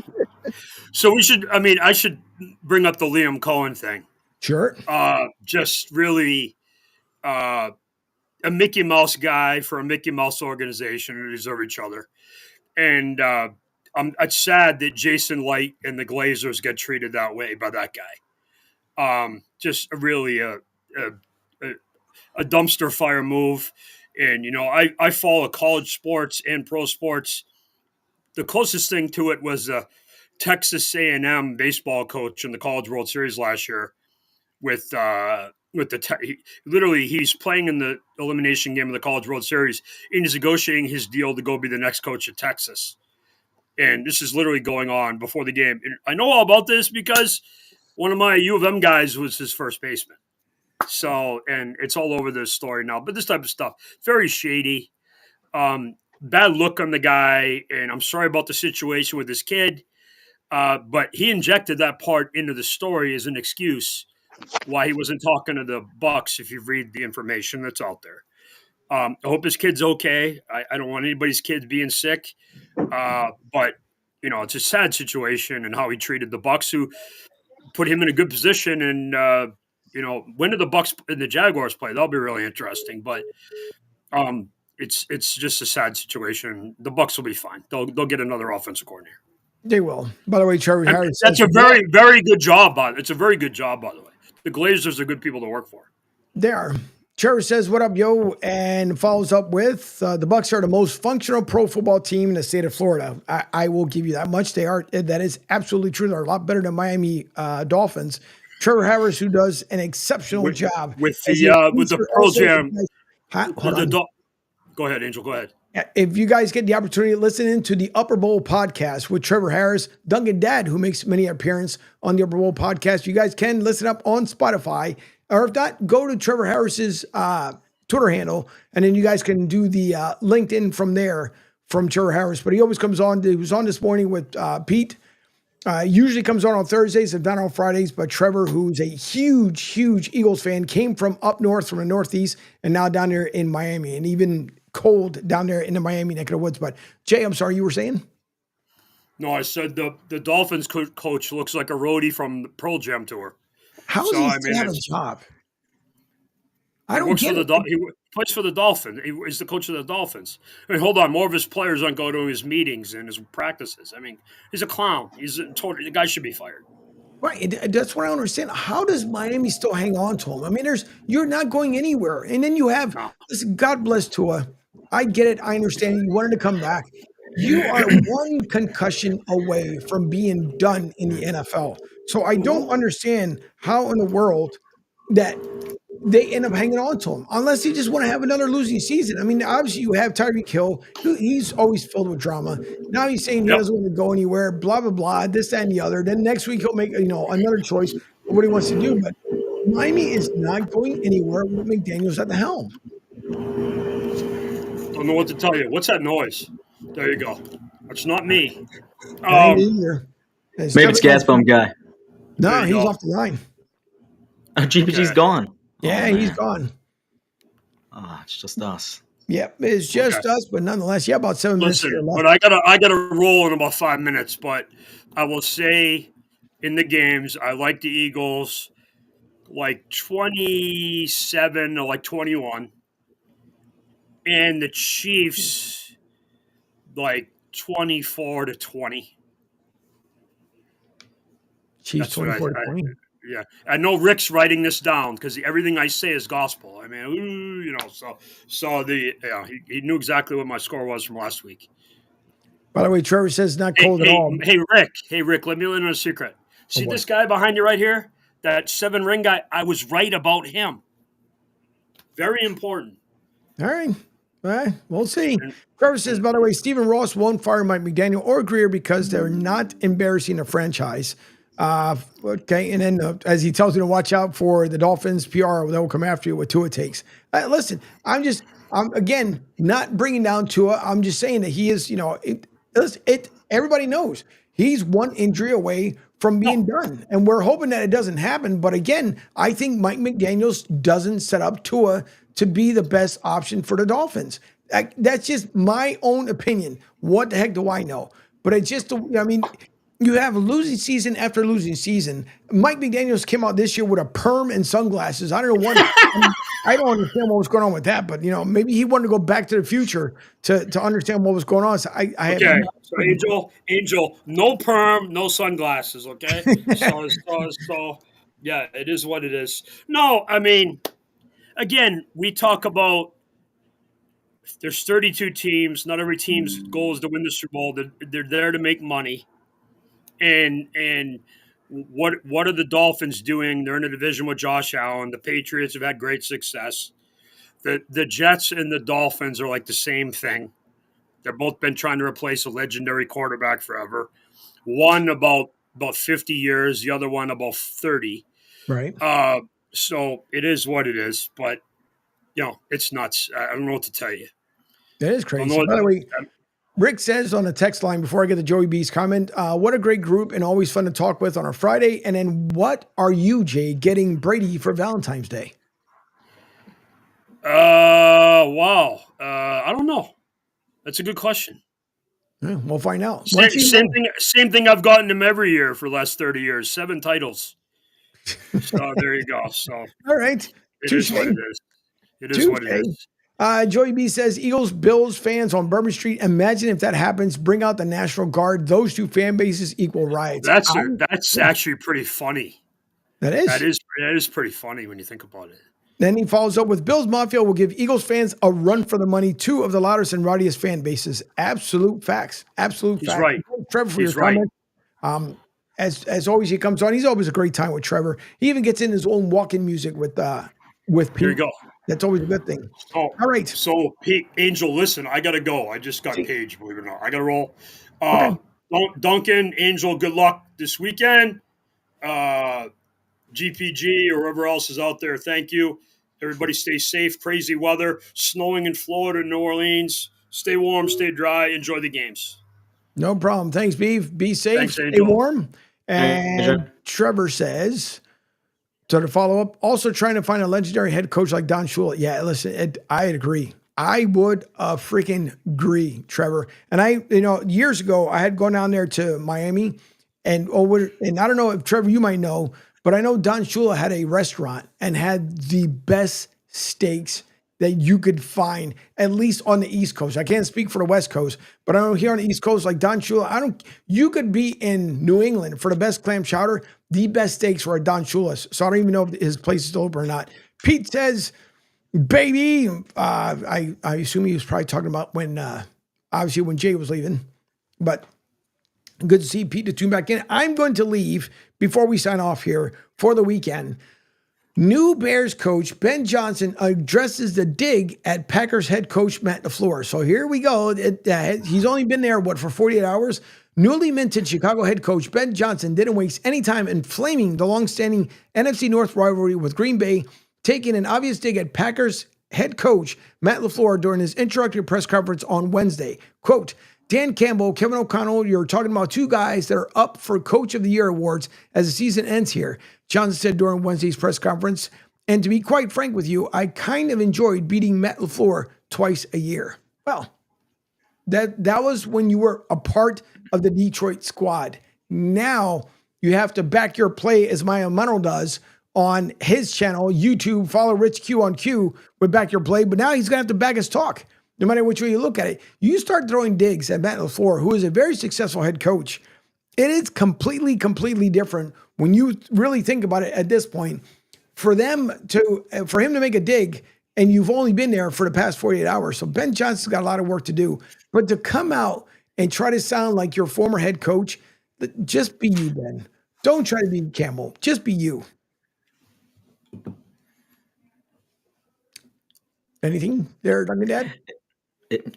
So I should bring up the Liam Cohen thing. Sure. Just really a Mickey Mouse guy for a Mickey Mouse organization who deserve each other. And it's sad that Jason Light and the Glazers get treated that way by that guy. Just really a dumpster fire move. And, I follow college sports and pro sports. The closest thing to it was Texas A&M baseball coach in the College World Series last year with he's playing in the elimination game of the College World Series and he's negotiating his deal to go be the next coach at Texas. And this is literally going on before the game. And I know all about this because one of my U of M guys was his first baseman. So, and it's all over this story now. But this type of stuff, very shady. Bad look on the guy, and I'm sorry about the situation with this kid. But he injected that part into the story as an excuse why he wasn't talking to the Bucks. If you read the information that's out there, I hope his kid's okay. I don't want anybody's kids being sick. But it's a sad situation and how he treated the Bucks, who put him in a good position, and when do the Bucks and the Jaguars play? That'll be really interesting. But it's just a sad situation. The Bucks will be fine. They'll get another offensive coordinator. They will. By the way, Trevor Harris. That's a very, very good job. It's a very good job, by the way. The Glazers are good people to work for. They are. Trevor says, "What up, yo?" and follows up with, "The Bucks are the most functional pro football team in the state of Florida." I will give you that much. They are. That is absolutely true. They're a lot better than Miami Dolphins. Trevor Harris, who does an exceptional job with the Pearl Jam. Go ahead, Angel. Go ahead. If you guys get the opportunity to listen into the Upper Bowl podcast with Trevor Harris, Duncan Dad, who makes many appearances on the Upper Bowl podcast, you guys can listen up on Spotify. Or if not, go to Trevor Harris's Twitter handle, and then you guys can do the LinkedIn from there from Trevor Harris. But he always comes on. He was on this morning with Pete. Usually comes on Thursdays and not on Fridays. But Trevor, who's a huge, huge Eagles fan, came from up north, from the Northeast, and now down there in Miami, and even cold down there in the Miami neck of the woods. But Jay, I'm sorry, you were saying? No, I said the Dolphins coach looks like a roadie from the Pearl Jam tour. How does he still have a job? I don't get it. He plays for the Dolphins. He's the coach of the Dolphins. I mean, hold on. More of his players don't go to his meetings and his practices. I mean, he's a clown. The guy should be fired. Right. That's what I don't understand. How does Miami still hang on to him? I mean, you're not going anywhere. And then you have, listen, God bless Tua. I get it. I understand. You wanted to come back. You are one concussion away from being done in the NFL. So I don't understand how in the world that they end up hanging on to him, unless he just want to have another losing season. I mean, obviously you have Tyreek Hill. He's always filled with drama. Now he's saying he doesn't want to go anywhere, blah, blah, blah, this, that, and the other. Then next week he'll make, another choice of what he wants to do. But Miami is not going anywhere with McDaniels at the helm. Don't know what to tell you. What's that noise? There you go. That's not me. Maybe it's Gas Bump Guy. No, he's off the line. GPG's gone. Yeah, he's gone. It's just us. Yeah, it's just us, but nonetheless, about 7 minutes here left. But I gotta roll in about 5 minutes. But I will say, in the games, I like the Eagles like 27 or like 21, and the Chiefs like 24-20. Chiefs 24-20. Yeah, I know Rick's writing this down because everything I say is gospel. I mean, he knew exactly what my score was from last week. By the way, Trevor says not cold at all. Hey, Rick, let me let in a secret. See this guy behind you right here? That 7-ring guy? I was right about him. Very important. All right. We'll see. Trevor says, by the way, Stephen Ross won't fire Mike McDaniel or Greer because they're not embarrassing the franchise. Okay, and then as he tells you to watch out for the Dolphins PR, they'll come after you with Tua takes. Listen, I'm again not bringing down Tua. I'm just saying that he is, everybody knows he's one injury away from being done, and we're hoping that it doesn't happen. But again, I think Mike McDaniels doesn't set up Tua to be the best option for the Dolphins. That's just my own opinion. What the heck do I know? But it's just, you have losing season after losing season. Mike McDaniels came out this year with a perm and sunglasses. I don't know what. I don't understand what was going on with that, but maybe he wanted to go back to the future to understand what was going on. So so Angel, no perm, no sunglasses. Okay, so yeah, it is what it is. No, I mean, again, we talk about there's 32 teams. Not every team's goal is to win the Super Bowl. They're there to make money. And what are the Dolphins doing? They're in a division with Josh Allen. The Patriots have had great success. The Jets and the Dolphins are like the same thing. They've both been trying to replace a legendary quarterback forever. One about 50 years, the other one about 30. Right. So it is what it is, but it's nuts. I don't know what to tell you. That is crazy. By the way, Rick says on the text line, before I get to Joey B's comment, what a great group and always fun to talk with on a Friday. And then what are you, Jay, getting Brady for Valentine's Day? Wow. I don't know. That's a good question. Yeah, we'll find out. Same thing I've gotten him every year for the last 30 years. 7 titles. So there you go. So All right. it Touche. is what it is. It is what it is. Joey B says, Eagles, Bills fans on Bourbon Street. Imagine if that happens. Bring out the National Guard. Those two fan bases equal riots. That's actually pretty funny. That is. That is pretty funny when you think about it. Then he follows up with Bills Mafia will give Eagles fans a run for the money. Two of the loudest and rowdiest fan bases. Absolute facts. Absolute He's facts. right. Trevor, for He's your right. comment. As always, he comes on. He's always a great time with Trevor. He even gets in his own walk-in music with Pete. Here you go. That's always a good thing. All right. So, Pete, Angel, listen, I got to go. I just got paged, believe it or not. I got to roll. Okay. Duncan, Angel, good luck this weekend. GPG or whoever else is out there, thank you. Everybody stay safe. Crazy weather. Snowing in Florida, New Orleans. Stay warm, stay dry. Enjoy the games. No problem. Thanks, Beef. Be safe. Thanks, Stay Angel. warm. And Trevor says, so to follow up, also trying to find a legendary head coach like Don Shula. Yeah, listen, I agree. I would freaking agree, Trevor. And years ago, I had gone down there to Miami, and I don't know if Trevor, you might know, but I know Don Shula had a restaurant and had the best steaks that you could find, at least on the East Coast. I can't speak for the West Coast, but I know here on the East Coast, like Don Shula, you could be in New England for the best clam chowder. The best steaks were at Don Shula's. So I don't even know if his place is still open or not. Pete says, baby, I assume he was probably talking about when Jay was leaving, but good to see Pete to tune back in. I'm going to leave before we sign off here for the weekend. New Bears coach Ben Johnson addresses the dig at Packers head coach Matt LaFleur. So here we go. He's only been there, for 48 hours? Newly minted Chicago head coach Ben Johnson didn't waste any time inflaming the longstanding NFC North rivalry with Green Bay, taking an obvious dig at Packers head coach Matt LaFleur during his introductory press conference on Wednesday. Quote, Dan Campbell, Kevin O'Connell, you're talking about two guys that are up for Coach of the Year awards as the season ends here, Johnson said during Wednesday's press conference. And to be quite frank with you, I kind of enjoyed beating Matt LaFleur twice a year. Well, that was when you were a part of the Detroit squad. Now you have to back your play as Maya Munro does on his channel, YouTube. Follow Rich Q on Q with Back Your Play. But now he's going to have to back his talk. No matter which way you look at it, you start throwing digs at Matt LaFleur, who is a very successful head coach. It is completely different when you really think about it at this point. For him to make a dig, and you've only been there for the past 48 hours. So Ben Johnson's got a lot of work to do. But to come out and try to sound like your former head coach, just be you, Ben. Don't try to be Campbell. Just be you. Anything there, Duncan Dad?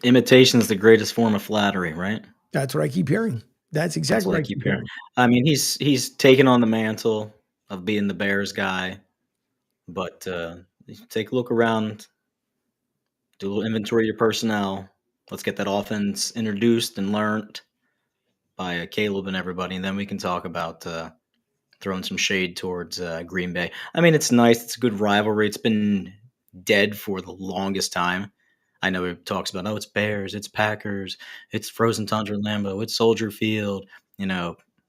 Imitation is the greatest form of flattery, right? That's what I keep hearing. That's exactly what I keep hearing. I mean, he's taken on the mantle of being the Bears guy, but take a look around, do a little inventory of your personnel. Let's get that offense introduced and learned by Caleb and everybody, and then we can talk about throwing some shade towards Green Bay. I mean, it's nice. It's a good rivalry. It's been dead for the longest time. I know it talks about, it's Bears, it's Packers, it's Frozen Tundra Lambeau, it's Soldier Field,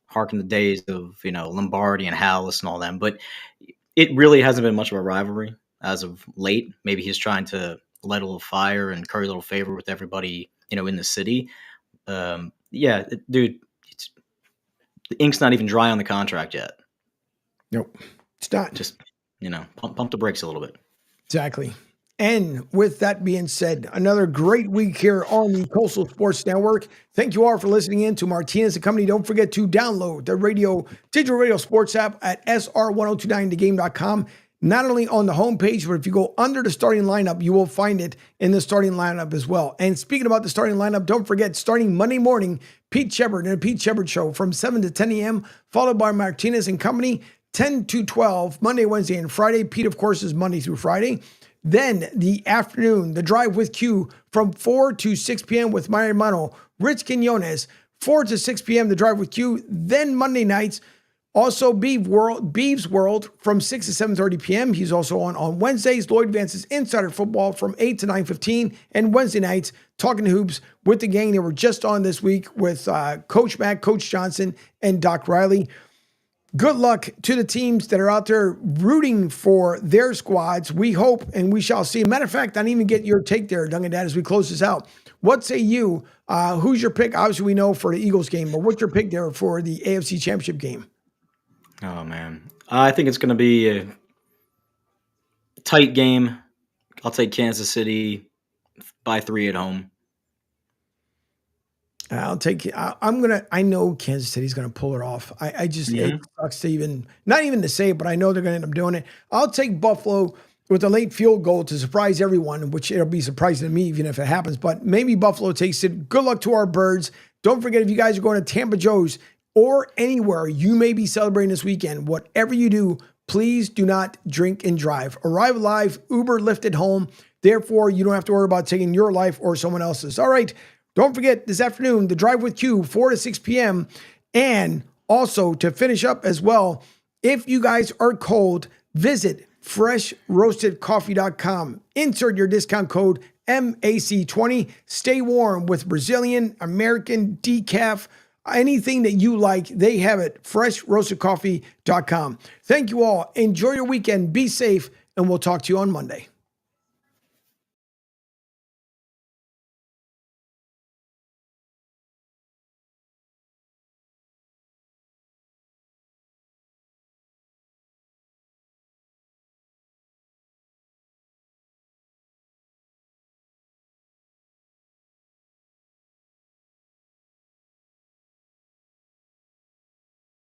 harken the days of, Lombardi and Hallis and all them. But it really hasn't been much of a rivalry as of late. Maybe he's trying to light a little fire and curry a little favor with everybody, in the city. Dude, the ink's not even dry on the contract yet. Nope, it's not. Just, pump the brakes a little bit. Exactly. And with that being said, another great week here on the Coastal Sports Network. Thank you all for listening in to Martinez Company. Don't forget to download the digital radio sports app at sr1029thegame.com. Not only on the homepage, but if you go under the starting lineup, you will find it in the starting lineup as well. And speaking about the starting lineup, don't forget, starting Monday morning, Pete Shepard and the Pete Shepard Show from 7 to 10 a.m., followed by Martinez and Company, 10 to 12, Monday, Wednesday, and Friday. Pete, of course, is Monday through Friday. Then the afternoon, the drive with Q from 4 to 6 p.m. with my hermano, Rich Quinones, 4 to 6 p.m. the drive with Q. Then Monday nights, also Beeves World from 6 to 7:30 p.m. He's also on Wednesdays, Lloyd Vance's Insider Football from 8 to 9:15. And Wednesday nights, Talking Hoops with the gang. They were just on this week with Coach Mack, Coach Johnson, and Doc Riley. good luck to the teams that are out there rooting for their squads. We hope and we shall see. Matter of fact, I didn't even get your take there, Duncan Dad, as we close this out. What say you? Who's your pick? Obviously, we know for the Eagles game, but what's your pick there for the AFC Championship game? Oh, man. I think it's going to be a tight game. I'll take Kansas City by 3 at home. I know Kansas City's going to pull it off. It sucks to not even to say it, but I know they're going to end up doing it. I'll take Buffalo with a late field goal to surprise everyone, which it'll be surprising to me even if it happens, but maybe Buffalo takes it. Good luck to our Birds. Don't forget, if you guys are going to Tampa Joe's or anywhere you may be celebrating this weekend, whatever you do, please do not drink and drive. Arrive alive, Uber, Lyft at home. Therefore, you don't have to worry about taking your life or someone else's. All right. Don't forget, this afternoon, the Drive with Q, 4 to 6 p.m. And also, to finish up as well, if you guys are cold, visit FreshRoastedCoffee.com. Insert your discount code MAC20. Stay warm with Brazilian, American, decaf, anything that you like. They have it. FreshRoastedCoffee.com. Thank you all. Enjoy your weekend. Be safe, and we'll talk to you on Monday.